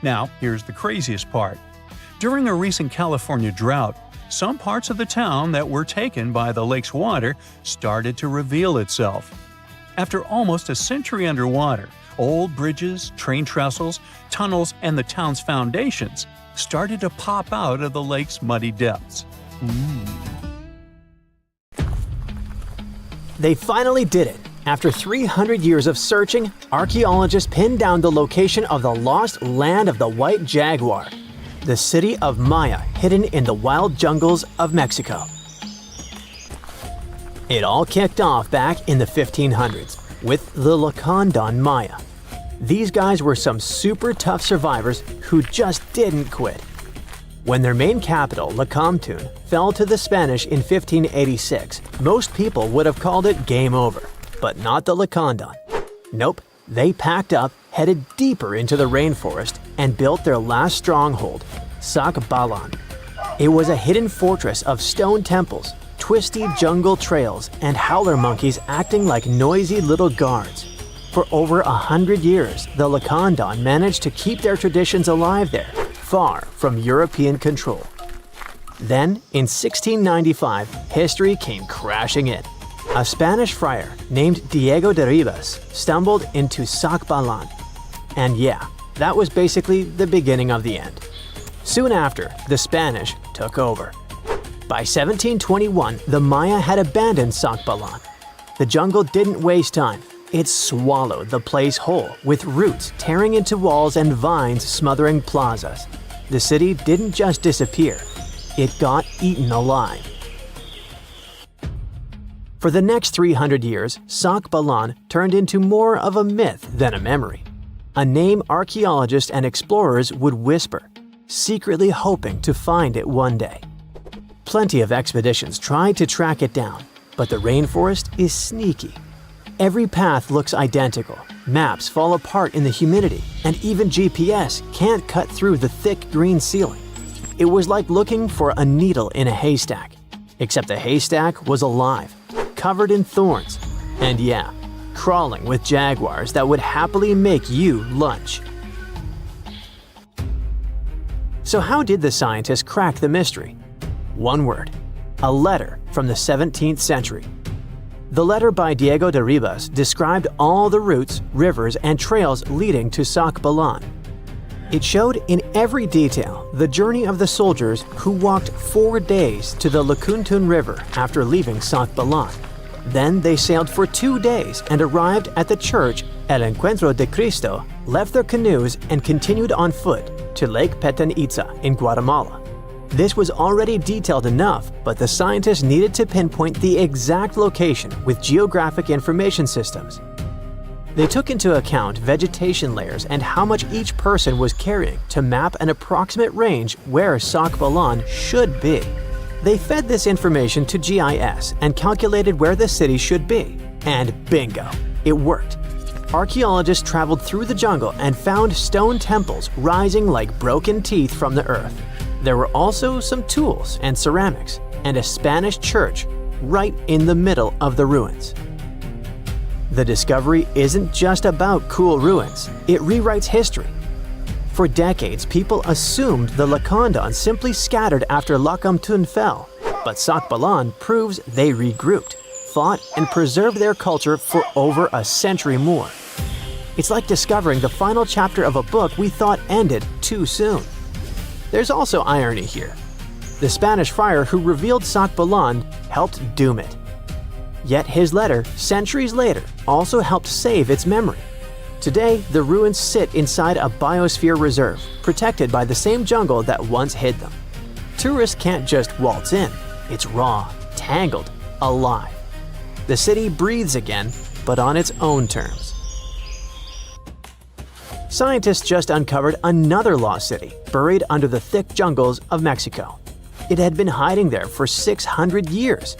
Now, here's the craziest part. During a recent California drought, some parts of the town that were taken by the lake's water started to reveal itself. After almost a century underwater, old bridges, train trestles, tunnels, and the town's foundations started to pop out of the lake's muddy depths. They finally did it. After 300 years of searching, archaeologists pinned down the location of the lost land of the White Jaguar, the city of Maya hidden in the wild jungles of Mexico. It all kicked off back in the 1500s with the Lacandon Maya. These guys were some super tough survivors who just didn't quit. When their main capital, Lacamtun, fell to the Spanish in 1586, most people would have called it game over, but not the Lacandon. Nope, they packed up, headed deeper into the rainforest, and built their last stronghold, Sacbalan. It was a hidden fortress of stone temples, twisty jungle trails, and howler monkeys acting like noisy little guards. For over 100 years, the Lacandon managed to keep their traditions alive there, far from European control. Then, in 1695, history came crashing in. A Spanish friar named Diego de Ribas stumbled into Sacbalan. And yeah, that was basically the beginning of the end. Soon after, the Spanish took over. By 1721, the Maya had abandoned Sacbalan. The jungle didn't waste time. It swallowed the place whole, with roots tearing into walls and vines smothering plazas. The city didn't just disappear, it got eaten alive. For the next 300 years, Sacbalan turned into more of a myth than a memory. A name archaeologists and explorers would whisper, secretly hoping to find it one day. Plenty of expeditions tried to track it down, but the rainforest is sneaky. Every path looks identical, maps fall apart in the humidity, and even GPS can't cut through the thick green ceiling. It was like looking for a needle in a haystack, except the haystack was alive, covered in thorns, and yeah, crawling with jaguars that would happily make you lunch. So how did the scientists crack the mystery? One word: a letter from the 17th century. The letter by Diego de Ribas described all the routes, rivers, and trails leading to Sacbalan. It showed in every detail the journey of the soldiers who walked 4 days to the Lacandon River after leaving Sacbalan. Then they sailed for 2 days and arrived at the church El Encuentro de Cristo, left their canoes, and continued on foot to Lake Petén Itzá in Guatemala. This was already detailed enough, but the scientists needed to pinpoint the exact location with geographic information systems. They took into account vegetation layers and how much each person was carrying to map an approximate range where Sacbalan should be. They fed this information to GIS and calculated where the city should be. And bingo, it worked. Archaeologists traveled through the jungle and found stone temples rising like broken teeth from the earth. There were also some tools and ceramics, and a Spanish church right in the middle of the ruins. The discovery isn't just about cool ruins, it rewrites history. For decades, people assumed the Lacandon simply scattered after Lacamtun fell, but Sacbalan proves they regrouped, fought, and preserved their culture for over a century more. It's like discovering the final chapter of a book we thought ended too soon. There's also irony here. The Spanish friar who revealed Sacbalan helped doom it. Yet his letter, centuries later, also helped save its memory. Today, the ruins sit inside a biosphere reserve, protected by the same jungle that once hid them. Tourists can't just waltz in. It's raw, tangled, alive. The city breathes again, but on its own terms. Scientists just uncovered another lost city, buried under the thick jungles of Mexico. It had been hiding there for 600 years.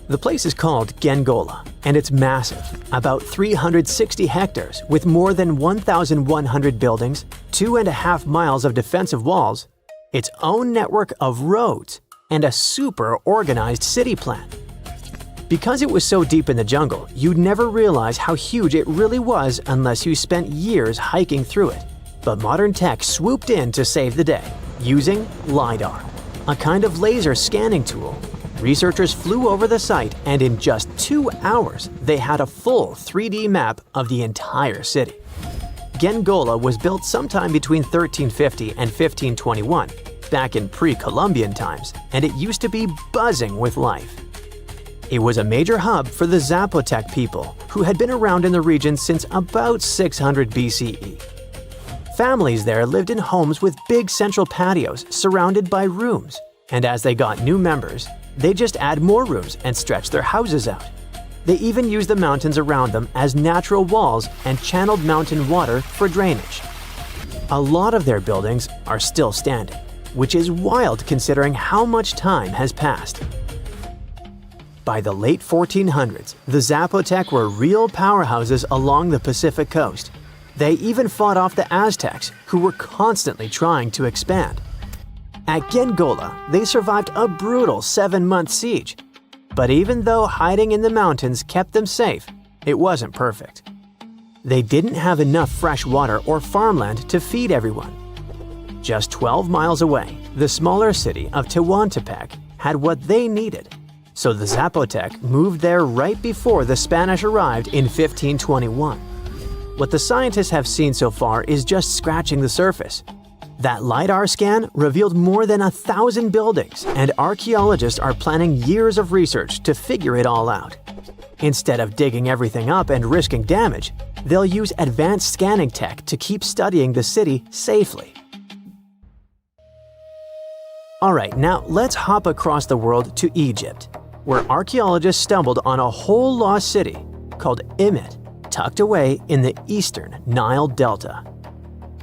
The place is called Gengola, and it's massive, about 360 hectares with more than 1,100 buildings, 2.5 miles of defensive walls, its own network of roads, and a super organized city plan. Because it was so deep in the jungle, you'd never realize how huge it really was unless you spent years hiking through it. But modern tech swooped in to save the day, using LiDAR, a kind of laser scanning tool. Researchers flew over the site, and in just 2 hours, they had a full 3D map of the entire city. Gengola was built sometime between 1350 and 1521, back in pre-Columbian times, and it used to be buzzing with life. It was a major hub for the Zapotec people, who had been around in the region since about 600 BCE. Families there lived in homes with big central patios surrounded by rooms, and as they got new members, they just add more rooms and stretch their houses out. They even used the mountains around them as natural walls and channeled mountain water for drainage. A lot of their buildings are still standing, which is wild considering how much time has passed. By the late 1400s, the Zapotec were real powerhouses along the Pacific coast. They even fought off the Aztecs, who were constantly trying to expand. At Gengola, they survived a brutal 7-month siege. But even though hiding in the mountains kept them safe, it wasn't perfect. They didn't have enough fresh water or farmland to feed everyone. Just 12 miles away, the smaller city of Tehuantepec had what they needed. So the Zapotec moved there right before the Spanish arrived in 1521. What the scientists have seen so far is just scratching the surface. That LiDAR scan revealed more than 1,000 buildings, and archaeologists are planning years of research to figure it all out. Instead of digging everything up and risking damage, they'll use advanced scanning tech to keep studying the city safely. Alright, now let's hop across the world to Egypt, where archaeologists stumbled on a whole lost city called Imet, tucked away in the eastern Nile Delta.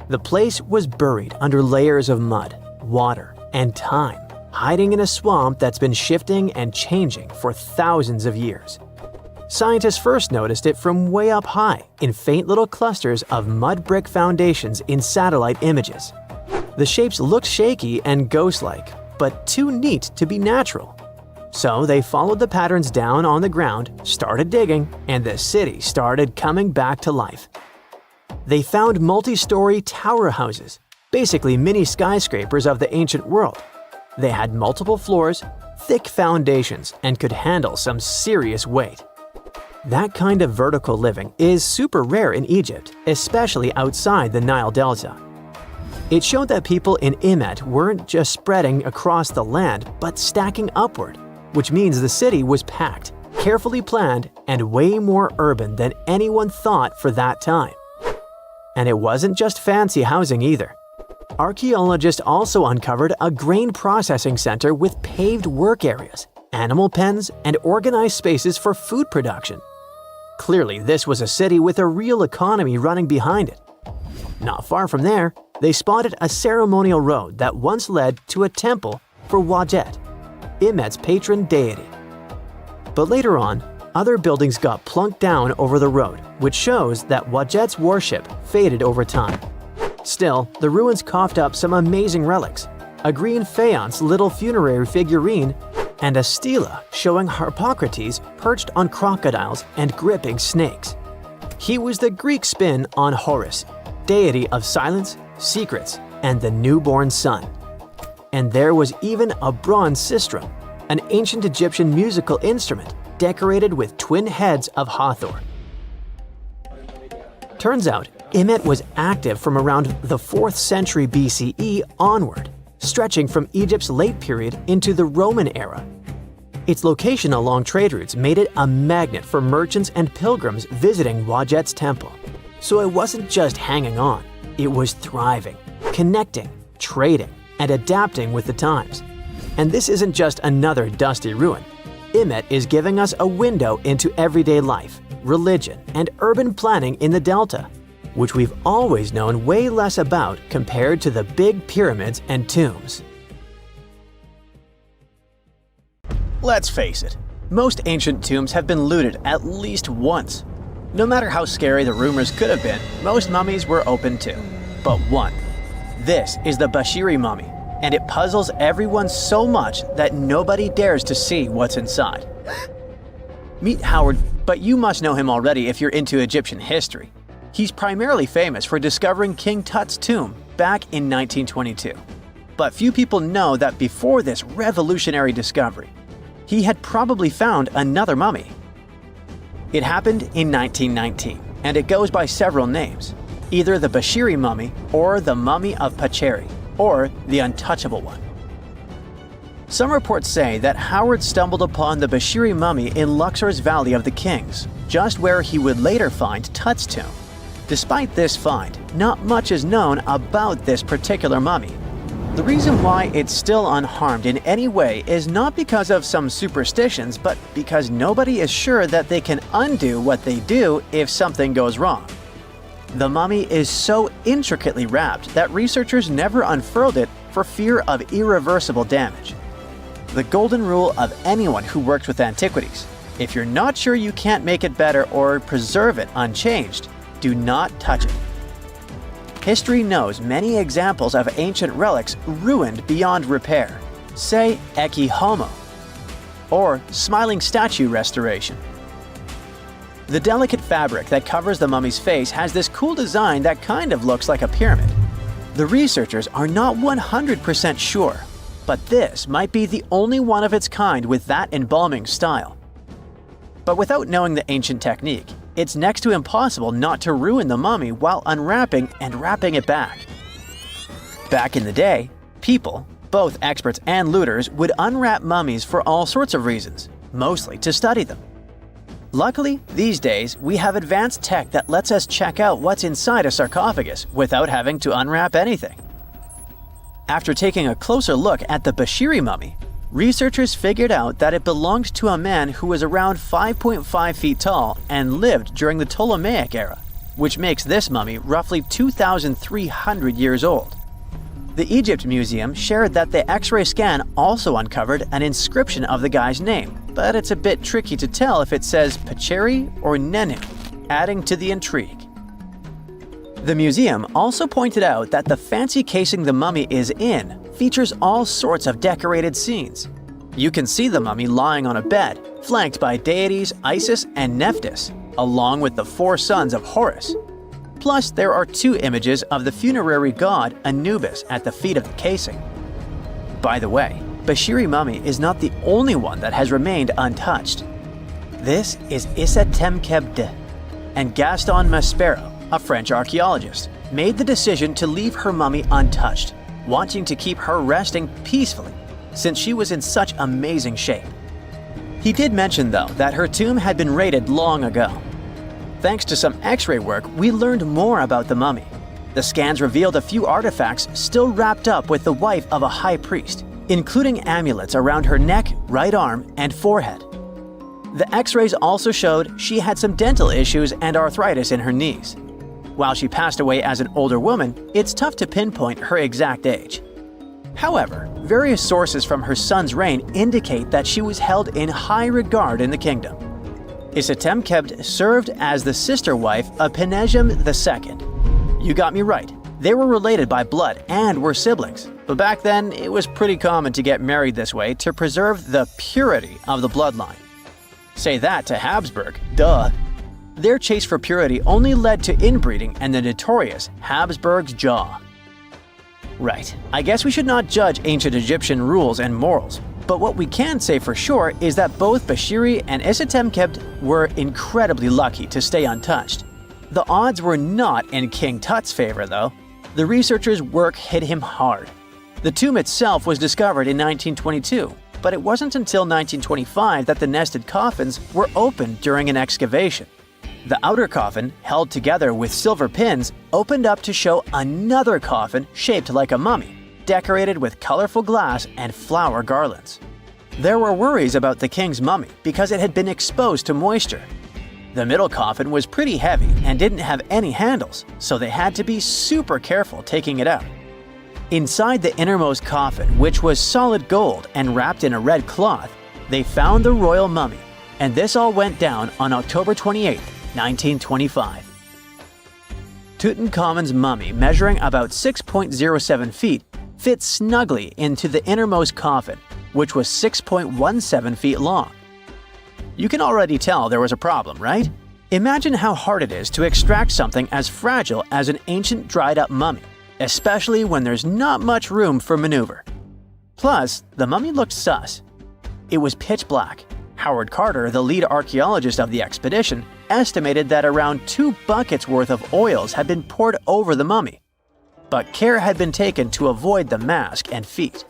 The place was buried under layers of mud, water, and time, hiding in a swamp that's been shifting and changing for thousands of years. Scientists first noticed it from way up high in faint little clusters of mud brick foundations in satellite images. The shapes looked shaky and ghost-like, but too neat to be natural. So they followed the patterns down on the ground, started digging, and the city started coming back to life. They found multi-story tower houses, basically mini skyscrapers of the ancient world. They had multiple floors, thick foundations, and could handle some serious weight. That kind of vertical living is super rare in Egypt, especially outside the Nile Delta. It showed that people in Imet weren't just spreading across the land, but stacking upward, which means the city was packed, carefully planned, and way more urban than anyone thought for that time. And it wasn't just fancy housing either. Archaeologists also uncovered a grain processing center with paved work areas, animal pens, and organized spaces for food production. Clearly, this was a city with a real economy running behind it. Not far from there, they spotted a ceremonial road that once led to a temple for Wadjet, Imet's patron deity. But later on, other buildings got plunked down over the road, which shows that Wadjet's worship faded over time. Still, the ruins coughed up some amazing relics, a green faience little funerary figurine, and a stela showing Harpocrates perched on crocodiles and gripping snakes. He was the Greek spin on Horus, deity of silence, secrets, and the newborn sun. And there was even a bronze sistrum, an ancient Egyptian musical instrument decorated with twin heads of Hathor. Turns out, Imet was active from around the 4th century BCE onward, stretching from Egypt's late period into the Roman era. Its location along trade routes made it a magnet for merchants and pilgrims visiting Wadjet's temple. So it wasn't just hanging on, it was thriving, connecting, trading, and adapting with the times. And this isn't just another dusty ruin. Imet is giving us a window into everyday life, religion, and urban planning in the Delta, which we've always known way less about compared to the big pyramids and tombs. Let's face it, most ancient tombs have been looted at least once. No matter how scary the rumors could have been, most mummies were open too. But one. This is the Bashiri mummy, and it puzzles everyone so much that nobody dares to see what's inside. Meet Howard, but you must know him already if you're into Egyptian history. He's primarily famous for discovering King Tut's tomb back in 1922. But few people know that before this revolutionary discovery, he had probably found another mummy. It happened in 1919, and it goes by several names, either the Bashiri mummy or the mummy of Pacheri, or the untouchable one. Some reports say that Howard stumbled upon the Bashiri mummy in Luxor's Valley of the Kings, just where he would later find Tut's tomb. Despite this find, not much is known about this particular mummy. The reason why it's still unharmed in any way is not because of some superstitions, but because nobody is sure that they can undo what they do if something goes wrong. The mummy is so intricately wrapped that researchers never unfurled it for fear of irreversible damage. The golden rule of anyone who works with antiquities: if you're not sure you can't make it better or preserve it unchanged, do not touch it. History knows many examples of ancient relics ruined beyond repair, say Ecce Homo, or smiling statue restoration. The delicate fabric that covers the mummy's face has this cool design that kind of looks like a pyramid. The researchers are not 100% sure, but this might be the only one of its kind with that embalming style. But without knowing the ancient technique, it's next to impossible not to ruin the mummy while unwrapping and wrapping it back. Back in the day, people, both experts and looters, would unwrap mummies for all sorts of reasons, mostly to study them. Luckily, these days, we have advanced tech that lets us check out what's inside a sarcophagus without having to unwrap anything. After taking a closer look at the Bashiri mummy, researchers figured out that it belonged to a man who was around 5.5 feet tall and lived during the Ptolemaic era, which makes this mummy roughly 2,300 years old. The Egypt Museum shared that the X-ray scan also uncovered an inscription of the guy's name, but it's a bit tricky to tell if it says Pacheri or Nenu, adding to the intrigue. The museum also pointed out that the fancy casing the mummy is in features all sorts of decorated scenes. You can see the mummy lying on a bed, flanked by deities Isis and Nephthys, along with the 4 sons of Horus. Plus, there are 2 images of the funerary god Anubis at the feet of the casing. By the way, Bashiri mummy is not the only one that has remained untouched. This is Issa Temkebde, and Gaston Maspero, a French archaeologist, made the decision to leave her mummy untouched, wanting to keep her resting peacefully since she was in such amazing shape. He did mention, though, that her tomb had been raided long ago. Thanks to some X-ray work, we learned more about the mummy. The scans revealed a few artifacts still wrapped up with the wife of a high priest, including amulets around her neck, right arm, and forehead. The X-rays also showed she had some dental issues and arthritis in her knees. While she passed away as an older woman, it's tough to pinpoint her exact age. However, various sources from her son's reign indicate that she was held in high regard in the kingdom. Isatemkebd served as the sister wife of Penejim II. You got me right, they were related by blood and were siblings, but back then it was pretty common to get married this way to preserve the purity of the bloodline. Say that to Habsburg, duh. Their chase for purity only led to inbreeding and the notorious Habsburg's jaw. Right, I guess we should not judge ancient Egyptian rules and morals, but what we can say for sure is that both Bashiri and Isatemkebd were incredibly lucky to stay untouched. The odds were not in King Tut's favor, though. The researchers' work hit him hard. The tomb itself was discovered in 1922, but it wasn't until 1925 that the nested coffins were opened during an excavation. The outer coffin, held together with silver pins, opened up to show another coffin shaped like a mummy, decorated with colorful glass and flower garlands. There were worries about the king's mummy because it had been exposed to moisture. The middle coffin was pretty heavy and didn't have any handles, so they had to be super careful taking it out. Inside the innermost coffin, which was solid gold and wrapped in a red cloth, they found the royal mummy, and this all went down on October 28, 1925. Tutankhamun's mummy, measuring about 6.07 feet, fit snugly into the innermost coffin, which was 6.17 feet long. You can already tell there was a problem, right? Imagine how hard it is to extract something as fragile as an ancient dried-up mummy, especially when there's not much room for maneuver. Plus, the mummy looked sus. It was pitch black. Howard Carter, the lead archaeologist of the expedition, estimated that around 2 buckets worth of oils had been poured over the mummy. But care had been taken to avoid the mask and feet.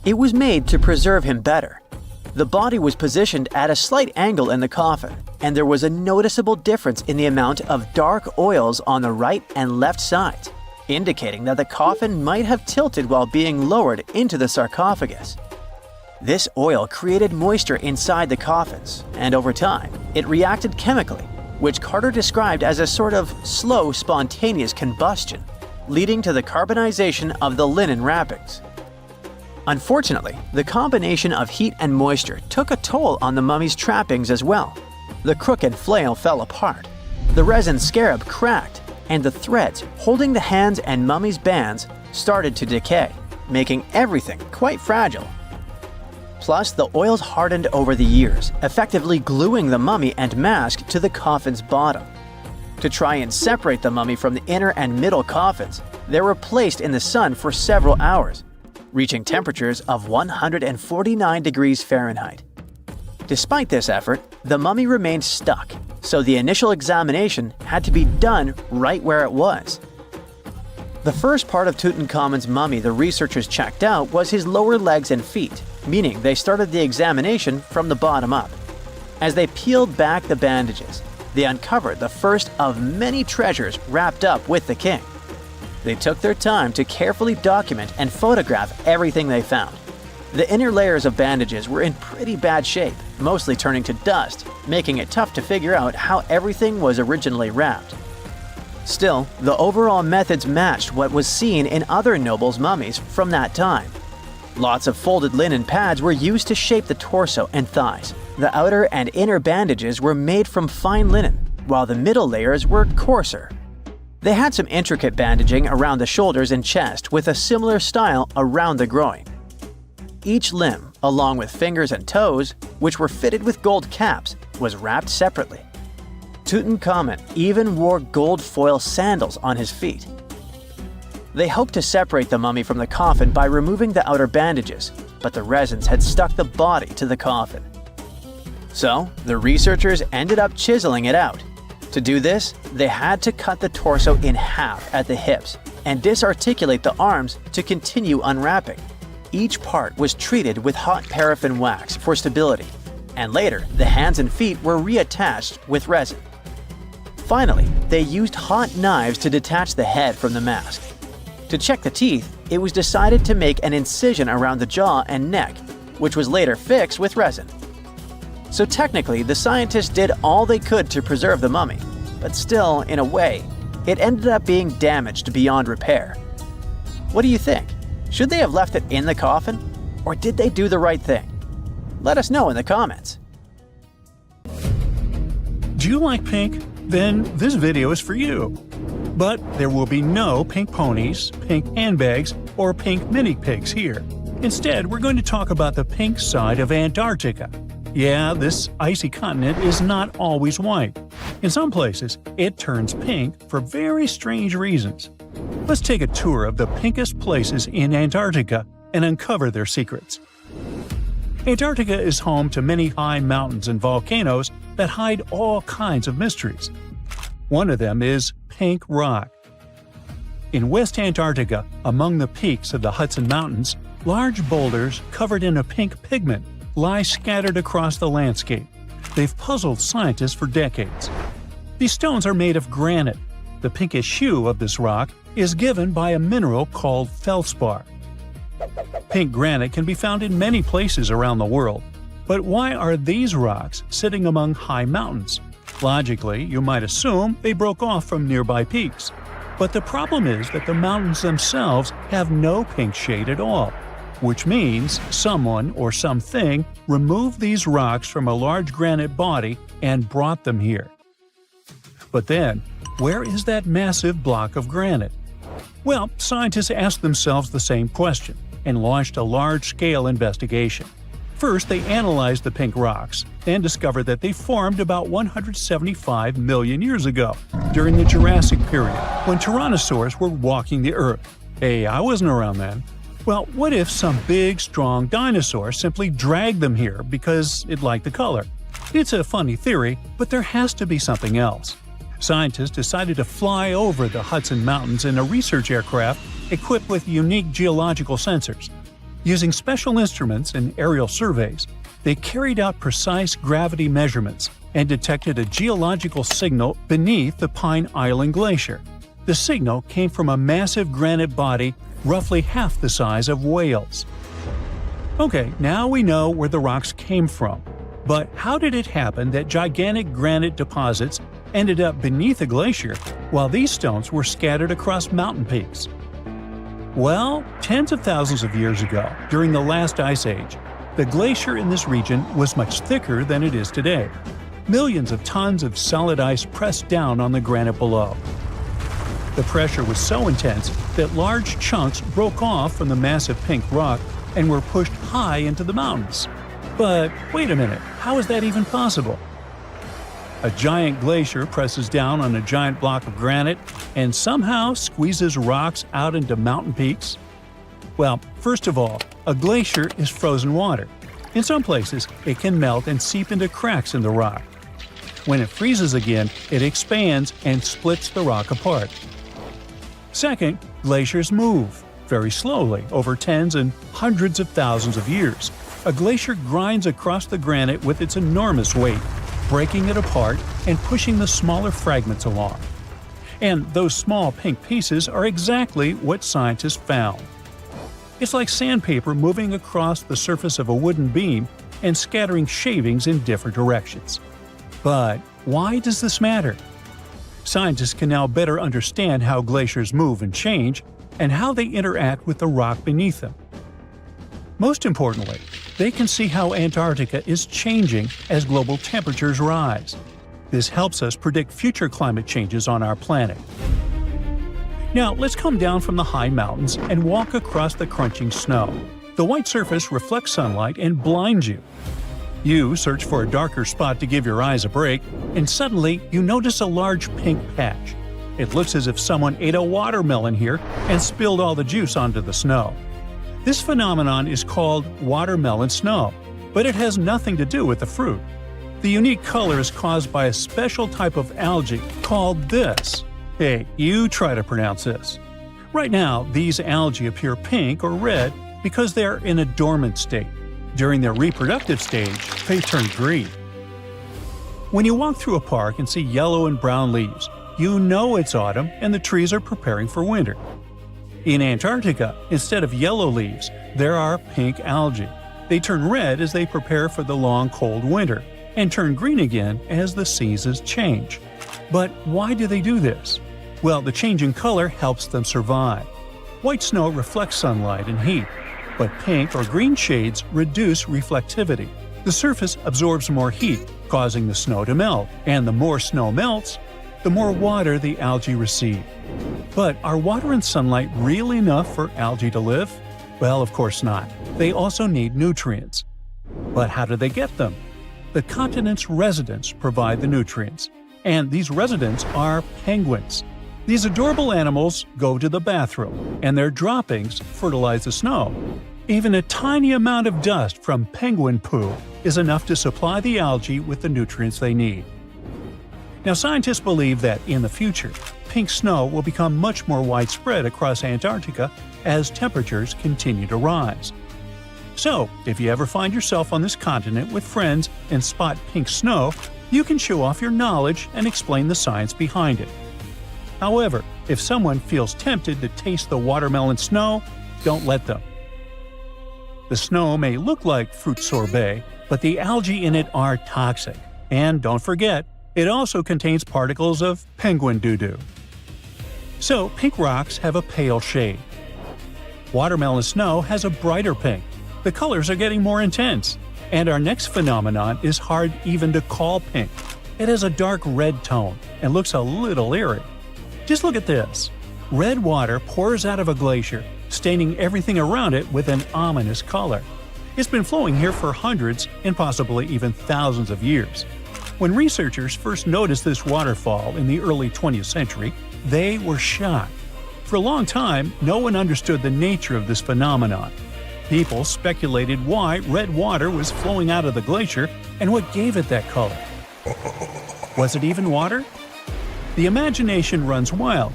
It was made to preserve him better. The body was positioned at a slight angle in the coffin, and there was a noticeable difference in the amount of dark oils on the right and left sides. indicating that the coffin might have tilted while being lowered into the sarcophagus. This oil created moisture inside the coffins, and over time, it reacted chemically, which Carter described as a sort of slow, spontaneous combustion, leading to the carbonization of the linen wrappings. Unfortunately, the combination of heat and moisture took a toll on the mummy's trappings as well. The crooked flail fell apart, the resin scarab cracked, and the threads holding the hands and mummy's bands started to decay, making everything quite fragile. Plus, the oils hardened over the years, effectively gluing the mummy and mask to the coffin's bottom. To try and separate the mummy from the inner and middle coffins, they were placed in the sun for several hours, reaching temperatures of 149 degrees Fahrenheit. Despite this effort, the mummy remained stuck, so the initial examination had to be done right where it was. The first part of Tutankhamun's mummy the researchers checked out was his lower legs and feet, meaning they started the examination from the bottom up. As they peeled back the bandages, they uncovered the first of many treasures wrapped up with the king. They took their time to carefully document and photograph everything they found. The inner layers of bandages were in pretty bad shape, mostly turning to dust, making it tough to figure out how everything was originally wrapped. Still, the overall methods matched what was seen in other nobles' mummies from that time. Lots of folded linen pads were used to shape the torso and thighs. The outer and inner bandages were made from fine linen, while the middle layers were coarser. They had some intricate bandaging around the shoulders and chest with a similar style around the groin. Each limb, along with fingers and toes, which were fitted with gold caps, was wrapped separately. Tutankhamun even wore gold foil sandals on his feet. They hoped to separate the mummy from the coffin by removing the outer bandages, but the resins had stuck the body to the coffin. So, the researchers ended up chiseling it out. To do this, they had to cut the torso in half at the hips and disarticulate the arms to continue unwrapping. Each part was treated with hot paraffin wax for stability, and later the hands and feet were reattached with resin. Finally, they used hot knives to detach the head from the mask. To check the teeth, it was decided to make an incision around the jaw and neck, which was later fixed with resin. So technically, the scientists did all they could to preserve the mummy, but still, in a way, it ended up being damaged beyond repair. What do you think? Should they have left it in the coffin? Or did they do the right thing? Let us know in the comments. Do you like pink? Then this video is for you. But there will be no pink ponies, pink handbags, or pink mini pigs here. Instead, we're going to talk about the pink side of Antarctica. Yeah, this icy continent is not always white. In some places, it turns pink for very strange reasons. Let's take a tour of the pinkest places in Antarctica and uncover their secrets. Antarctica is home to many high mountains and volcanoes that hide all kinds of mysteries. One of them is pink rock. In West Antarctica, among the peaks of the Hudson Mountains, large boulders covered in a pink pigment lie scattered across the landscape. They've puzzled scientists for decades. These stones are made of granite. The pinkish hue of this rock is given by a mineral called feldspar. Pink granite can be found in many places around the world. But why are these rocks sitting among high mountains? Logically, you might assume they broke off from nearby peaks. But the problem is that the mountains themselves have no pink shade at all, which means someone or something removed these rocks from a large granite body and brought them here. But then, where is that massive block of granite? Well, scientists asked themselves the same question and launched a large-scale investigation. First, they analyzed the pink rocks and discovered that they formed about 175 million years ago, during the Jurassic period, when tyrannosaurs were walking the Earth. Hey, I wasn't around then. Well, what if some big, strong dinosaur simply dragged them here because it liked the color? It's a funny theory, but there has to be something else. Scientists decided to fly over the Hudson Mountains in a research aircraft equipped with unique geological sensors. Using special instruments and aerial surveys, they carried out precise gravity measurements and detected a geological signal beneath the Pine Island Glacier. The signal came from a massive granite body roughly half the size of Wales. Okay, now we know where the rocks came from. But how did it happen that gigantic granite deposits ended up beneath a glacier while these stones were scattered across mountain peaks? Well, tens of thousands of years ago, during the last ice age, the glacier in this region was much thicker than it is today. Millions of tons of solid ice pressed down on the granite below. The pressure was so intense that large chunks broke off from the massive pink rock and were pushed high into the mountains. But wait a minute, how is that even possible? A giant glacier presses down on a giant block of granite and somehow squeezes rocks out into mountain peaks? Well, first of all, a glacier is frozen water. In some places, it can melt and seep into cracks in the rock. When it freezes again, it expands and splits the rock apart. Second, glaciers move, very slowly, over tens and hundreds of thousands of years. A glacier grinds across the granite with its enormous weight, breaking it apart and pushing the smaller fragments along. And those small pink pieces are exactly what scientists found. It's like sandpaper moving across the surface of a wooden beam and scattering shavings in different directions. But why does this matter? Scientists can now better understand how glaciers move and change, and how they interact with the rock beneath them. Most importantly, they can see how Antarctica is changing as global temperatures rise. This helps us predict future climate changes on our planet. Now, let's come down from the high mountains and walk across the crunching snow. The white surface reflects sunlight and blinds you. You search for a darker spot to give your eyes a break, and suddenly you notice a large pink patch. It looks as if someone ate a watermelon here and spilled all the juice onto the snow. This phenomenon is called watermelon snow, but it has nothing to do with the fruit. The unique color is caused by a special type of algae called this. Hey, you try to pronounce this. Right now, these algae appear pink or red because they're in a dormant state. During their reproductive stage, they turn green. When you walk through a park and see yellow and brown leaves, you know it's autumn and the trees are preparing for winter. In Antarctica, instead of yellow leaves, there are pink algae. They turn red as they prepare for the long cold winter, and turn green again as the seasons change. But why do they do this? Well, the change in color helps them survive. White snow reflects sunlight and heat, but pink or green shades reduce reflectivity. The surface absorbs more heat, causing the snow to melt, and the more snow melts, the more water the algae receive. But are water and sunlight really enough for algae to live? Well, of course not. They also need nutrients. But how do they get them? The continent's residents provide the nutrients, and these residents are penguins. These adorable animals go to the bathroom, and their droppings fertilize the snow. Even a tiny amount of dust from penguin poo is enough to supply the algae with the nutrients they need. Now, scientists believe that in the future, pink snow will become much more widespread across Antarctica as temperatures continue to rise. So, if you ever find yourself on this continent with friends and spot pink snow, you can show off your knowledge and explain the science behind it. However, if someone feels tempted to taste the watermelon snow, don't let them. The snow may look like fruit sorbet, but the algae in it are toxic. And don't forget, it also contains particles of penguin doo-doo. So, pink rocks have a pale shade. Watermelon snow has a brighter pink. The colors are getting more intense. And our next phenomenon is hard even to call pink. It has a dark red tone and looks a little eerie. Just look at this. Red water pours out of a glacier, staining everything around it with an ominous color. It's been flowing here for hundreds and possibly even thousands of years. When researchers first noticed this waterfall in the early 20th century, they were shocked. For a long time, no one understood the nature of this phenomenon. People speculated why red water was flowing out of the glacier and what gave it that color. Was it even water? The imagination runs wild.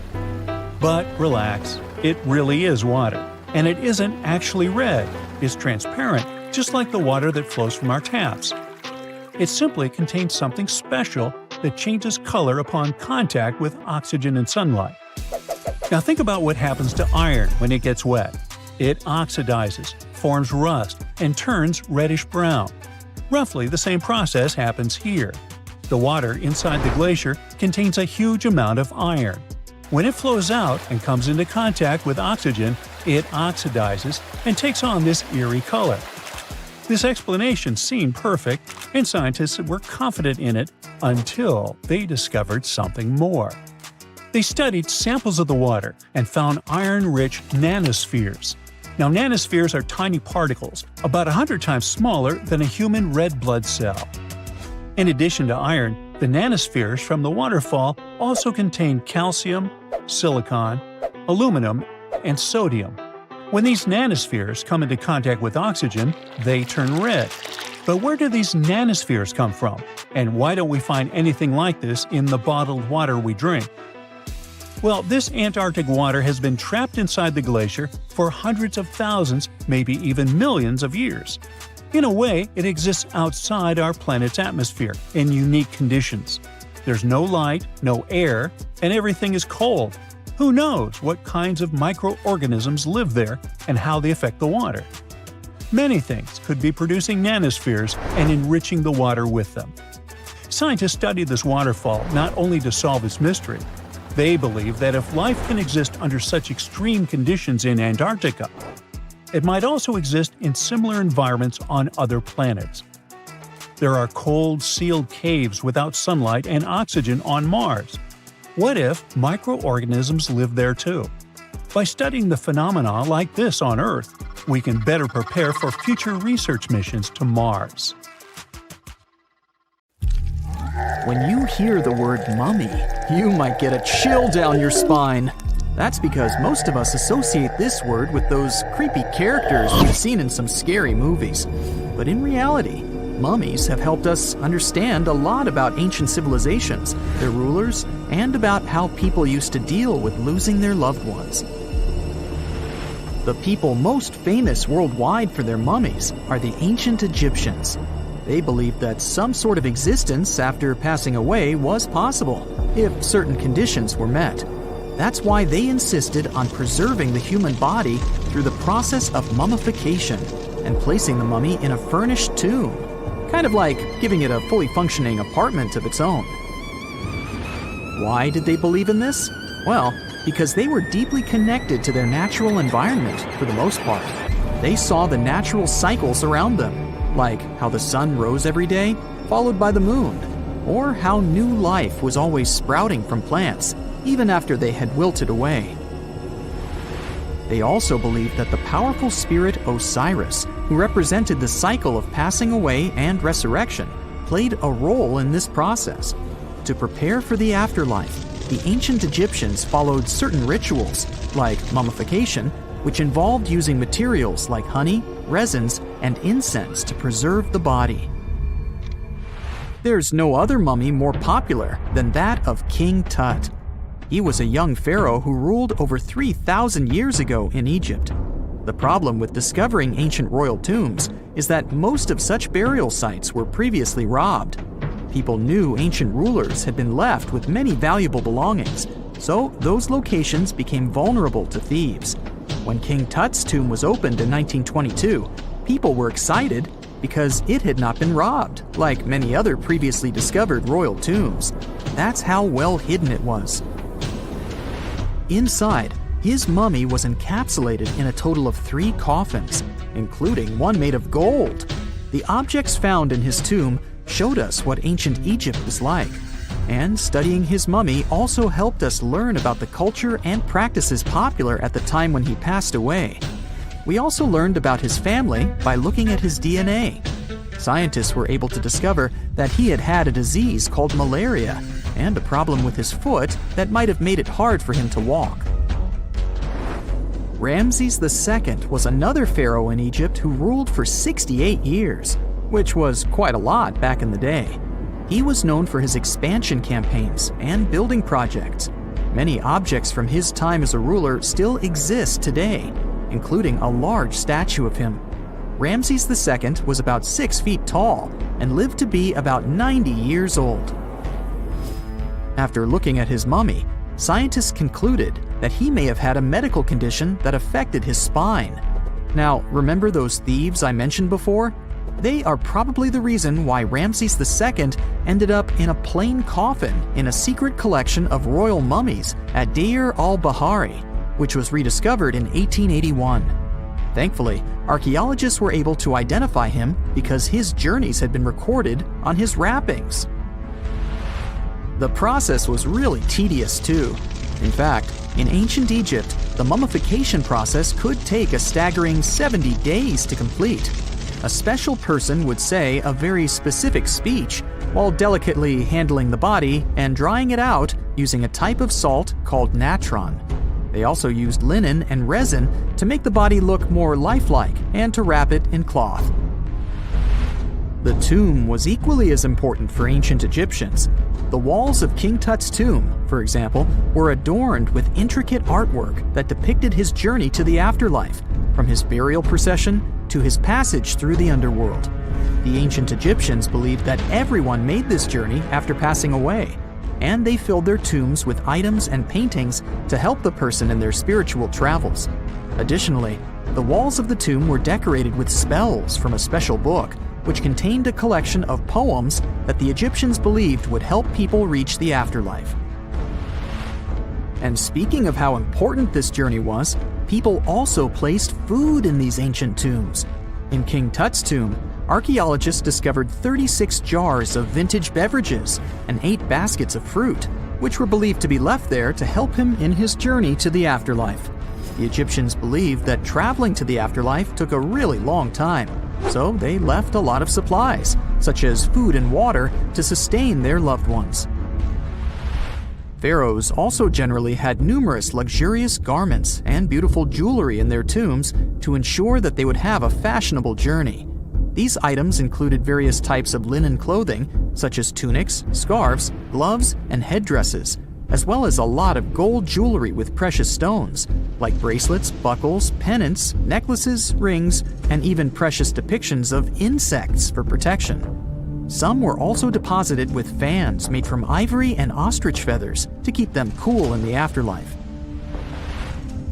But relax, it really is water. And it isn't actually red. It's transparent, just like the water that flows from our taps. It simply contains something special that changes color upon contact with oxygen and sunlight. Now think about what happens to iron when it gets wet. It oxidizes, forms rust, and turns reddish-brown. Roughly the same process happens here. The water inside the glacier contains a huge amount of iron. When it flows out and comes into contact with oxygen, it oxidizes and takes on this eerie color. This explanation seemed perfect, and scientists were confident in it until they discovered something more. They studied samples of the water and found iron-rich nanospheres. Now, nanospheres are tiny particles, about 100 times smaller than a human red blood cell. In addition to iron, the nanospheres from the waterfall also contain calcium, silicon, aluminum, and sodium. When these nanospheres come into contact with oxygen, they turn red. But where do these nanospheres come from? And why don't we find anything like this in the bottled water we drink? Well, this Antarctic water has been trapped inside the glacier for hundreds of thousands, maybe even millions of years. In a way, it exists outside our planet's atmosphere in unique conditions. There's no light, no air, and everything is cold. Who knows what kinds of microorganisms live there and how they affect the water? Many things could be producing nanospheres and enriching the water with them. Scientists studied this waterfall not only to solve its mystery. They believe that if life can exist under such extreme conditions in Antarctica, it might also exist in similar environments on other planets. There are cold, sealed caves without sunlight and oxygen on Mars. What if microorganisms live there too? By studying the phenomena like this on Earth, we can better prepare for future research missions to Mars. When you hear the word mummy, you might get a chill down your spine. That's because most of us associate this word with those creepy characters we've seen in some scary movies. But in reality, mummies have helped us understand a lot about ancient civilizations, their rulers, and about how people used to deal with losing their loved ones. The people most famous worldwide for their mummies are the ancient Egyptians. They believed that some sort of existence after passing away was possible, if certain conditions were met. That's why they insisted on preserving the human body through the process of mummification and placing the mummy in a furnished tomb, kind of like giving it a fully functioning apartment of its own. Why did they believe in this? Well, because they were deeply connected to their natural environment for the most part. They saw the natural cycles around them, like how the sun rose every day, followed by the moon, or how new life was always sprouting from plants, even after they had wilted away. They also believed that the powerful spirit Osiris, who represented the cycle of passing away and resurrection, played a role in this process. To prepare for the afterlife, the ancient Egyptians followed certain rituals, like mummification, which involved using materials like honey, resins, and incense to preserve the body. There's no other mummy more popular than that of King Tut. He was a young pharaoh who ruled over 3,000 years ago in Egypt. The problem with discovering ancient royal tombs is that most of such burial sites were previously robbed. People knew ancient rulers had been left with many valuable belongings, so those locations became vulnerable to thieves. When King Tut's tomb was opened in 1922, people were excited because it had not been robbed, like many other previously discovered royal tombs. That's how well hidden it was. Inside, his mummy was encapsulated in a total of 3 coffins, including one made of gold. The objects found in his tomb showed us what ancient Egypt was like, and studying his mummy also helped us learn about the culture and practices popular at the time when he passed away. We also learned about his family by looking at his DNA. Scientists were able to discover that he had had a disease called malaria and a problem with his foot that might have made it hard for him to walk. Ramses II was another pharaoh in Egypt who ruled for 68 years, which was quite a lot back in the day. He was known for his expansion campaigns and building projects. Many objects from his time as a ruler still exist today, including a large statue of him. Ramses II was about 6 feet tall and lived to be about 90 years old. After looking at his mummy, scientists concluded that that he may have had a medical condition that affected his spine. Now, remember those thieves I mentioned before? They are probably the reason why Ramses II ended up in a plain coffin in a secret collection of royal mummies at Deir al-Bahari, which was rediscovered in 1881. Thankfully, archaeologists were able to identify him because his journeys had been recorded on his wrappings. The process was really tedious too. In fact, in ancient Egypt, the mummification process could take a staggering 70 days to complete. A special person would say a very specific speech while delicately handling the body and drying it out using a type of salt called natron. They also used linen and resin to make the body look more lifelike and to wrap it in cloth. The tomb was equally as important for ancient Egyptians. The walls of King Tut's tomb, for example, were adorned with intricate artwork that depicted his journey to the afterlife, from his burial procession to his passage through the underworld. The ancient Egyptians believed that everyone made this journey after passing away, and they filled their tombs with items and paintings to help the person in their spiritual travels. Additionally, the walls of the tomb were decorated with spells from a special book, which contained a collection of poems that the Egyptians believed would help people reach the afterlife. And speaking of how important this journey was, people also placed food in these ancient tombs. In King Tut's tomb, archaeologists discovered 36 jars of vintage beverages and 8 baskets of fruit, which were believed to be left there to help him in his journey to the afterlife. The Egyptians believed that traveling to the afterlife took a really long time, so they left a lot of supplies, such as food and water, to sustain their loved ones. Pharaohs also generally had numerous luxurious garments and beautiful jewelry in their tombs to ensure that they would have a fashionable journey. These items included various types of linen clothing, such as tunics, scarves, gloves, and headdresses, as well as a lot of gold jewelry with precious stones, like bracelets, buckles, pendants, necklaces, rings, and even precious depictions of insects for protection. Some were also deposited with fans made from ivory and ostrich feathers to keep them cool in the afterlife.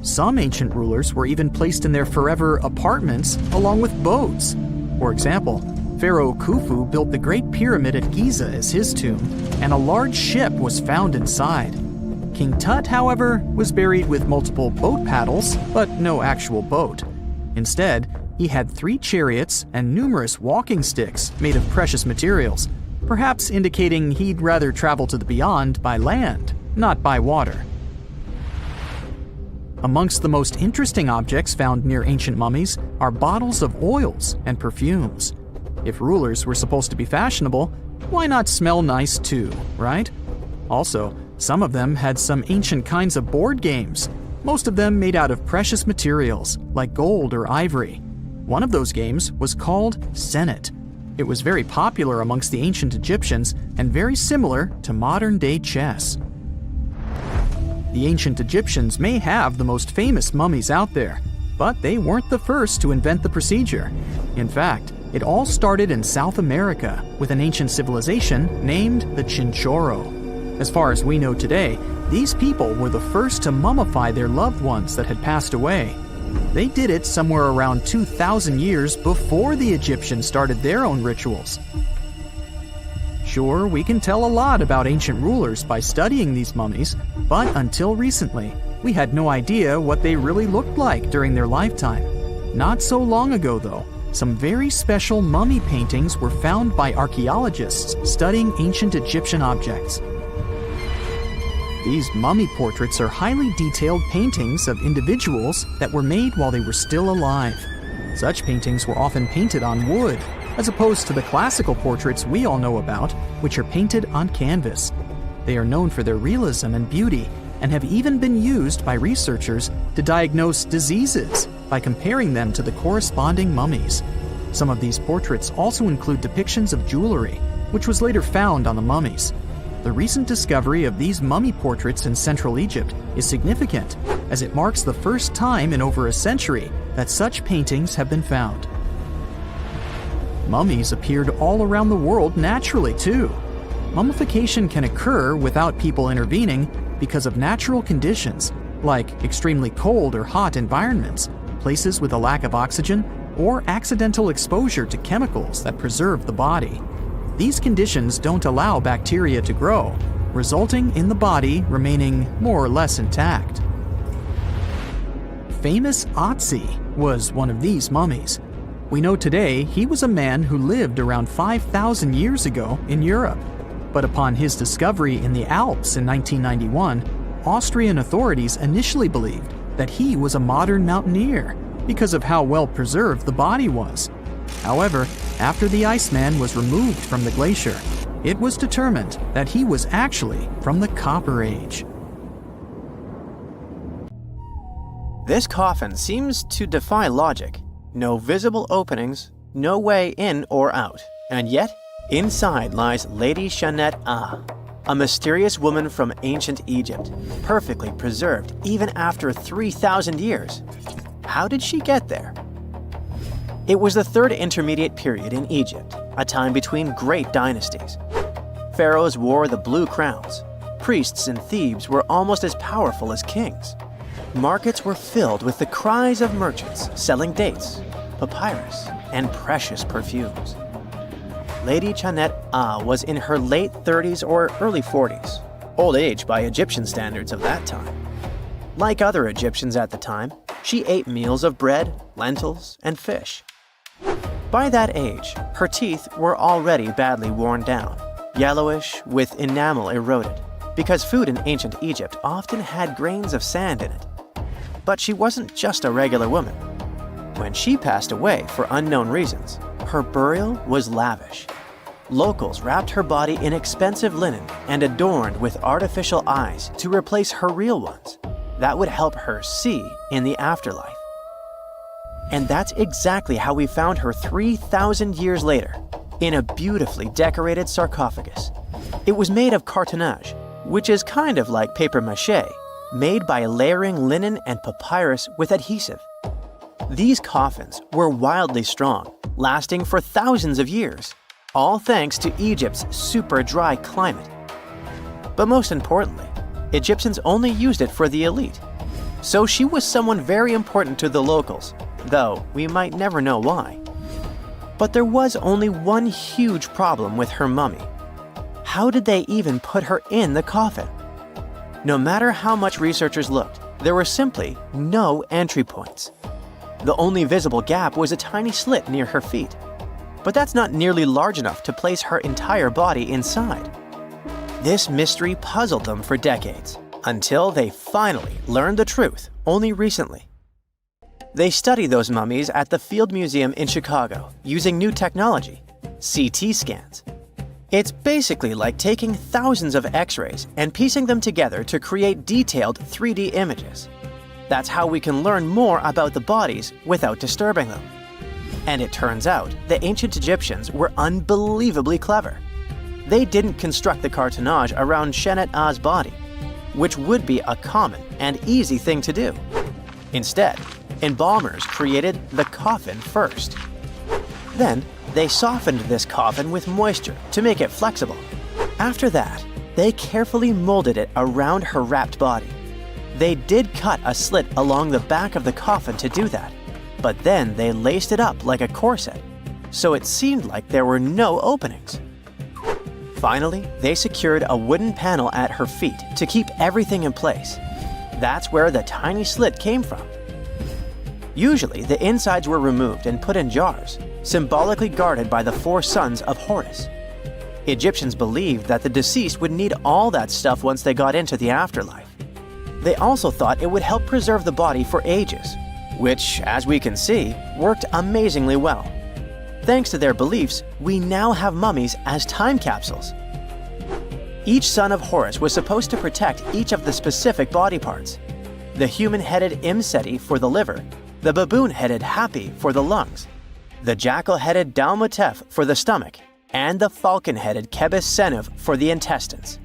Some ancient rulers were even placed in their forever apartments along with boats. For example, Pharaoh Khufu built the Great Pyramid at Giza as his tomb, and a large ship was found inside. King Tut, however, was buried with multiple boat paddles, but no actual boat. Instead, he had 3 chariots and numerous walking sticks made of precious materials, perhaps indicating he'd rather travel to the beyond by land, not by water. Amongst the most interesting objects found near ancient mummies are bottles of oils and perfumes. If rulers were supposed to be fashionable, why not smell nice too, right? Also, some of them had some ancient kinds of board games, most of them made out of precious materials like gold or ivory. One of those games was called Senet. It was very popular amongst the ancient Egyptians and very similar to modern-day chess. The ancient Egyptians may have the most famous mummies out there, but they weren't the first to invent the procedure. In fact, it all started in South America with an ancient civilization named the Chinchorro. As far as we know today, these people were the first to mummify their loved ones that had passed away. They did it somewhere around 2,000 years before the Egyptians started their own rituals. Sure, we can tell a lot about ancient rulers by studying these mummies, but until recently, we had no idea what they really looked like during their lifetime. Not so long ago, though, some very special mummy paintings were found by archaeologists studying ancient Egyptian objects. These mummy portraits are highly detailed paintings of individuals that were made while they were still alive. Such paintings were often painted on wood, as opposed to the classical portraits we all know about, which are painted on canvas. They are known for their realism and beauty, and have even been used by researchers to diagnose diseases by comparing them to the corresponding mummies. Some of these portraits also include depictions of jewelry, which was later found on the mummies. The recent discovery of these mummy portraits in Central Egypt is significant, as it marks the first time in over a century that such paintings have been found. Mummies appeared all around the world naturally, too. Mummification can occur without people intervening because of natural conditions, like extremely cold or hot environments, places with a lack of oxygen, or accidental exposure to chemicals that preserve the body. These conditions don't allow bacteria to grow, resulting in the body remaining more or less intact. Famous Otzi was one of these mummies. We know today he was a man who lived around 5,000 years ago in Europe. But upon his discovery in the Alps in 1991, Austrian authorities initially believed that he was a modern mountaineer because of how well preserved the body was. However, after the Iceman was removed from the glacier, it was determined that he was actually from the Copper Age. This coffin seems to defy logic. No visible openings, no way in or out, and yet, inside lies Lady Shanette Ah, a mysterious woman from ancient Egypt, perfectly preserved even after 3,000 years. How did she get there? It was the third intermediate period in Egypt, a time between great dynasties. Pharaohs wore the blue crowns. Priests in Thebes were almost as powerful as kings. Markets were filled with the cries of merchants selling dates, papyrus, and precious perfumes. Lady Shanette Ah was in her late 30s or early 40s, old age by Egyptian standards of that time. Like other Egyptians at the time, she ate meals of bread, lentils, and fish. By that age, her teeth were already badly worn down, yellowish with enamel eroded, because food in ancient Egypt often had grains of sand in it. But she wasn't just a regular woman. When she passed away for unknown reasons, her burial was lavish. Locals wrapped her body in expensive linen and adorned with artificial eyes to replace her real ones that would help her see in the afterlife. And that's exactly how we found her 3,000 years later, in a beautifully decorated sarcophagus. It was made of cartonnage, which is kind of like papier-mâché, made by layering linen and papyrus with adhesive. These coffins were wildly strong, lasting for thousands of years, all thanks to Egypt's super dry climate. But most importantly, Egyptians only used it for the elite. So she was someone very important to the locals, though we might never know why. But there was only one huge problem with her mummy. How did they even put her in the coffin? No matter how much researchers looked, there were simply no entry points. The only visible gap was a tiny slit near her feet. But that's not nearly large enough to place her entire body inside. This mystery puzzled them for decades, until they finally learned the truth only recently. They study those mummies at the Field Museum in Chicago using new technology, CT scans. It's basically like taking thousands of X-rays and piecing them together to create detailed 3D images. That's how we can learn more about the bodies without disturbing them. And it turns out the ancient Egyptians were unbelievably clever. They didn't construct the cartonnage around Shanette Ah's body, which would be a common and easy thing to do. Instead, embalmers created the coffin first. Then, they softened this coffin with moisture to make it flexible. After that, they carefully molded it around her wrapped body. They did cut a slit along the back of the coffin to do that, but then they laced it up like a corset, so it seemed like there were no openings. Finally, they secured a wooden panel at her feet to keep everything in place. That's where the tiny slit came from. Usually, the insides were removed and put in jars, symbolically guarded by the 4 sons of Horus. Egyptians believed that the deceased would need all that stuff once they got into the afterlife. They also thought it would help preserve the body for ages, which, as we can see, worked amazingly well. Thanks to their beliefs, we now have mummies as time capsules. Each son of Horus was supposed to protect each of the specific body parts. The human-headed Imseti for the liver, the baboon-headed Hapi for the lungs, the jackal-headed Dalmutef for the stomach, and the falcon-headed Kebis Senuv for the intestines.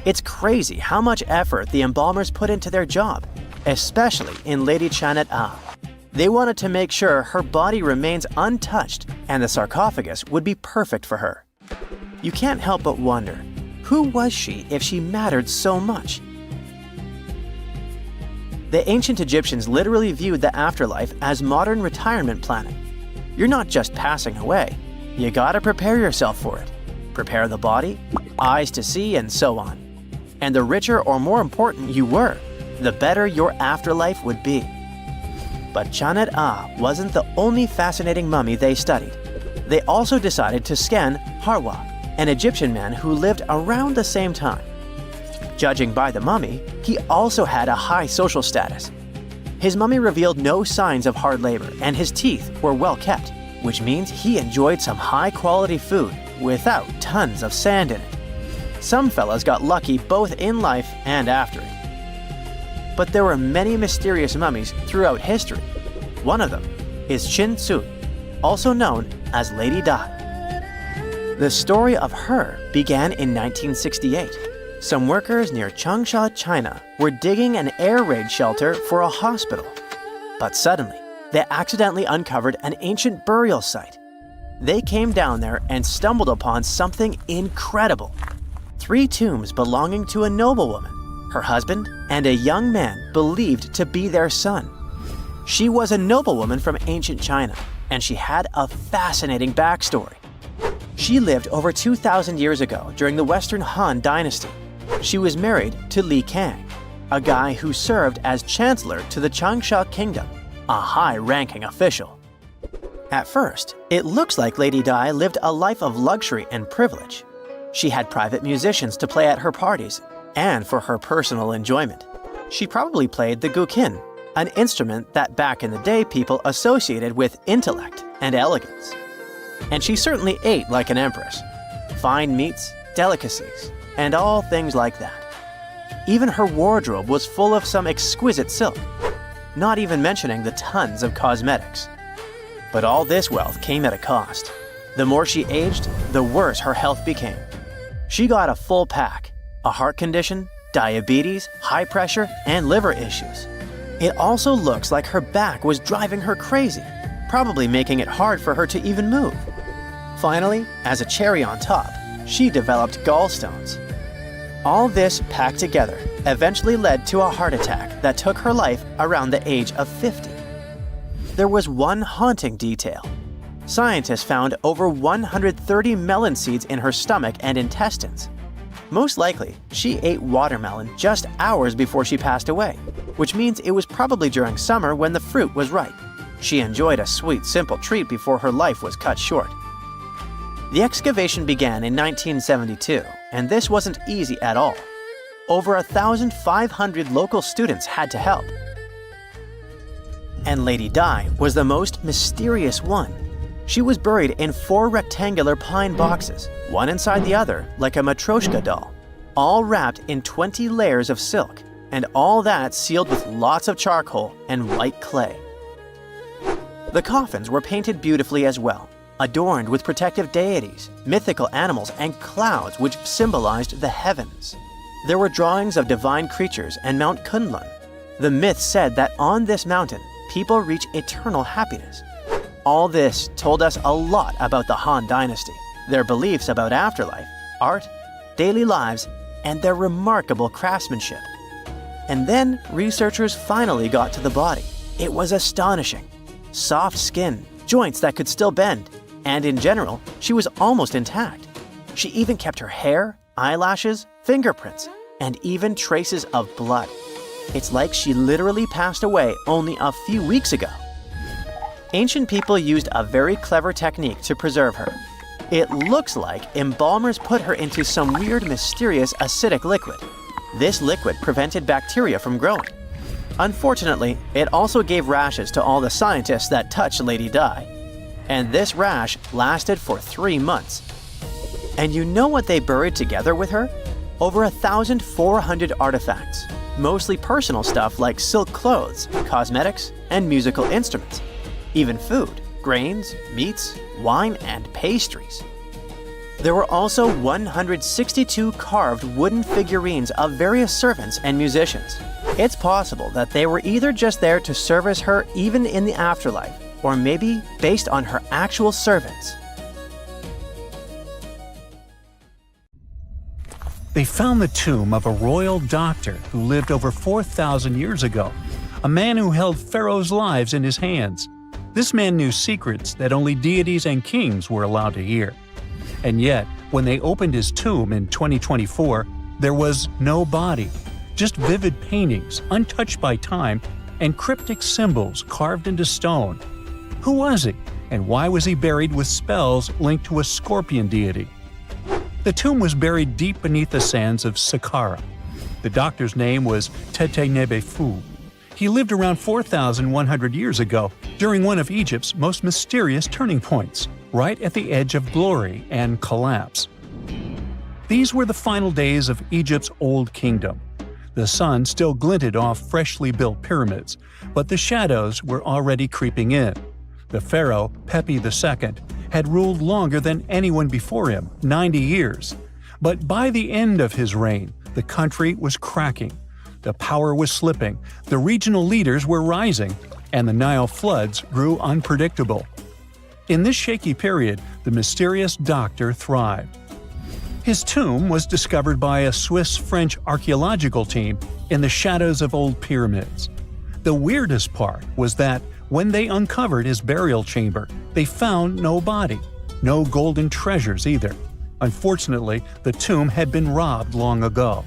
It's crazy how much effort the embalmers put into their job, especially in Lady Shanette Ah. They wanted to make sure her body remains untouched and the sarcophagus would be perfect for her. You can't help but wonder, who was she if she mattered so much? The ancient Egyptians literally viewed the afterlife as modern retirement planning. You're not just passing away, you gotta prepare yourself for it. Prepare the body, eyes to see, and so on. And the richer or more important you were, the better your afterlife would be. But Chanet-A wasn't the only fascinating mummy they studied. They also decided to scan Harwa, an Egyptian man who lived around the same time. Judging by the mummy, he also had a high social status. His mummy revealed no signs of hard labor, and his teeth were well kept, which means he enjoyed some high-quality food without tons of sand in it. Some fellas got lucky both in life and after it. But there were many mysterious mummies throughout history. One of them is Chin Tzu, also known as Lady Dai. The story of her began in 1968. Some workers near Changsha, China, were digging an air raid shelter for a hospital. But suddenly, they accidentally uncovered an ancient burial site. They came down there and stumbled upon something incredible. 3 tombs belonging to a noblewoman, her husband, and a young man believed to be their son. She was a noblewoman from ancient China, and she had a fascinating backstory. She lived over 2,000 years ago during the Western Han Dynasty. She was married to Li Kang, a guy who served as chancellor to the Changsha Kingdom, a high-ranking official. At first, it looks like Lady Dai lived a life of luxury and privilege. She had private musicians to play at her parties and for her personal enjoyment. She probably played the guqin, an instrument that back in the day people associated with intellect and elegance. And she certainly ate like an empress. Fine meats, delicacies, and all things like that. Even her wardrobe was full of some exquisite silk, not even mentioning the tons of cosmetics. But all this wealth came at a cost. The more she aged, the worse her health became. She got a full pack: a heart condition, diabetes, high pressure, and liver issues. It also looks like her back was driving her crazy, probably making it hard for her to even move. Finally, as a cherry on top, she developed gallstones. All this packed together eventually led to a heart attack that took her life around the age of 50. There was one haunting detail. Scientists found over 130 melon seeds in her stomach and intestines. Most likely, she ate watermelon just hours before she passed away, which means it was probably during summer when the fruit was ripe. She enjoyed a sweet, simple treat before her life was cut short. The excavation began in 1972, and this wasn't easy at all. Over 1,500 local students had to help. And Lady Dai was the most mysterious one. She was buried in 4 rectangular pine boxes, one inside the other like a Matryoshka doll, all wrapped in 20 layers of silk, and all that sealed with lots of charcoal and white clay. The coffins were painted beautifully as well, adorned with protective deities, mythical animals, and clouds which symbolized the heavens. There were drawings of divine creatures and Mount Kunlun. The myth said that on this mountain, people reach eternal happiness. All this told us a lot about the Han Dynasty, their beliefs about afterlife, art, daily lives, and their remarkable craftsmanship. And then researchers finally got to the body. It was astonishing. Soft skin, joints that could still bend, and in general, she was almost intact. She even kept her hair, eyelashes, fingerprints, and even traces of blood. It's like she literally passed away only a few weeks ago. Ancient people used a very clever technique to preserve her. It looks like embalmers put her into some weird, mysterious acidic liquid. This liquid prevented bacteria from growing. Unfortunately, it also gave rashes to all the scientists that touched Lady Dai. And this rash lasted for 3 months. And you know what they buried together with her? Over 1,400 artifacts, mostly personal stuff like silk clothes, cosmetics, and musical instruments. Even food, grains, meats, wine, and pastries. There were also 162 carved wooden figurines of various servants and musicians. It's possible that they were either just there to service her even in the afterlife, or maybe based on her actual servants. They found the tomb of a royal doctor who lived over 4,000 years ago. a man who held pharaohs' lives in his hands. This man knew secrets that only deities and kings were allowed to hear. And yet, when they opened his tomb in 2024, there was no body, just vivid paintings, untouched by time, and cryptic symbols carved into stone. Who was he, and why was he buried with spells linked to a scorpion deity? The tomb was buried deep beneath the sands of Saqqara. The doctor's name was Tete-Nebe-Fu. He lived around 4,100 years ago, during one of Egypt's most mysterious turning points, right at the edge of glory and collapse. These were the final days of Egypt's Old Kingdom. The sun still glinted off freshly built pyramids, but the shadows were already creeping in. The pharaoh, Pepi II, had ruled longer than anyone before him, 90 years. But by the end of his reign, the country was cracking. The power was slipping, the regional leaders were rising, and the Nile floods grew unpredictable. In this shaky period, the mysterious doctor thrived. His tomb was discovered by a Swiss-French archaeological team in the shadows of old pyramids. The weirdest part was that when they uncovered his burial chamber, they found no body, no golden treasures either. Unfortunately, the tomb had been robbed long ago.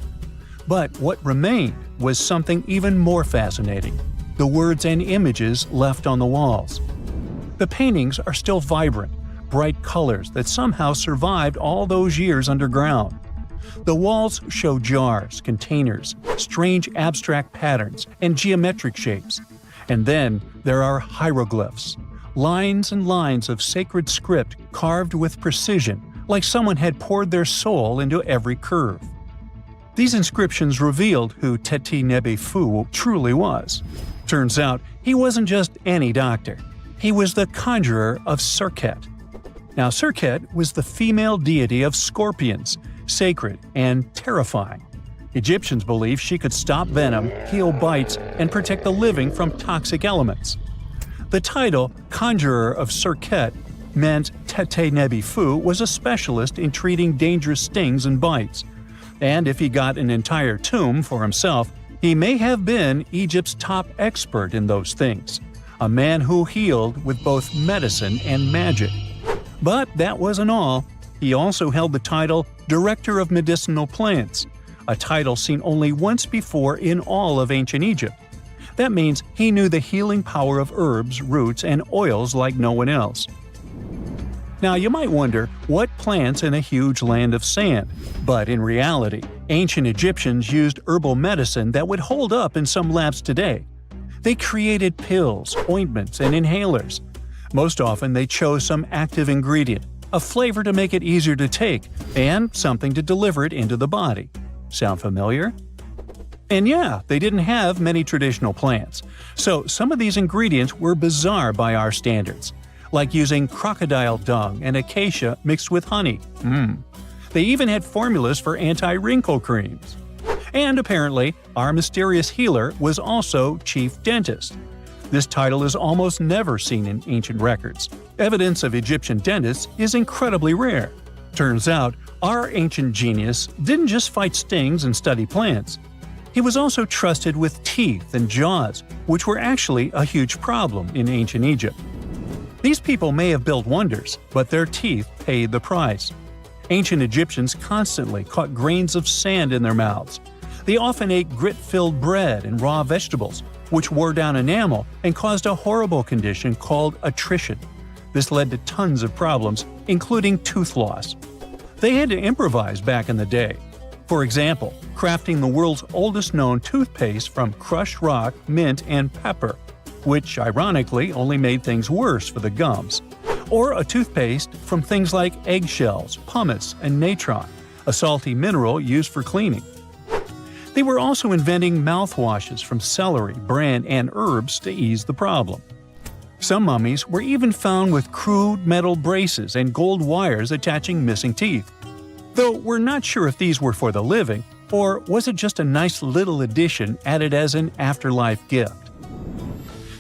But what remained was something even more fascinating: the words and images left on the walls. The paintings are still vibrant, bright colors that somehow survived all those years underground. The walls show jars, containers, strange abstract patterns, and geometric shapes. And then there are hieroglyphs, lines and lines of sacred script carved with precision, like someone had poured their soul into every curve. These inscriptions revealed who Tete-Nebe-Fu truly was. Turns out, he wasn't just any doctor. He was the conjurer of Serket. Now, Serket was the female deity of scorpions, sacred and terrifying. Egyptians believed she could stop venom, heal bites, and protect the living from toxic elements. The title, Conjurer of Serket, meant Tete-Nebe-Fu was a specialist in treating dangerous stings and bites. And if he got an entire tomb for himself, he may have been Egypt's top expert in those things, a man who healed with both medicine and magic. But that wasn't all. He also held the title Director of Medicinal Plants, a title seen only once before in all of ancient Egypt. That means he knew the healing power of herbs, roots, and oils like no one else. Now, you might wonder, what plants in a huge land of sand? But in reality, ancient Egyptians used herbal medicine that would hold up in some labs today. They created pills, ointments, and inhalers. Most often they chose some active ingredient, a flavor to make it easier to take, and something to deliver it into the body. Sound familiar? And yeah, they didn't have many traditional plants, so some of these ingredients were bizarre by our standards, like using crocodile dung and acacia mixed with honey. They even had formulas for anti-wrinkle creams. And apparently, our mysterious healer was also chief dentist. This title is almost never seen in ancient records. Evidence of Egyptian dentists is incredibly rare. Turns out, our ancient genius didn't just fight stings and study plants. He was also trusted with teeth and jaws, which were actually a huge problem in ancient Egypt. These people may have built wonders, but their teeth paid the price. Ancient Egyptians constantly caught grains of sand in their mouths. They often ate grit-filled bread and raw vegetables, which wore down enamel and caused a horrible condition called attrition. This led to tons of problems, including tooth loss. They had to improvise back in the day. For example, crafting the world's oldest known toothpaste from crushed rock, mint, and pepper, which ironically only made things worse for the gums. Or a toothpaste from things like eggshells, pumice, and natron, a salty mineral used for cleaning. They were also inventing mouthwashes from celery, bran, and herbs to ease the problem. Some mummies were even found with crude metal braces and gold wires attaching missing teeth. Though we're not sure if these were for the living, or was it just a nice little addition added as an afterlife gift.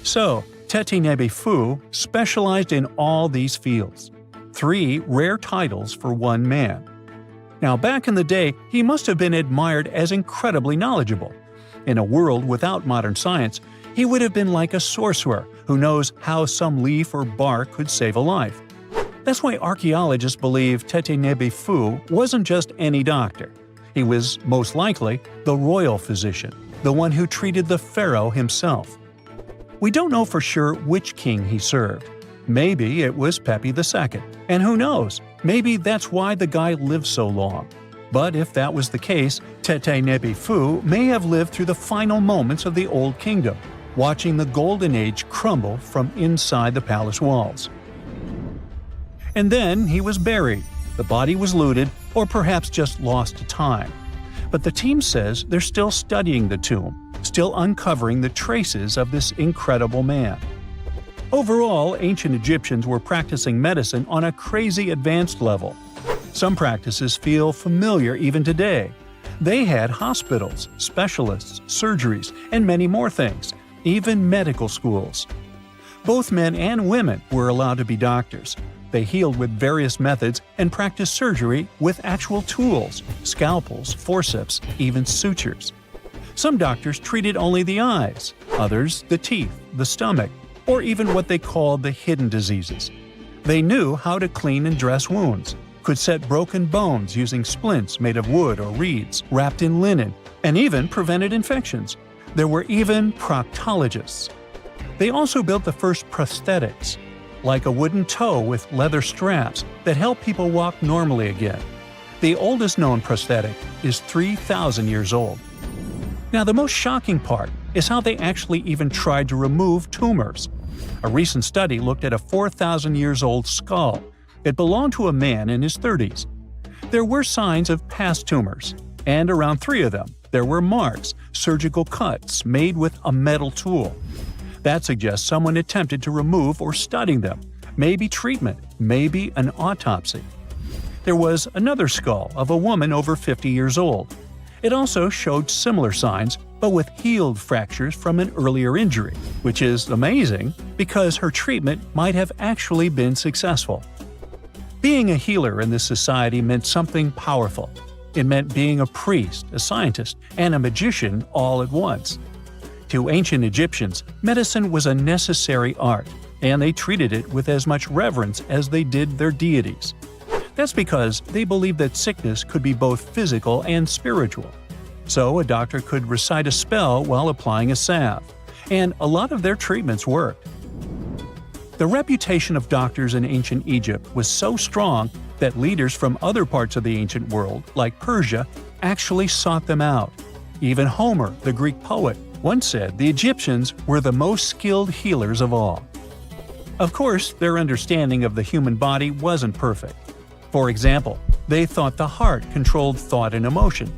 So, Tete-Nebe-Fu specialized in all these fields. 3 rare titles for one man. Now, back in the day, he must have been admired as incredibly knowledgeable. In a world without modern science, He would have been like a sorcerer who knows how some leaf or bark could save a life. That's why archaeologists believe Tete Nebi-Fu wasn't just any doctor. He was, most likely, the royal physician, the one who treated the pharaoh himself. We don't know for sure which king he served. Maybe it was Pepi II, and who knows, maybe that's why the guy lived so long. But if that was the case, Tete Nebi-Fu may have lived through the final moments of the Old Kingdom, watching the Golden Age crumble from inside the palace walls. And then he was buried. The body was looted, or perhaps just lost to time. But the team says they're still studying the tomb, still uncovering the traces of this incredible man. Overall, ancient Egyptians were practicing medicine on a crazy advanced level. Some practices feel familiar even today. They had hospitals, specialists, surgeries, and many more things, even medical schools. Both men and women were allowed to be doctors. They healed with various methods and practiced surgery with actual tools, scalpels, forceps, even sutures. Some doctors treated only the eyes, others the teeth, the stomach, or even what they called the hidden diseases. They knew how to clean and dress wounds, could set broken bones using splints made of wood or reeds wrapped in linen, and even prevented infections. There were even proctologists. They also built the first prosthetics, like a wooden toe with leather straps that help people walk normally again. The oldest known prosthetic is 3,000 years old. Now, the most shocking part is how they actually even tried to remove tumors. A recent study looked at a 4,000 years old skull. It belonged to a man in his 30s. There were signs of past tumors, and around 3 of them, there were marks, surgical cuts made with a metal tool. That suggests someone attempted to remove or study them, maybe treatment, maybe an autopsy. There was another skull of a woman over 50 years old. It also showed similar signs, but with healed fractures from an earlier injury, which is amazing because her treatment might have actually been successful. Being a healer in this society meant something powerful. It meant being a priest, a scientist, and a magician all at once. To ancient Egyptians, medicine was a necessary art, and they treated it with as much reverence as they did their deities. That's because they believed that sickness could be both physical and spiritual. So a doctor could recite a spell while applying a salve, and a lot of their treatments worked. The reputation of doctors in ancient Egypt was so strong that leaders from other parts of the ancient world, like Persia, actually sought them out. Even Homer, the Greek poet, once said the Egyptians were the most skilled healers of all. Of course, their understanding of the human body wasn't perfect. For example, they thought the heart controlled thought and emotion.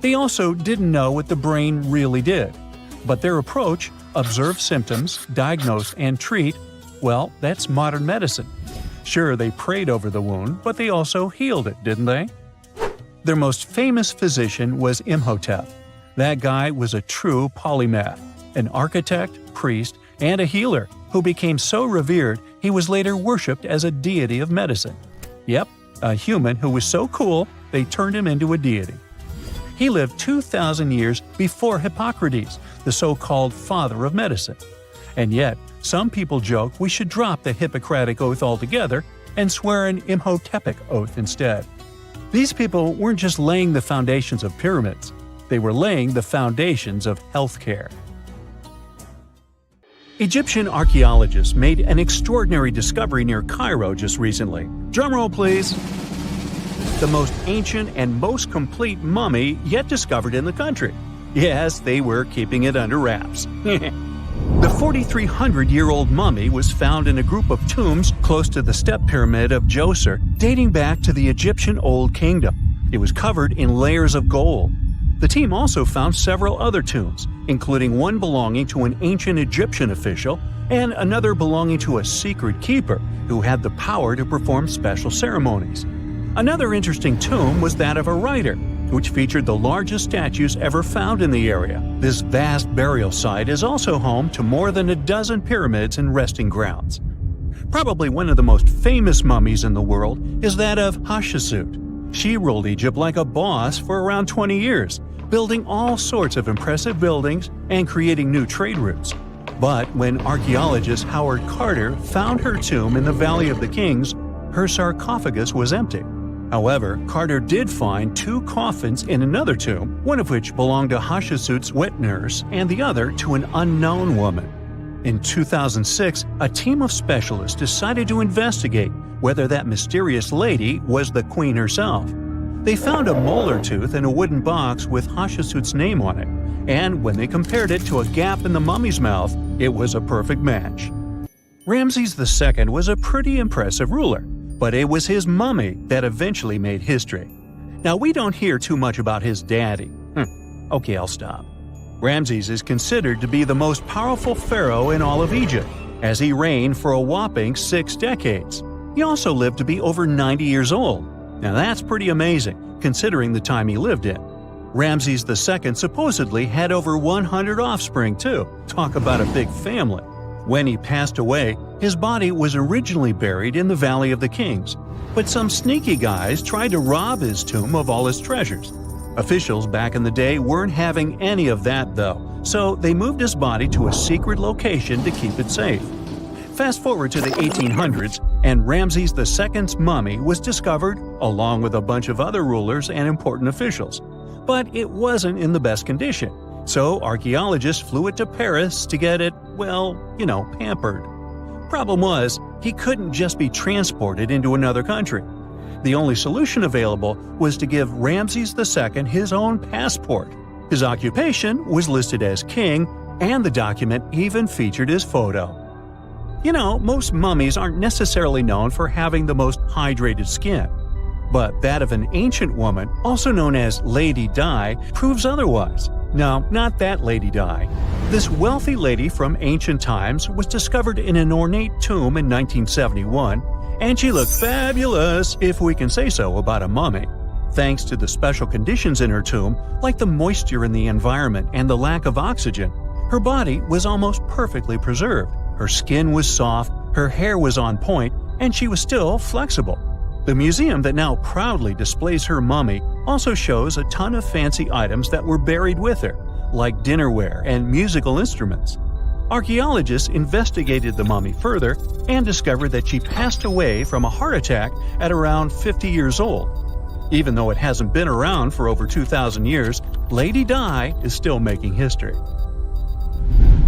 They also didn't know what the brain really did. But their approach, observe symptoms, diagnose, and treat, well, that's modern medicine. Sure, they prayed over the wound, but they also healed it, didn't they? Their most famous physician was Imhotep. That guy was a true polymath, an architect, priest, and a healer who became so revered he was later worshipped as a deity of medicine. Yep, a human who was so cool they turned him into a deity. He lived 2,000 years before Hippocrates, the so-called father of medicine. And yet, some people joke we should drop the Hippocratic Oath altogether and swear an Imhotepic oath instead. These people weren't just laying the foundations of pyramids, they were laying the foundations of healthcare. Egyptian archaeologists made an extraordinary discovery near Cairo just recently. Drumroll, please. The most ancient and most complete mummy yet discovered in the country. Yes, they were keeping it under wraps. The 4,300-year-old mummy was found in a group of tombs close to the Step Pyramid of Djoser, dating back to the Egyptian Old Kingdom. It was covered in layers of gold. The team also found several other tombs, including one belonging to an ancient Egyptian official and another belonging to a secret keeper who had the power to perform special ceremonies. Another interesting tomb was that of a writer, which featured the largest statues ever found in the area. This vast burial site is also home to more than a dozen pyramids and resting grounds. Probably one of the most famous mummies in the world is that of Hatshepsut. She ruled Egypt like a boss for around 20 years, building all sorts of impressive buildings and creating new trade routes. But when archaeologist Howard Carter found her tomb in the Valley of the Kings, her sarcophagus was empty. However, Carter did find 2 coffins in another tomb, one of which belonged to Hatshepsut's wet nurse and the other to an unknown woman. In 2006, a team of specialists decided to investigate whether that mysterious lady was the queen herself. They found a molar tooth in a wooden box with Hatshepsut's name on it, and when they compared it to a gap in the mummy's mouth, it was a perfect match. Ramses II was a pretty impressive ruler, but it was his mummy that eventually made history. Now, we don't hear too much about his daddy. Okay, I'll stop. Ramses is considered to be the most powerful pharaoh in all of Egypt, as he reigned for a whopping 6 decades. He also lived to be over 90 years old. Now that's pretty amazing, considering the time he lived in. Ramses II supposedly had over 100 offspring too. Talk about a big family. When he passed away, his body was originally buried in the Valley of the Kings, but some sneaky guys tried to rob his tomb of all his treasures. Officials back in the day weren't having any of that though, so they moved his body to a secret location to keep it safe. Fast forward to the 1800s, and Ramses II's mummy was discovered along with a bunch of other rulers and important officials. But it wasn't in the best condition, so archaeologists flew it to Paris to get it, pampered. Problem was, he couldn't just be transported into another country. The only solution available was to give Ramses II his own passport. His occupation was listed as king, and the document even featured his photo. Most mummies aren't necessarily known for having the most hydrated skin. But that of an ancient woman, also known as Lady Di, proves otherwise. No, not that Lady Di. This wealthy lady from ancient times was discovered in an ornate tomb in 1971, and she looked fabulous, if we can say so about a mummy. Thanks to the special conditions in her tomb, like the moisture in the environment and the lack of oxygen, her body was almost perfectly preserved. Her skin was soft, her hair was on point, and she was still flexible. The museum that now proudly displays her mummy also shows a ton of fancy items that were buried with her, like dinnerware and musical instruments. Archaeologists investigated the mummy further and discovered that she passed away from a heart attack at around 50 years old. Even though it hasn't been around for over 2,000 years, Lady Di is still making history.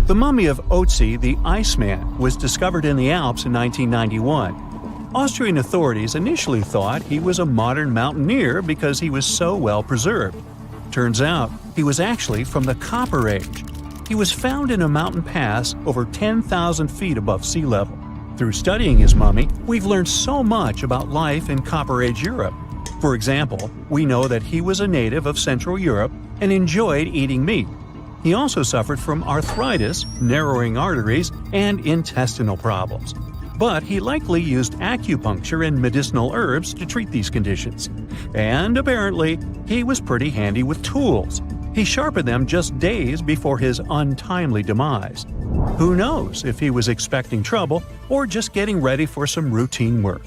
The mummy of Otzi the Iceman was discovered in the Alps in 1991. Austrian authorities initially thought he was a modern mountaineer because he was so well preserved. Turns out, he was actually from the Copper Age. He was found in a mountain pass over 10,000 feet above sea level. Through studying his mummy, we've learned so much about life in Copper Age Europe. For example, we know that he was a native of Central Europe and enjoyed eating meat. He also suffered from arthritis, narrowing arteries, and intestinal problems. But he likely used acupuncture and medicinal herbs to treat these conditions. And apparently, he was pretty handy with tools. He sharpened them just days before his untimely demise. Who knows if he was expecting trouble or just getting ready for some routine work.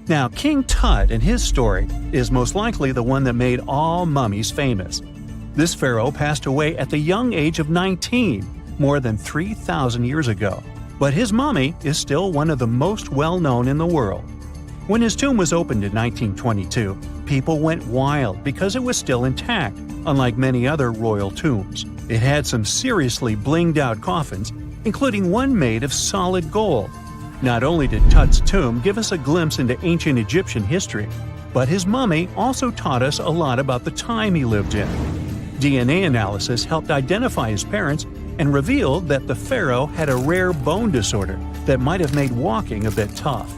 Now, King Tut and his story is most likely the one that made all mummies famous. This pharaoh passed away at the young age of 19, more than 3,000 years ago. But his mummy is still one of the most well-known in the world. When his tomb was opened in 1922, people went wild because it was still intact, unlike many other royal tombs. It had some seriously blinged-out coffins, including one made of solid gold. Not only did Tut's tomb give us a glimpse into ancient Egyptian history, but his mummy also taught us a lot about the time he lived in. DNA analysis helped identify his parents and revealed that the pharaoh had a rare bone disorder that might have made walking a bit tough.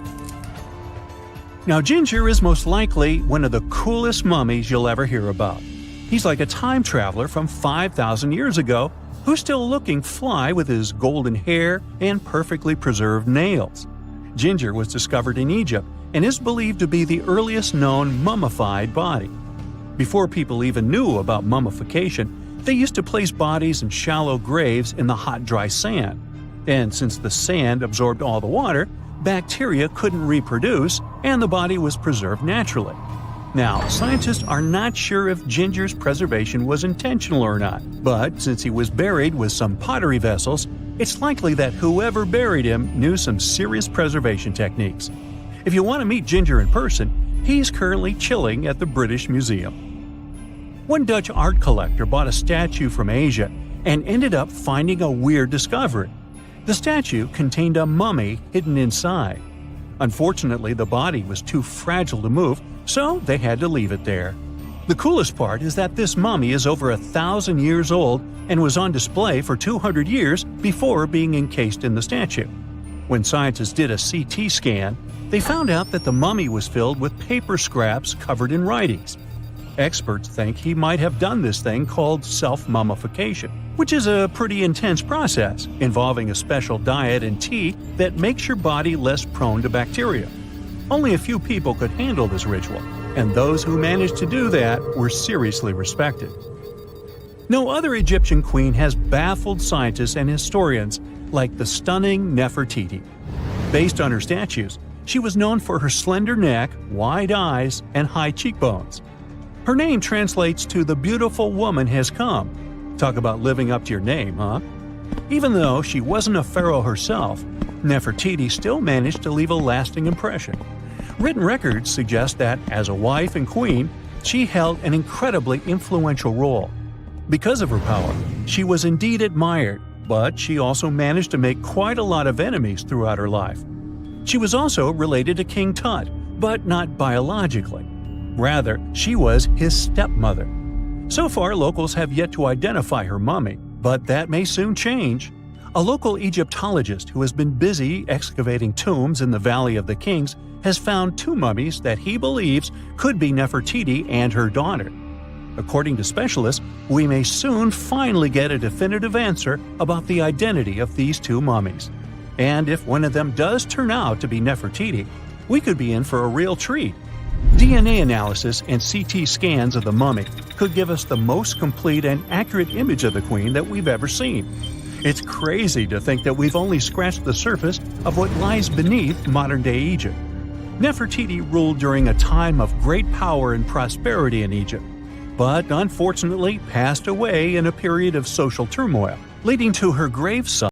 Now, Ginger is most likely one of the coolest mummies you'll ever hear about. He's like a time traveler from 5,000 years ago who's still looking fly with his golden hair and perfectly preserved nails. Ginger was discovered in Egypt and is believed to be the earliest known mummified body. Before people even knew about mummification, they used to place bodies in shallow graves in the hot, dry sand. And since the sand absorbed all the water, bacteria couldn't reproduce and the body was preserved naturally. Now, scientists are not sure if Ginger's preservation was intentional or not, but since he was buried with some pottery vessels, it's likely that whoever buried him knew some serious preservation techniques. If you want to meet Ginger in person, he's currently chilling at the British Museum. One Dutch art collector bought a statue from Asia and ended up finding a weird discovery. The statue contained a mummy hidden inside. Unfortunately, the body was too fragile to move, so they had to leave it there. The coolest part is that this mummy is over 1,000 years old and was on display for 200 years before being encased in the statue. When scientists did a CT scan, they found out that the mummy was filled with paper scraps covered in writings. Experts think he might have done this thing called self-mummification, which is a pretty intense process involving a special diet and tea that makes your body less prone to bacteria. Only a few people could handle this ritual, and those who managed to do that were seriously respected. No other Egyptian queen has baffled scientists and historians like the stunning Nefertiti. Based on her statues, she was known for her slender neck, wide eyes, and high cheekbones. Her name translates to "the beautiful woman has come." Talk about living up to your name, huh? Even though she wasn't a pharaoh herself, Nefertiti still managed to leave a lasting impression. Written records suggest that, as a wife and queen, she held an incredibly influential role. Because of her power, she was indeed admired, but she also managed to make quite a lot of enemies throughout her life. She was also related to King Tut, but not biologically. Rather, she was his stepmother. So far, locals have yet to identify her mummy, but that may soon change. A local Egyptologist who has been busy excavating tombs in the Valley of the Kings has found 2 mummies that he believes could be Nefertiti and her daughter. According to specialists, we may soon finally get a definitive answer about the identity of these 2 mummies. And if one of them does turn out to be Nefertiti, we could be in for a real treat. DNA analysis and CT scans of the mummy could give us the most complete and accurate image of the queen that we've ever seen. It's crazy to think that we've only scratched the surface of what lies beneath modern-day Egypt. Nefertiti ruled during a time of great power and prosperity in Egypt, but unfortunately passed away in a period of social turmoil, leading to her gravesite